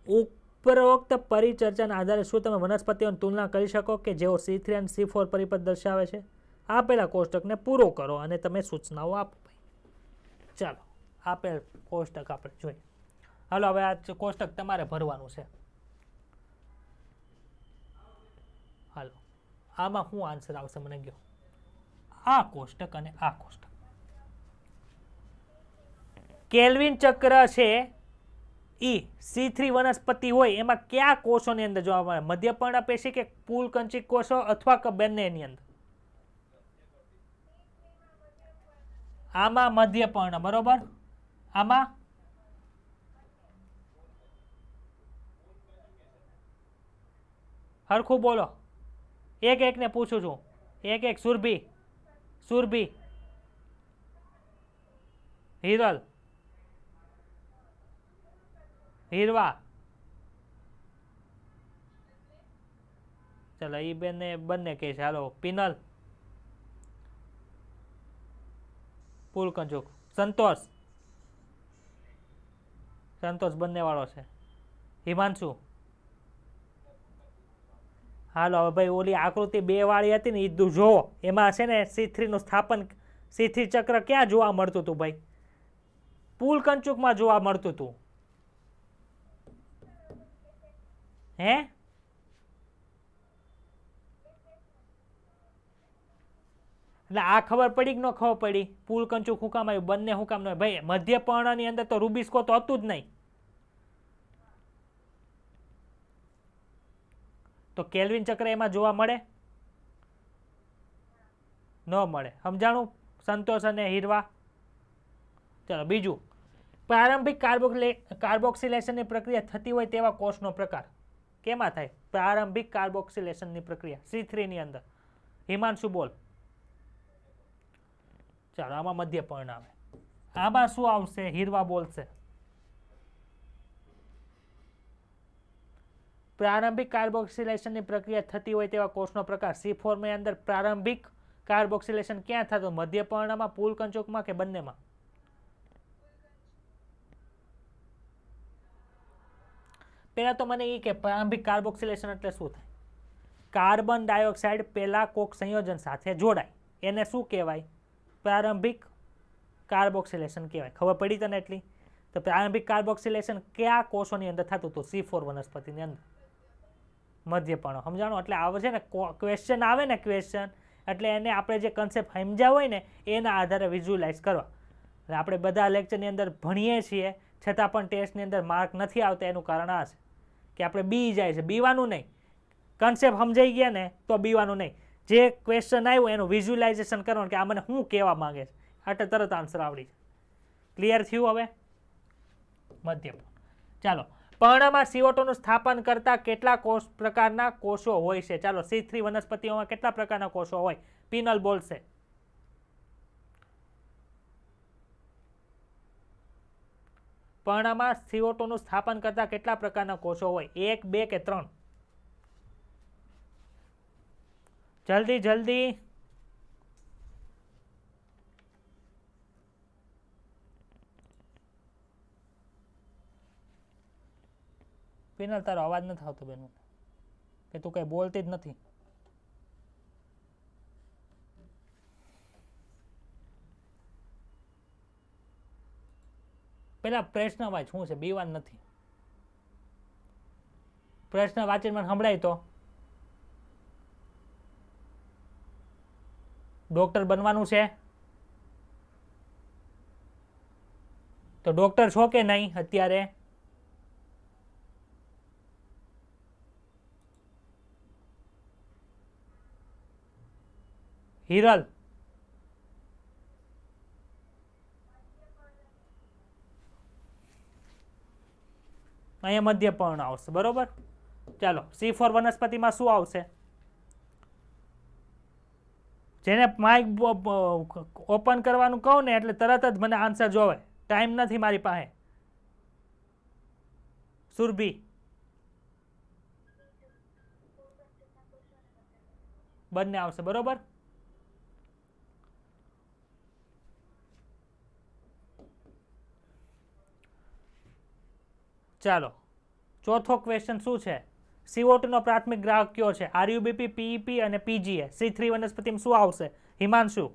ઉપરોક્ત પરિચર્ચાના આધારે શું તમે વનસ્પતિઓની તુલના કરી શકો કે જેઓ C3 અને C4 પરિપથ દર્શાવે છે? આપેલા કોષ્ટકને પૂરો કરો અને તમે સૂચનાઓ આપો ભાઈ. ચાલો આપેલ કોષ્ટક આપણે જોઈએ. હાલો હવે આ કોષ્ટક તમારે ભરવાનું છે. હાલો આમાં શું આન્સર આવશે મને કહો. આ કોષ્ટક અને આ કોષ્ટક. કેલ્વિન ચક્ર છે ઈ C3 વનસ્પતિ હોય એમાં કયા કોષોની અંદર જોવા મળે? મધ્યપર્ણપેશી કે પુલકંચિક કોષો અથવા કે બંનેની અંદર? આમાં મધ્યપર્ણ, બરોબર. આમાં હરખું બોલો, એક એક ને પૂછું છું, એક એક. સુરભી, હિરલ, હીરવા. ચાલો એ બંને કહે છે. હાલો પિનલ, પુલકંચુક. સંતોષ બંને વાળો છે. હિમાંશુ. હાલો હવે ભાઈ ઓલી આકૃતિ 2 વાળી હતી ને એ જોવો, એમાં છે ને C3 નું સ્થાપન, C3 ચક્ર ક્યાં જોવા મળતું હતું ભાઈ? પુલકંચુકમાં જોવા મળતું હતું. હે એટલે આ ખબર પડી કે ન ખબર પડી? પુલકંચુક હું કામ આવ્યું, બંને હું કામ ન? ભાઈ મધ્યપર્ણની અંદર તો રૂબિસ્કો તો હતું જ નહીં. તો કેલ્વિન ચક્ર એમાં જોવા મળે? ન મળે. સમજાણું સંતોષ અને હીરવા? ચાલો બીજું, પ્રારંભિક કાર્બોક્સિલેશનની પ્રક્રિયા થતી હોય તેવા કોષનો પ્રકાર કેમાં થાય? પ્રારંભિક કાર્બોક્સિલેશનની પ્રક્રિયા C3 ની અંદર. હિમાંશુ બોલ. ચાલો આમાં મધ્યપર્ણ આવે. આમાં શું આવશે? હીરવા બોલશે. પ્રારંભિક કાર્બોક્સિલેશનની પ્રક્રિયા થતી હોય તેવા કોષનો પ્રકાર. C4 ની અંદર પ્રારંભિક કાર્બોક્સિલેશન ક્યાં થતું? મધ્યપર્ણમાં, પુલકંચુકમાં કે બંનેમાં? પેલા તો મને એ કે પ્રારંભિક કાર્બોક્સિલેશન એટલે શું થાય? કાર્બન ડાયોક્સાઇડ પેલા કોક સંયોજન સાથે જોડાય, એને શું કહેવાય? પ્રારંભિક કાર્બોક્સિલેશન કહેવાય. ખબર પડી તને એટલી? તો પ્રારંભિક કાર્બોક્સિલેશન કયા કોષોની અંદર થતું હતું? C4 વનસ્પતિની અંદર, મધ્યપર્ણ. સમજાણો? એટલે આવે છે ને ક્વેશ્ચન આવે ને, ક્વેશ્ચન એટલે એને આપણે જે કન્સેપ્ટ સમજ્યા હોય ને એના આધારે વિઝ્યુલાઇઝ કરવા. એટલે આપણે બધા લેક્ચરની અંદર ભણીએ છીએ છતાં પણ ટેસ્ટની અંદર માર્ક નથી આવતા. એનું કારણ આ છે કે આપણે બી જાય છે. બીવાનું નહીં, કન્સેપ્ટ સમજાઈ ગયા ને તો બીવાનું નહીં. જે ક્વેશ્ચન આવ્યું એનું વિઝ્યુલાઇઝેશન કરવાનું કે આ મને શું કહેવા માંગે છે, એટલે તરત આન્સર આવડી જાય. ક્લિયર થયું? હવે મધ્યપર્ણ. ચાલો, પર્ણમાં CO2 નું સ્થાપન કરતા કેટલા પ્રકારના કોષો હોય છે? ચાલો C3 વનસ્પતિઓમાં કેટલા પ્રકારના કોષો હોય? પિનલ બોલશે. પર્ણમાં CO2 નું સ્થાપન કરતા કેટલા પ્રકારના કોષો હોય? 1, 2 કે 3? જલ્દી જલ્દી. પિનલ તારો અવાજ નથી આવતો બેન, કે તું કઈ બોલતી જ નથી. પેલા પ્રશ્ન વાંચ, શું છે? બીવાન નથી. પ્રશ્ન વાંચીને મને સંભળાય તો ડોક્ટર બનવાનું છે તો ડોક્ટર છો કે નહીં અત્યારે? હિરલ, અહીંયા મધ્યપર્ણ આવશે, બરોબર. ચાલો C4 વનસ્પતિમાં શું આવશે? જેને માઇક ઓપન કરવાનું કહું ને એટલે તરત જ મને આન્સર જોવે, ટાઈમ નથી મારી પાસે. સુરભી, બંને આવશે, બરોબર. ચાલો ચોથો ક્વેશ્ચન શું છે? CO2 નો પ્રાથમિક ગ્રાહક કયો છે? RUBP, PEP અને PGA. C3 વનસ્પતિમાં શું આવશે? હિમાંશુ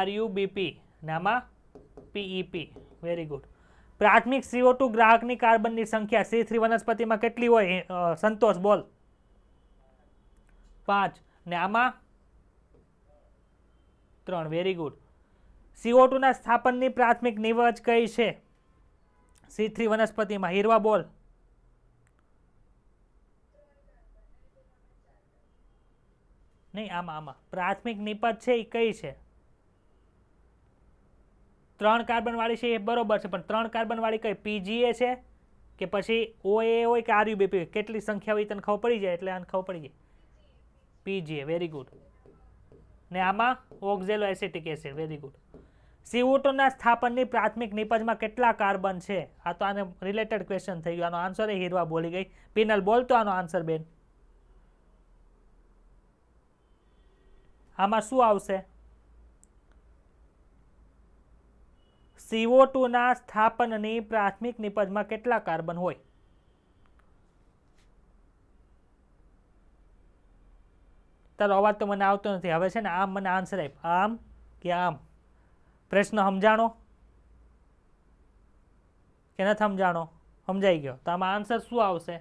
RUBP નામાં PEP વેરી ગુડ પ્રાથમિક CO2 ગ્રાહકની કાર્બનની સંખ્યા C3 વનસ્પતિમાં કેટલી હોય સંતોષ બોલ 5 ને આમાં 3 વેરી ગુડ CO2 ના સ્થાપનની પ્રાથમિક નિવજ કઈ છે C3 વનસ્પતિમાં હીરવા બોલ નહીં આમાં પ્રાથમિક નિપજ છે એ કઈ છે 3 કાર્બન વાળી છે એ બરોબર છે પણ 3 કાર્બન વાળી કઈ PGA છે કે પછી OA હોય કે RUBP કેટલી સંખ્યા હોય તને ખબર પડી જાય એટલે આને ખબર પડી જાય PGA વેરી ગુડ ને આમાં oxalo acetic acid very good CO2 ના સ્થાપનની પ્રાથમિક નિપજમાં કેટલા કાર્બન છે આ તો આને રિલેટેડ ક્વેશ્ચન થઈ ગયો આનો આન્સર એ હીરવા બોલી ગઈ પિનલ બોલ તો આનો આન્સર બેન આમાં શું આવશે CO2 ના સ્થાપનની પ્રાથમિક નિપજમાં કેટલા કાર્બન હોય તારો અવાજ તો મને આવતો નથી હવે છે ને આમ મને આન્સર આપ આમ કે આમ પ્રશ્ન સમજાણો કે નથી સમજાણો સમજાઈ ગયો તો આમાં આન્સર શું આવશે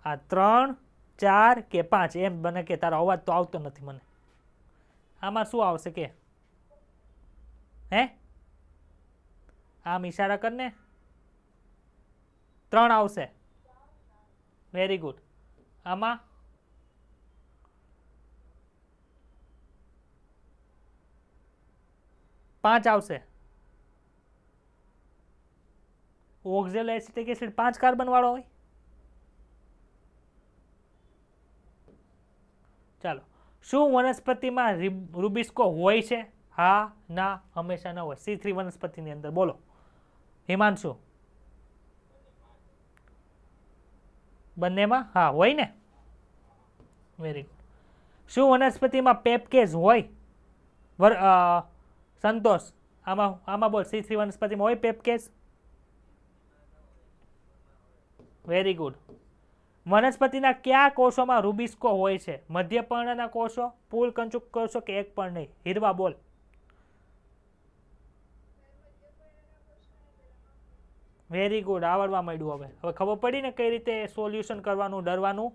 આ 3 4 કે 5 એમ બને કે તારો અવાજ તો આવતો નથી મને આમાં શું આવશે કે હે આમ ઈશારા કરને 3 આવશે વેરી ગુડ આમાં 5 આવશે ઓક્ઝેલો એસિટિક એસિડ 5 કાર્બન વાળો હોય ચાલો શું વનસ્પતિમાં રૂબિસ્કો હોય છે હા ના હંમેશા ન હોય C3 વનસ્પતિની અંદર બોલો હિમાંશુ બંનેમાં હા હોય ને વેરી ગુડ શું વનસ્પતિમાં પેપકેઝ હોય સંતોષ આમાં બોલ C3 વનસ્પતિમાં હોય પેપકેઝ વેરી ગુડ વનસ્પતિના કયા કોષોમાં રૂબિસ્કો હોય છે મધ્યપર્ણના કોષો પૂલ કંચુક કોષો કે એક પણ નહીં હીરવા બોલ વેરી ગુડ આવડવા માંડ્યું હવે ખબર પડી ને કઈ રીતે સોલ્યુશન કરવાનું ડરવાનું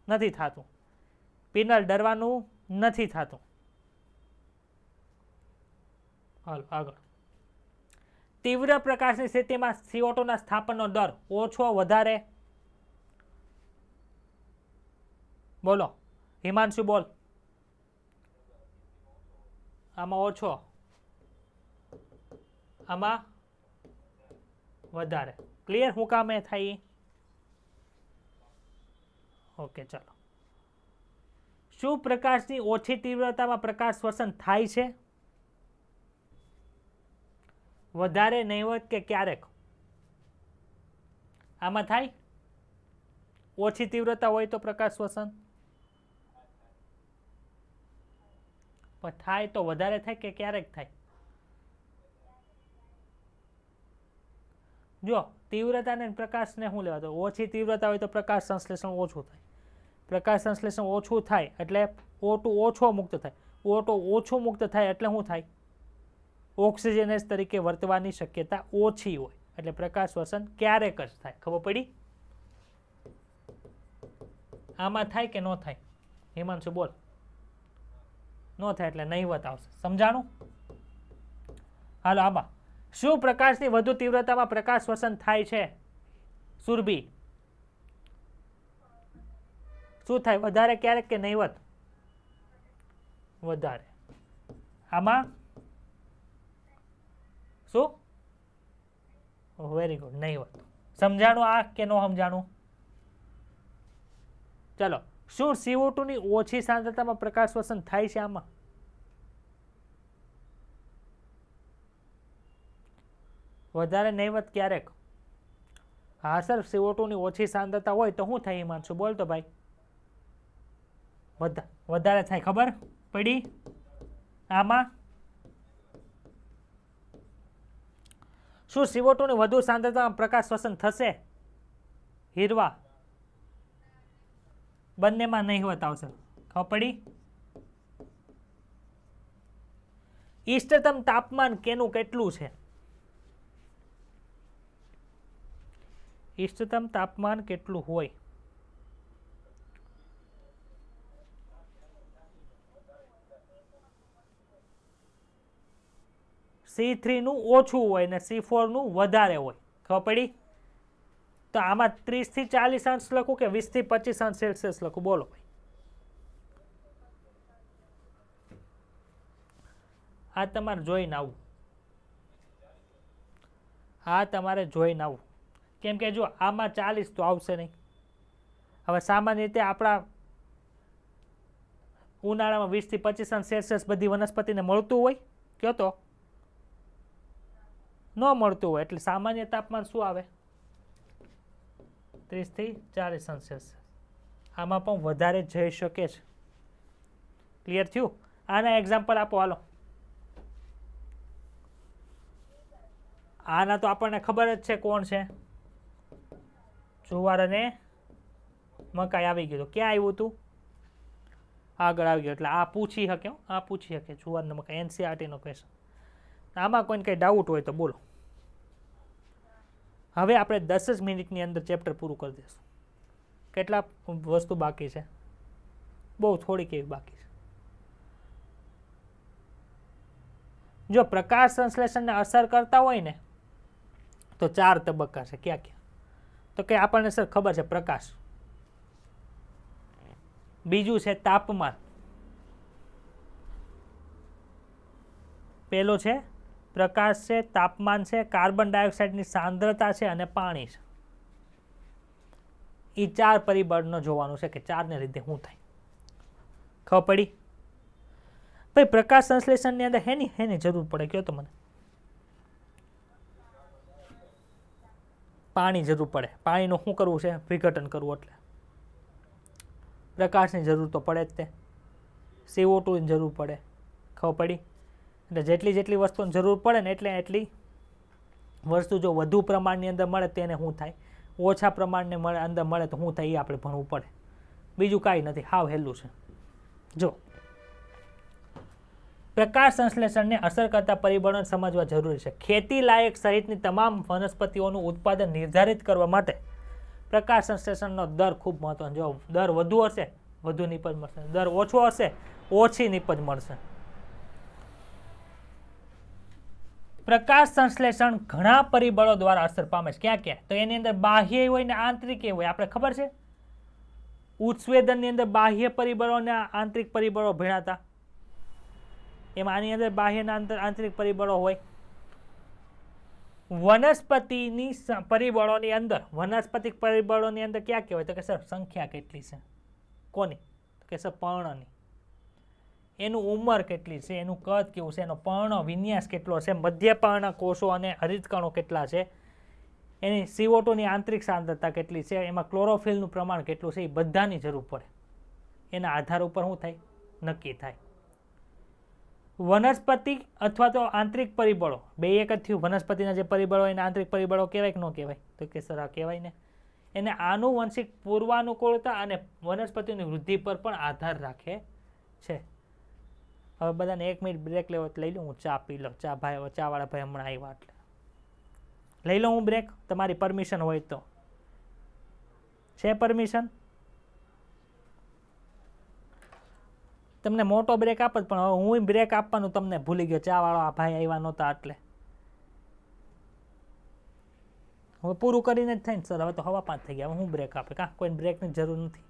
નથી થતું પિનલ ડરવાનું નથી થતું હાલો આગળ તીવ્ર પ્રકાશની સ્થિતિમાં CO2 ના સ્થાપનનો દર ઓછો વધારે બોલો હિમાંશુ બોલ આમાં ઓછો આમાં વધારે ક્લિયર હું કામ એ થાય ઓકે ચાલો શું પ્રકાશની ઓછી તીવ્રતામાં પ્રકાશ શ્વસન થાય છે વધારે નહીવત કે ક્યારેક આમાં થાય ઓછી તીવ્રતા હોય તો પ્રકાશ શ્વસન પણ થાય તો વધારે થાય કે ક્યારેક થાય જો તીવ્રતા ને પ્રકાશને શું લેવા તો ઓછી તીવ્રતા હોય તો પ્રકાશ સંશ્લેષણ ઓછું થાય પ્રકાશ સંશ્લેષણ ઓછું થાય એટલે O2 ઓછો મુક્ત થાય O2 ઓછું મુક્ત થાય એટલે શું થાય ઓક્સિજનેસ તરીકે વર્તવાની શક્યતા ઓછી હોય એટલે પ્રકાશ શ્વસન ક્યારેક જ થાય ખબર પડી આમાં થાય કે ન થાય હિમાંશુ બોલ ન થાય એટલે નહીવત આવશે સમજાણું હાલો આમાં શું પ્રકાશની વધુ તીવ્રતામાં પ્રકાશ શ્વસન થાય છે સુરભી શું થાય વધારે ક્યારેક કે નહીવત વધારે આમાં શું વેરી ગુડ નહીવત સમજાણું આ કે ન સમજાણું ચલો શું CO2 ની ઓછી સાંદ્રતામાં પ્રકાશ શ્વસન થાય છે આમાં વધારે નહીવત ક્યારેક હા સર CO2 ની ઓછી સાંદ્રતા હોય તો શું થાય હિમાંશુ બોલ તો ભાઈ વધારે થાય ખબર પડી આમાં શું CO2 ની વધુ સાંદ્રતામાં પ્રકાશ શ્વસન થશે હીરવા, બંનેમાં નહિવત આવશે. ખબર પડી? ઇષ્ટતમ તાપમાન કેનું કેટલું છે? ઇષ્ટતમ તાપમાન કેટલું હોય? C3 નું ઓછું હોય ને C4 નું વધારે હોય. ખબર પડી? તો આમાં 30 થી 40 અંશ લખું કે 20 થી 25 અંશ સેલ્સિયસ લખું? બોલો ભાઈ. આ તમારે જોઈને આવું. હા, તમારે જોઈને આવું. કેમ કે જો આમાં 40 તો આવશે નહીં. હવે સામાન્ય રીતે આપણા ઉનાળામાં 20 થી 25 અંશ સેલ્સિયસ બધી વનસ્પતિને મળતું હોય? કયો તો ન મળતું હોય. એટલે સામાન્ય તાપમાન શું આવે? 30 થી 40 અંશ સેલ્સિયસ. આમાં પણ વધારે જઈ શકે છે. ક્લિયર થયું? આના એક્ઝામ્પલ આપો હાલો. આના તો આપણને ખબર જ છે કોણ છે. જુવાર અને મકાઈ આવી ગયું. ક્યાં આવ્યું હતું? આગળ આવી ગયું. એટલે આ પૂછી શકે. આ પૂછી શકે જુવાર ને મકાઈ. NCERT નો ક્વેશ્ચન. આમાં કોઈને કંઈ ડાઉટ હોય તો બોલો. હવે આપણે 10 જ મિનિટની અંદર ચેપ્ટર પૂરું કરી દઈશું. કેટલા વસ્તુ બાકી છે? બહુ થોડીક એવી બાકી છે. જો પ્રકાશ સંશ્લેષણને અસર કરતા હોય ને તો 4 તબક્કા છે. ક્યાં ક્યાં? તો કે આપણને સર ખબર છે પ્રકાશ, બીજું છે તાપમાન, પેલો છે પ્રકાશ છે, તાપમાન છે, કાર્બન ડાયોક્સાઇડની સાંદ્રતા છે અને પાણી છે. એ 4 પરિબળનો જોવાનું છે કે 4ને લીધે શું થાય. ખબર પડી? ભાઈ પ્રકાશ સંશ્લેષણની અંદર હેની જરૂર પડે? કયો તો મને. પાણી જરૂર પડે. પાણીનું શું કરવું છે? વિઘટન કરવું. એટલે પ્રકાશની જરૂર તો પડે જ. તે CO2 ની જરૂર પડે. ખબર પડી? એટલે જેટલી વસ્તુની જરૂર પડે ને એટલી વસ્તુ જો વધુ પ્રમાણની અંદર મળે તો એને શું થાય? ઓછા પ્રમાણને અંદર મળે તો શું થાય? એ આપણે ભણવું પડે. બીજું કાંઈ નથી. હાવ હેલું છે. જો પ્રકાશ સંશ્લેષણને અસર કરતા પરિબળોને સમજવા જરૂરી છે. ખેતી લાયક સહિતની તમામ વનસ્પતિઓનું ઉત્પાદન નિર્ધારિત કરવા માટે પ્રકાશ સંશ્લેષણનો દર ખૂબ મહત્વનો. જો દર વધુ હશે વધુ નીપજ મળશે, દર ઓછો હશે ઓછી નીપજ મળશે. પ્રકાશ સંશ્લેષણ ઘણા પરિબળો દ્વારા અસર પામે છે. ક્યાં ક્યાં? તો એની અંદર બાહ્ય હોય ને આંતરિક હોય. આપણે ખબર છે ઉત્સેદનની અંદર બાહ્ય પરિબળો અને આંતરિક પરિબળો ભણ્યા. એમાં આની અંદર બાહ્ય અને આંતરિક પરિબળો હોય. વનસ્પતિની પરિબળોની અંદર વનસ્પતિક પરિબળોની અંદર ક્યાં કહેવાય? તો કે સર સંખ્યા કેટલી છે. કોની? તો કે સર પર્ણની. એનું ઉંમર કેટલી છે, એનું કદ કેવું છે, એનો પર્ણ વિન્યાસ કેટલો છે, મધ્ય પર્ણ કોષો અને હરિતકણો કેટલા છે, એની CO2 ની આંતરિક સાંદ્રતા કેટલી છે, એમાં ક્લોરોફિલનું પ્રમાણ કેટલું છે, એ બધાની જરૂર પડે. એના આધાર ઉપર શું થાય? નક્કી થાય. વનસ્પતિ અથવા તો આંતરિક પરિબળો બે એક જ થયું. વનસ્પતિના જે પરિબળો એના આંતરિક પરિબળો કહેવાય કે ન કહેવાય? તો કે સર આ કહેવાય ને. એને આનુવંશિક પૂર્વાનુકૂળતા અને વનસ્પતિની વૃદ્ધિ પર પણ આધાર રાખે છે. હવે બધાને 1 મિનિટ બ્રેક લેવો લઈ લઉં. હું ચા પી લઉં. ચાવાળા ભાઈ હમણાં આવ્યા એટલે લઈ લઉં હું બ્રેક. તમારી પરમિશન હોય તો. છે પરમિશન? તમને મોટો બ્રેક આપત પણ હવે હું બ્રેક આપવાનું તમને ભૂલી ગયો. ચાવાળા ભાઈ આવ્યા નહોતા એટલે હવે પૂરું કરીને જ થાય ને સર. હવે તો 5:15 થઈ ગયા. હવે હું બ્રેક આપે? કાં કોઈ બ્રેકની જરૂર નથી.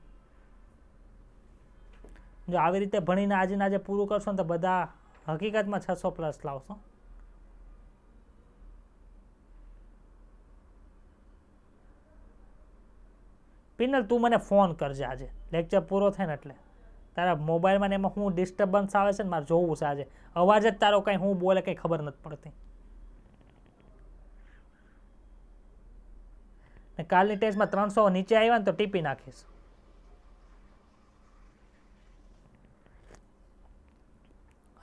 જો આવી રીતે ભણીને આજે પૂરું કરશો ને તો બધા હકીકતમાં 600+ લાવશો. પિનલ તું મને ફોન કરજે આજે લેક્ચર પૂરો થાય ને એટલે. તારા મોબાઈલમાં એમાં શું ડિસ્ટર્બન્સ આવે છે ને મારે જોવું છે આજે. અવાજ જ તારો કંઈ હું બોલે કંઈ ખબર નથી પડતી. ને કાલની ટેસ્ટમાં 300 નીચે આવ્યા ને તો ટીપી નાખીશ.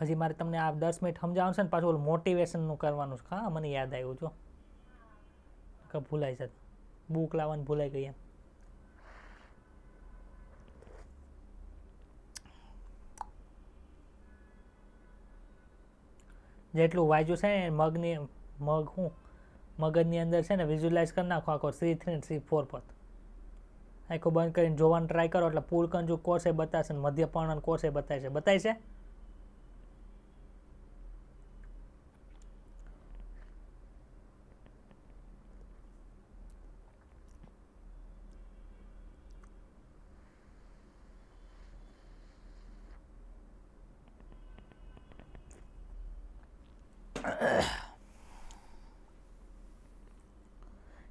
હજી મારે તમને આ 10 મિનિટ સમજાવવાનું છે ને પાછું મોટિવેશનનું કરવાનું છે. હા મને યાદ આવ્યું. જો ભૂલાઈ છે બુક લાવવાનું ભૂલાઈ ગઈ એમ. જેટલું વાંચ્યું છે ને મગજની અંદર છે ને વિઝ્યુલાઇઝ કરી નાખો આખો C3 C4 પદ આખો બંધ કરીને જોવાનું ટ્રાય કરો એટલે પુલકંજુ કોષ એ બતાવશે ને મધ્યપર્ણ કોષ એ બતાય છે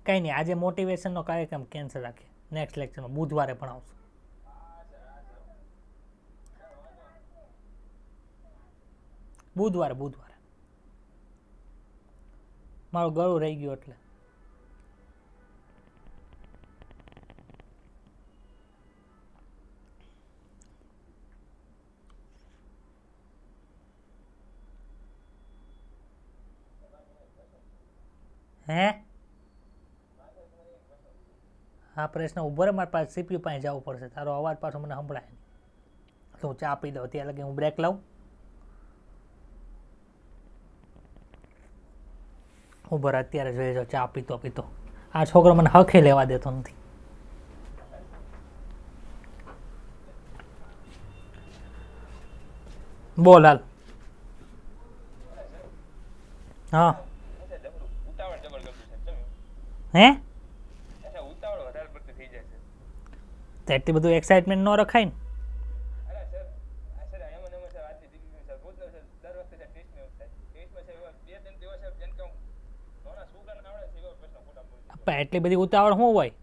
કંઈ નહીં આજે મોટિવેશનનો કાર્યક્રમ કેન્સલ રાખીએ નેક્સ્ટ લેક્ચરમાં બુધવારે ભણાવશું બુધવારે મારું ગળું રહી ગયું એટલે હે હા પ્રશ્ન ઉભો રહે મારે પાસે CPU પાસે જવું પડશે તારો અવાજ પાછો મને સંભળાય નહીં તો હું ચા પી દઉં ત્યાં લગી હું બ્રેક લઉં ઉભો રહે અત્યારે જોઈ જાઉં ચા પીતો આ છોકરો મને હખે લેવા દેતો નથી બોલ હાલ હા હે તો એટલી બધું એક્સાઇટમેન્ટ ન રખાય ને એટલી બધી ઉતાવળ શું હોય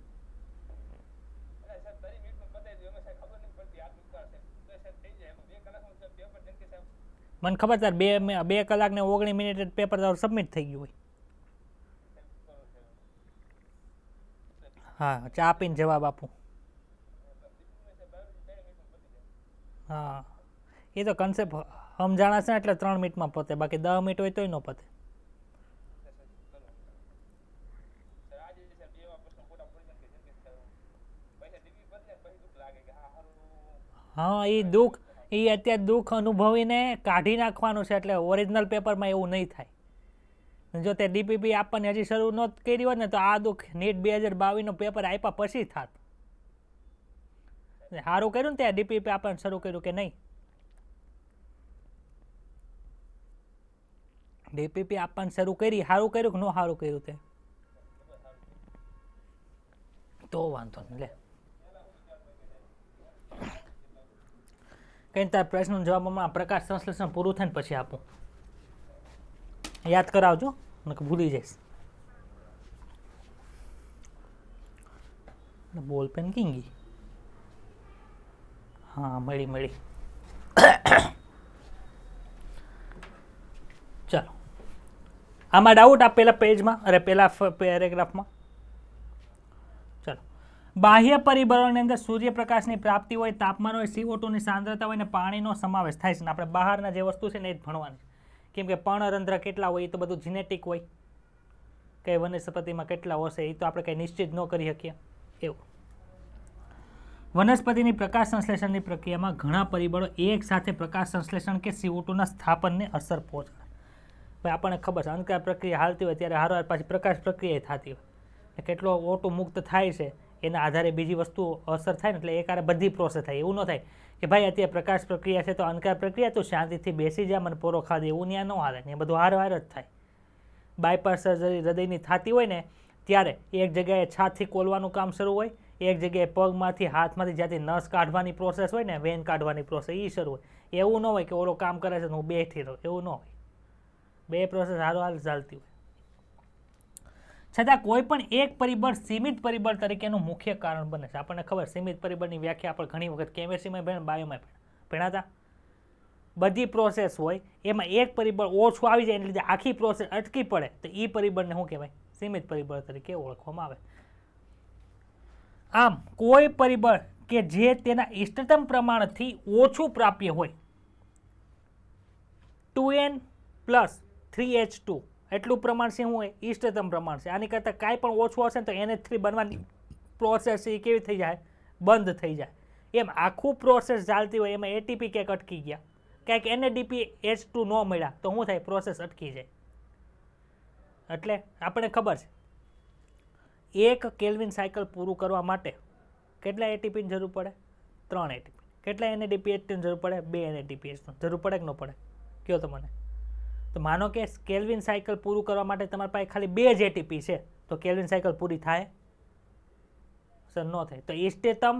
મને ખબર તાર 2 કલાક ને 19 મિનિટ પેપર તારું સબમિટ થઈ ગયું હોય હા ચા પીને જવાબ આપું હા એ તો કન્સેપ્ટ સમજાણા છે એટલે 3 મિનિટમાં પતે બાકી 10 મિનિટ હોય તોય ન પતે હા એ અત્યારે દુઃખ અનુભવીને કાઢી નાખવાનું છે એટલે ઓરિજિનલ પેપરમાં એવું નહીં થાય જો તે ડીપીપી આપવાની હજી શરૂ ન કરી હોત ને તો આ દુઃખ નીટ 2022 પેપર આપ્યા પછી થાત સારું કર્યું ને ત્યાં ડીપીપી આપવાનું શરૂ કર્યું કે નહીં ડીપીપી આપવાનું શરૂ કરી સારું કર્યું કે ન સારું કર્યું તે તો વાંધો નહીં લે કંઈ તાર પ્રશ્નનો જવાબ હમણાં પ્રકાશ સંશ્લેષણ પૂરું થાય ને પછી આપું યાદ કરાવજો નકર ભૂલી જઈશ બોલ પેન કીંગી હા મળી ચાલો આમાં ડાઉટ આ પેલા પેજમાં પેલા પેરેગ્રાફમાં ચાલો બાહ્ય પરિબળોની અંદર સૂર્યપ્રકાશની પ્રાપ્તિ હોય તાપમાન હોય CO2ની સાંદ્રતા હોય ને પાણીનો સમાવેશ થાય છે ને આપણે બહારના જે વસ્તુ છે ને એ જ ભણવાની કેમ કે પર્ણરંધ્ર કેટલા હોય એ તો બધું જીનેટિક હોય કઈ વનસ્પતિમાં કેટલા હશે એ તો આપણે કંઈ નિશ્ચિત ન કરી શકીએ એવું વનસ્પતિની પ્રકાશ સંશ્લેષણની પ્રક્રિયામાં ઘણા પરિબળો એક સાથે પ્રકાશ સંશ્લેષણ કે CO2ના સ્થાપનને અસર પહોંચાડે ભાઈ આપણને ખબર છે અંધકાર પ્રક્રિયા હાલતી હોય ત્યારે હારવાર પાછી પ્રકાશ પ્રક્રિયા થતી હોય કેટલો O2 મુક્ત થાય છે એના આધારે બીજી વસ્તુ અસર થાય ને એટલે એક આરે બધી પ્રોસેસ થાય એવું ન થાય કે ભાઈ અત્યારે પ્રકાશ પ્રક્રિયા છે તો અંધકાર પ્રક્રિયા તો શાંતિથી બેસી જાય મને પોરો ખાધે એવું ત્યાં ન હાલે ને એ બધું હાર જ થાય બાયપાસ સર્જરી હૃદયની થતી હોય ને ત્યારે એક જગ્યાએ છાતીથી કોલવાનું કામ શરૂ હોય એક જગ્યાએ પગમાંથી હાથમાંથી જ્યાંથી નસ કાઢવાની પ્રોસેસ હોય ને વેન કાઢવાની પ્રોસેસ એ શરૂ હોય એવું ન હોય કે ઓલો કામ કરે છે હું બેઠી રહું એવું ન હોય બે પ્રોસેસ હાલ ચાલતી હોય છતાં કોઈ પણ એક પરિબળ સીમિત પરિબળ તરીકેનું મુખ્ય કારણ બને છે આપણને ખબર સીમિત પરિબળની વ્યાખ્યા આપણે ઘણી વખત કેમેસ્ટ્રીમાં બાયોમાં ભણાતા બધી પ્રોસેસ હોય એમાં એક પરિબળ ઓછું આવી જાય એને લીધે આખી પ્રોસેસ અટકી પડે તો એ પરિબળને શું કહેવાય સીમિત પરિબળ તરીકે ઓળખવામાં આવે આમ કોઈ પરિબળ કે જે તેના ઇષ્ટતમ પ્રમાણથી ઓછું પ્રાપ્ય હોય 2n + 3h2 એટલું પ્રમાણ શું હોય ઇષ્ટતમ પ્રમાણ છે આની કરતાં કાંઈ પણ ઓછું હશે તો NH3 બનવાની પ્રોસેસ એ કેવી થઈ જાય બંધ થઈ જાય એમ આખું પ્રોસેસ ચાલતી હોય એમાં ATP ક્યાંક અટકી ગયા કંઈક NaDPH2 ન મળ્યા તો શું થાય? પ્રોસેસ અટકી જાય. એટલે આપણને ખબર છે 1 કેલ્વિન સાયકલ પૂરું કરવા માટે કેટલા એટીપીની જરૂર પડે? 3 એટીપી. કેટલા NaDPH2ની જરૂર પડે? 2 NaDPH2 જરૂર પડે કે ન પડે? કહો તો મને. તો માનો કે કેલ્વિન સાયકલ પૂરું કરવા માટે તમારી પાસે ખાલી 2 જ એટીપી છે, તો કેલ્વિન સાયકલ પૂરી થાય? સર ન થાય. તો ઇષ્ટતમ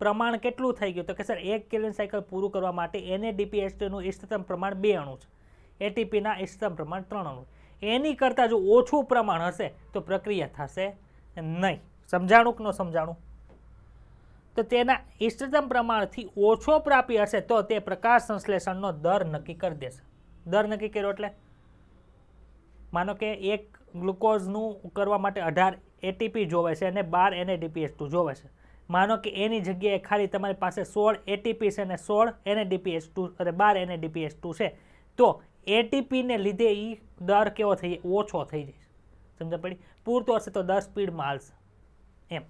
પ્રમાણ કેટલું થઈ ગયું? તો કે સર 1 કેલ્વિન સાયકલ પૂરું કરવા માટે NaDPH2નું ઇષ્ટતમ પ્રમાણ 2 અણુ છે, એટીપીના ઇષ્ટતમ પ્રમાણ 3 અણુ. એની કરતાં જો ઓછું પ્રમાણ હશે તો પ્રક્રિયા થશે નહીં. સમજાણું કે ન સમજાણું? તો તેના ઇષ્ટતમ પ્રમાણથી ઓછો પ્રાપ્ય હશે તો તે પ્રકાશ સંશ્લેષણનો દર નક્કી કરી દેશે. દર નક્કી કર્યો એટલે માનો કે એક ગ્લુકોઝનું કરવા માટે 18 એટીપી જોવે છે અને 12 NaDPH2 જોવે છે. માનો કે એની જગ્યાએ ખાલી તમારી પાસે 16 એટીપી છે અને 16 NaDPH2 અને 12 NaDPH2 છે, તો એટીપીને લીધે એ દર કેવો થઈ જાય? ઓછો થઈ જાય. સમજ પડી? પૂરતો હશે તો દર સ્પીડમાં હાલશે એમ.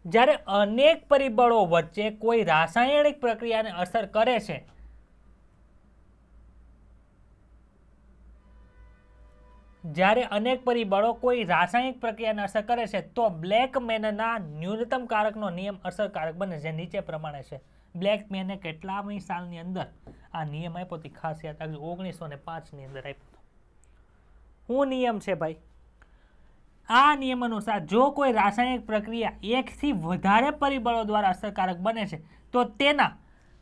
જ્યારે અનેક પરિબળો વચ્ચે કોઈ રાસાયણિક પ્રક્રિયાને અસર કરે છે, જ્યારે અનેક પરિબળો કોઈ રાસાયણિક પ્રક્રિયાને અસર કરે છે તો બ્લેકમેનના ન્યૂનતમ કારકનો નિયમ અસરકારક બને, જે નીચે પ્રમાણે છે. બ્લેકમેને કેટલામી સાલની અંદર આ નિયમ આપ્યો હતી? ખાસ યાદ રાખજો, 1905ની અંદર આપ્યો હતો. શું નિયમ છે ભાઈ? આ નિયમ અનુસાર જો કોઈ રાસાયણિક પ્રક્રિયા 1 થી વધારે પરિબળો દ્વારા અસરકારક બને છે તો તેના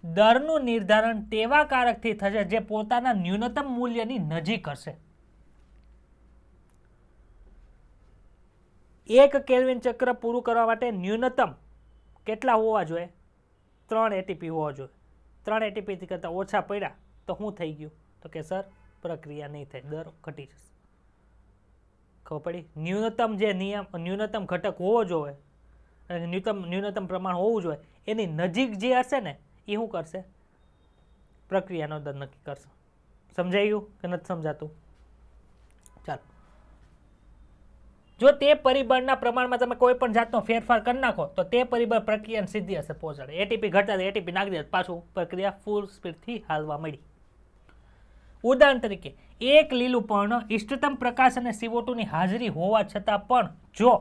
દરનું નિર્ધારણ તેવા કારકથી થશે જે પોતાના ન્યૂનતમ મૂલ્યની નજીક હશે. 1 કેલ્વિન ચક્ર પૂરું કરવા માટે ન્યૂનતમ કેટલા હોવા જોઈએ? 3 એટીપી હોવા જોઈએ. 3 એટીપીથી કરતાં ઓછા પડ્યા તો શું થઈ ગયું? તો કે સર પ્રક્રિયા નહીં થાય, દર ઘટી જશે. ખબર પડી? ન્યૂનતમ જે નિયમ, ન્યૂનતમ ઘટક હોવો જોઈએ અને ન્યૂનતમ પ્રમાણ હોવું જોઈએ, એની નજીક જે હશે ને એ શું કરશે? પ્રક્રિયાનો દર નક્કી કરશે. સમજાઈ ગયું કે નથી સમજાતું? ચાલો, જો તે પરિબળના પ્રમાણમાં તમે કોઈ પણ જાતનો ફેરફાર કરી નાખો તો તે પરિબળ પ્રક્રિયાને સીધી અસર પહોંચાડે. એટીપી ઘટતા એટીપી નાખી દે, પાછું પ્રક્રિયા ફૂલ સ્પીડથી હાલવા મળી. ઉદાહરણ તરીકે 1 લીલું પર્ણ ઇષ્ટતમ પ્રકાશ અને CO2 ની હાજરી હોવા છતાં પણ જો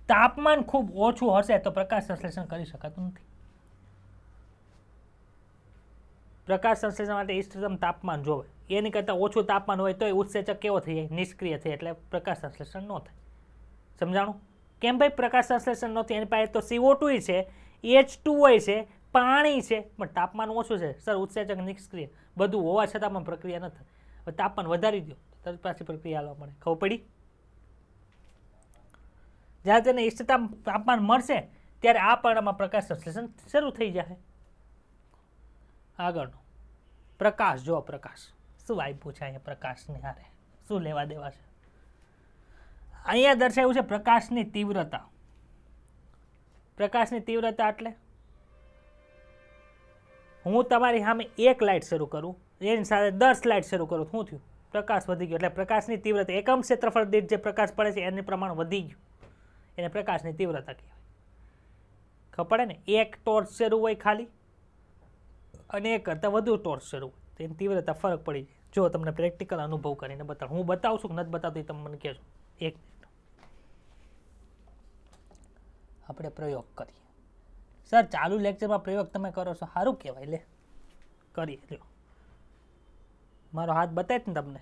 તાપમાન ખૂબ ઓછું હશે તો પ્રકાશ સંશ્લેષણ કરી શકાતું નથી. પ્રકાશ સંશ્લેષણ માટે ઇષ્ટતમ તાપમાન જોવે, એની કરતાં ઓછું તાપમાન હોય તો ઉત્સેચક કેવો થઈ જાય? નિષ્ક્રિય થાય, એટલે પ્રકાશ સંશ્લેષણ ન થાય. સમજાણું? કેમ ભાઈ પ્રકાશ સંશ્લેષણ નથી? એની પાસે તો CO2 છે, H2O છે, પાણી છે, પણ તાપમાન ઓછું છે. સર ઉત્સેચક નિષ્ક્રિય, બધું હોવા છતાં પણ પ્રક્રિયા ન થાય. હવે તાપમાન વધારી દો તો પાછી પ્રક્રિયા હાલવા મળે. ખબર પડી? જ્યારે તેને ઇષ્ટતમ તાપમાન મળશે ત્યારે આ પર્ણમાં પ્રકાશ સંશ્લેષણ શરૂ થઈ જાય. આગળનો પ્રકાશ. જો પ્રકાશ શું આપ્યું છે અહીંયા? પ્રકાશને હારે શું લેવા દેવા છે? અહીંયા દર્શાવ્યું છે પ્રકાશની તીવ્રતા. પ્રકાશની તીવ્રતા એટલે હું તમારી સામે 1 લાઇટ શરૂ કરું, એની સાથે 10 લાઇટ શરૂ કરું, શું થયું? પ્રકાશ વધી ગયો. એટલે પ્રકાશની તીવ્રતા એકમ ક્ષેત્રફળ દીઠ જે પ્રકાશ પડે છે એનું પ્રમાણ વધી ગયું, એને પ્રકાશની તીવ્રતા કહેવાય. ખબર પડે ને? 1 ટોર્ચ શરૂ હોય ખાલી અને 1 કરતાં વધુ ટોર્ચ શરૂ હોય તો એની તીવ્રતા ફરક પડી જાય. જો તમને પ્રેક્ટિકલ અનુભવ કરીને બતાવું, હું બતાવું છું કે નથી બતાવતું તમે મને કહેજો. 1 મિનિટ આપણે પ્રયોગ કરીએ. સર ચાલુ લેક્ચરમાં પ્રયોગ તમે કરો છો, સારું કહેવાય. લે કરીએ. લો મારો હાથ બતાય ને તમને,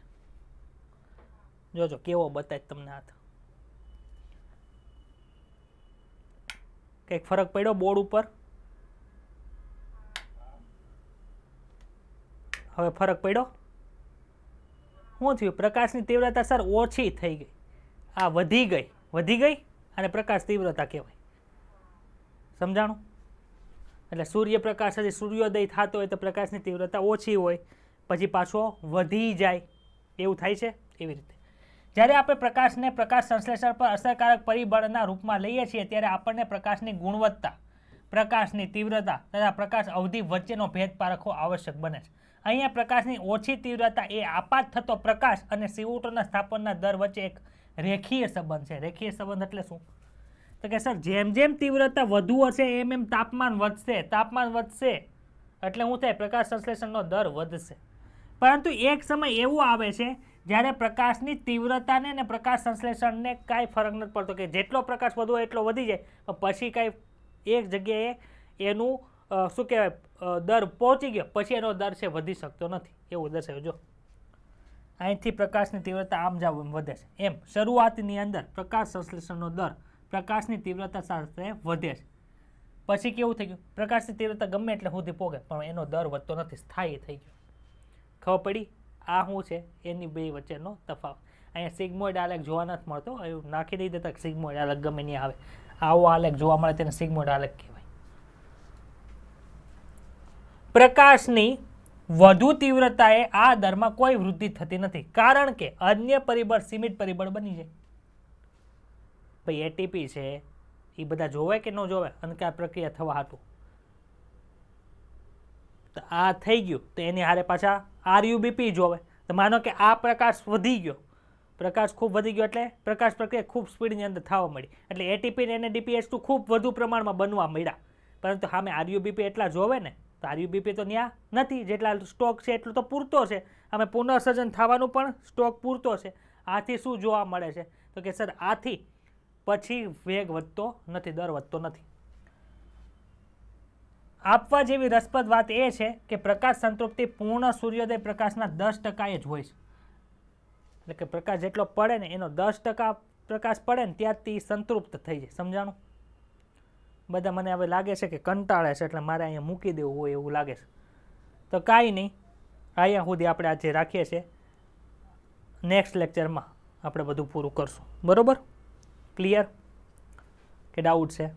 જોજો કેવો બતાય તમને હાથ. કંઈક ફરક પડ્યો બોર્ડ ઉપર? હવે ફરક પડ્યો? શું થયું? પ્રકાશની તીવ્રતા સર ઓછી થઈ ગઈ, આ વધી ગઈ અને પ્રકાશ તીવ્રતા કહેવાય. સમજાણું? એટલે સૂર્યપ્રકાશ હજી સૂર્યોદય થતો હોય તો પ્રકાશની તીવ્રતા ઓછી હોય, પછી પાછો વધી જાય, એવું થાય છે. એવી રીતે જ્યારે આપણે પ્રકાશને પ્રકાશ સંશ્લેષણ પર અસરકારક પરિબળના રૂપમાં લઈએ છીએ ત્યારે આપણને પ્રકાશની ગુણવત્તા, પ્રકાશની તીવ્રતા તથા પ્રકાશ અવધિ વચ્ચેનો ભેદ પારખવો આવશ્યક બને છે. અહીંયા પ્રકાશની ઓછી તીવ્રતા એ આપાત થતો પ્રકાશ અને CO2ના સ્થાપનના દર વચ્ચે એક રેખીય સંબંધ છે. રેખીય સંબંધ એટલે શું? તો કે સર જેમ જેમ તીવ્રતા વધુ હશે એમ એમ તાપમાન વધશે. તાપમાન વધશે એટલે શું થાય? પ્રકાશ સંશ્લેષણનો દર વધશે. પરંતુ એક સમય એવો આવે છે જ્યારે પ્રકાશની તીવ્રતાને અને પ્રકાશ સંશ્લેષણને કાંઈ ફરક નથી પડતો, કે જેટલો પ્રકાશ વધુ હોય એટલો વધી જાય, પણ પછી કાંઈ એક જગ્યાએ એનું શું કહેવાય દર પહોંચી ગયો પછી એનો દર છે વધી શકતો નથી, એવું દર્શાવ્યું. જો અહીંથી પ્રકાશની તીવ્રતા આમ જાવ એમ વધે છે, એમ શરૂઆતની અંદર પ્રકાશ સંશ્લેષણનો દર પ્રકાશની તીવ્રતા સાથે વધે છે. પછી કેવું થઈ ગયું? પ્રકાશની તીવ્રતા ગમે એટલે સુધી પોગે પણ એનો દર વધતો નથી, સ્થાયી થઈ ગયો. ખબર પડી? આ શું છે? એની બે વચ્ચેનો તફાવત. અહીંયા સિગ્મોઇડ આલેખ જોવા નથી મળતો, એવું નાખી દઈ દેતા સિગ્મોઇડ આલેખ ગમે નહીં આવે. આવો આલેખ જોવા મળે તેને સિગ્મોઇડ આલેખ કહેવાય. પ્રકાશની વધુ તીવ્રતાએ આ દરમાં કોઈ વૃદ્ધિ થતી નથી, કારણ કે અન્ય પરિબળ સીમિત પરિબળ બની જાય. ભાઈ એટીપી છે એ બધા જોવે કે ન જોવે અને કે આ પ્રક્રિયા થવા હાટું તો આ થઈ ગયું તો એની હારે પાછા આરયુબીપી જોવે. તો માનો કે આ પ્રકાશ વધી ગયો, પ્રકાશ ખૂબ વધી ગયો એટલે પ્રકાશ પ્રક્રિયા ખૂબ સ્પીડની અંદર થવા મળી, એટલે એટીપી અને એનએડીપીએચ2 ખૂબ વધુ પ્રમાણમાં બનવા મળ્યા. પરંતુ સામે આરયુબીપી એટલા જોવે ને, તો આરયુબીપી તો ત્યાં નથી, જેટલા સ્ટોક છે એટલું તો પૂરતો છે. અમે પુનઃસર્જન થવાનું પણ સ્ટોક પૂરતો છે. આથી શું જોવા મળે છે? તો કે સર આથી પછી વેગ વધતો નથી, દર વધતો નથી. આપવા જેવી રસપ્રદ વાત એ છે કે પ્રકાશ સંતૃપ્તિ પૂર્ણ સૂર્યોદય પ્રકાશના 10% જ હોય છે. એટલે કે પ્રકાશ જેટલો પડે ને એનો 10% પ્રકાશ પડે ને ત્યારથી સંતૃપ્ત થઈ જાય. સમજાણું? બધા મને હવે લાગે છે કે કંટાળે છે એટલે મારે અહીંયા મૂકી દેવું હોય એવું લાગે છે. તો કાંઈ નહીં, અહીંયા સુધી આપણે આજે રાખીએ છીએ. નેક્સ્ટ લેક્ચરમાં આપણે બધું પૂરું કરશું. બરાબર? ક્લિયર કે ડાઉટ છે?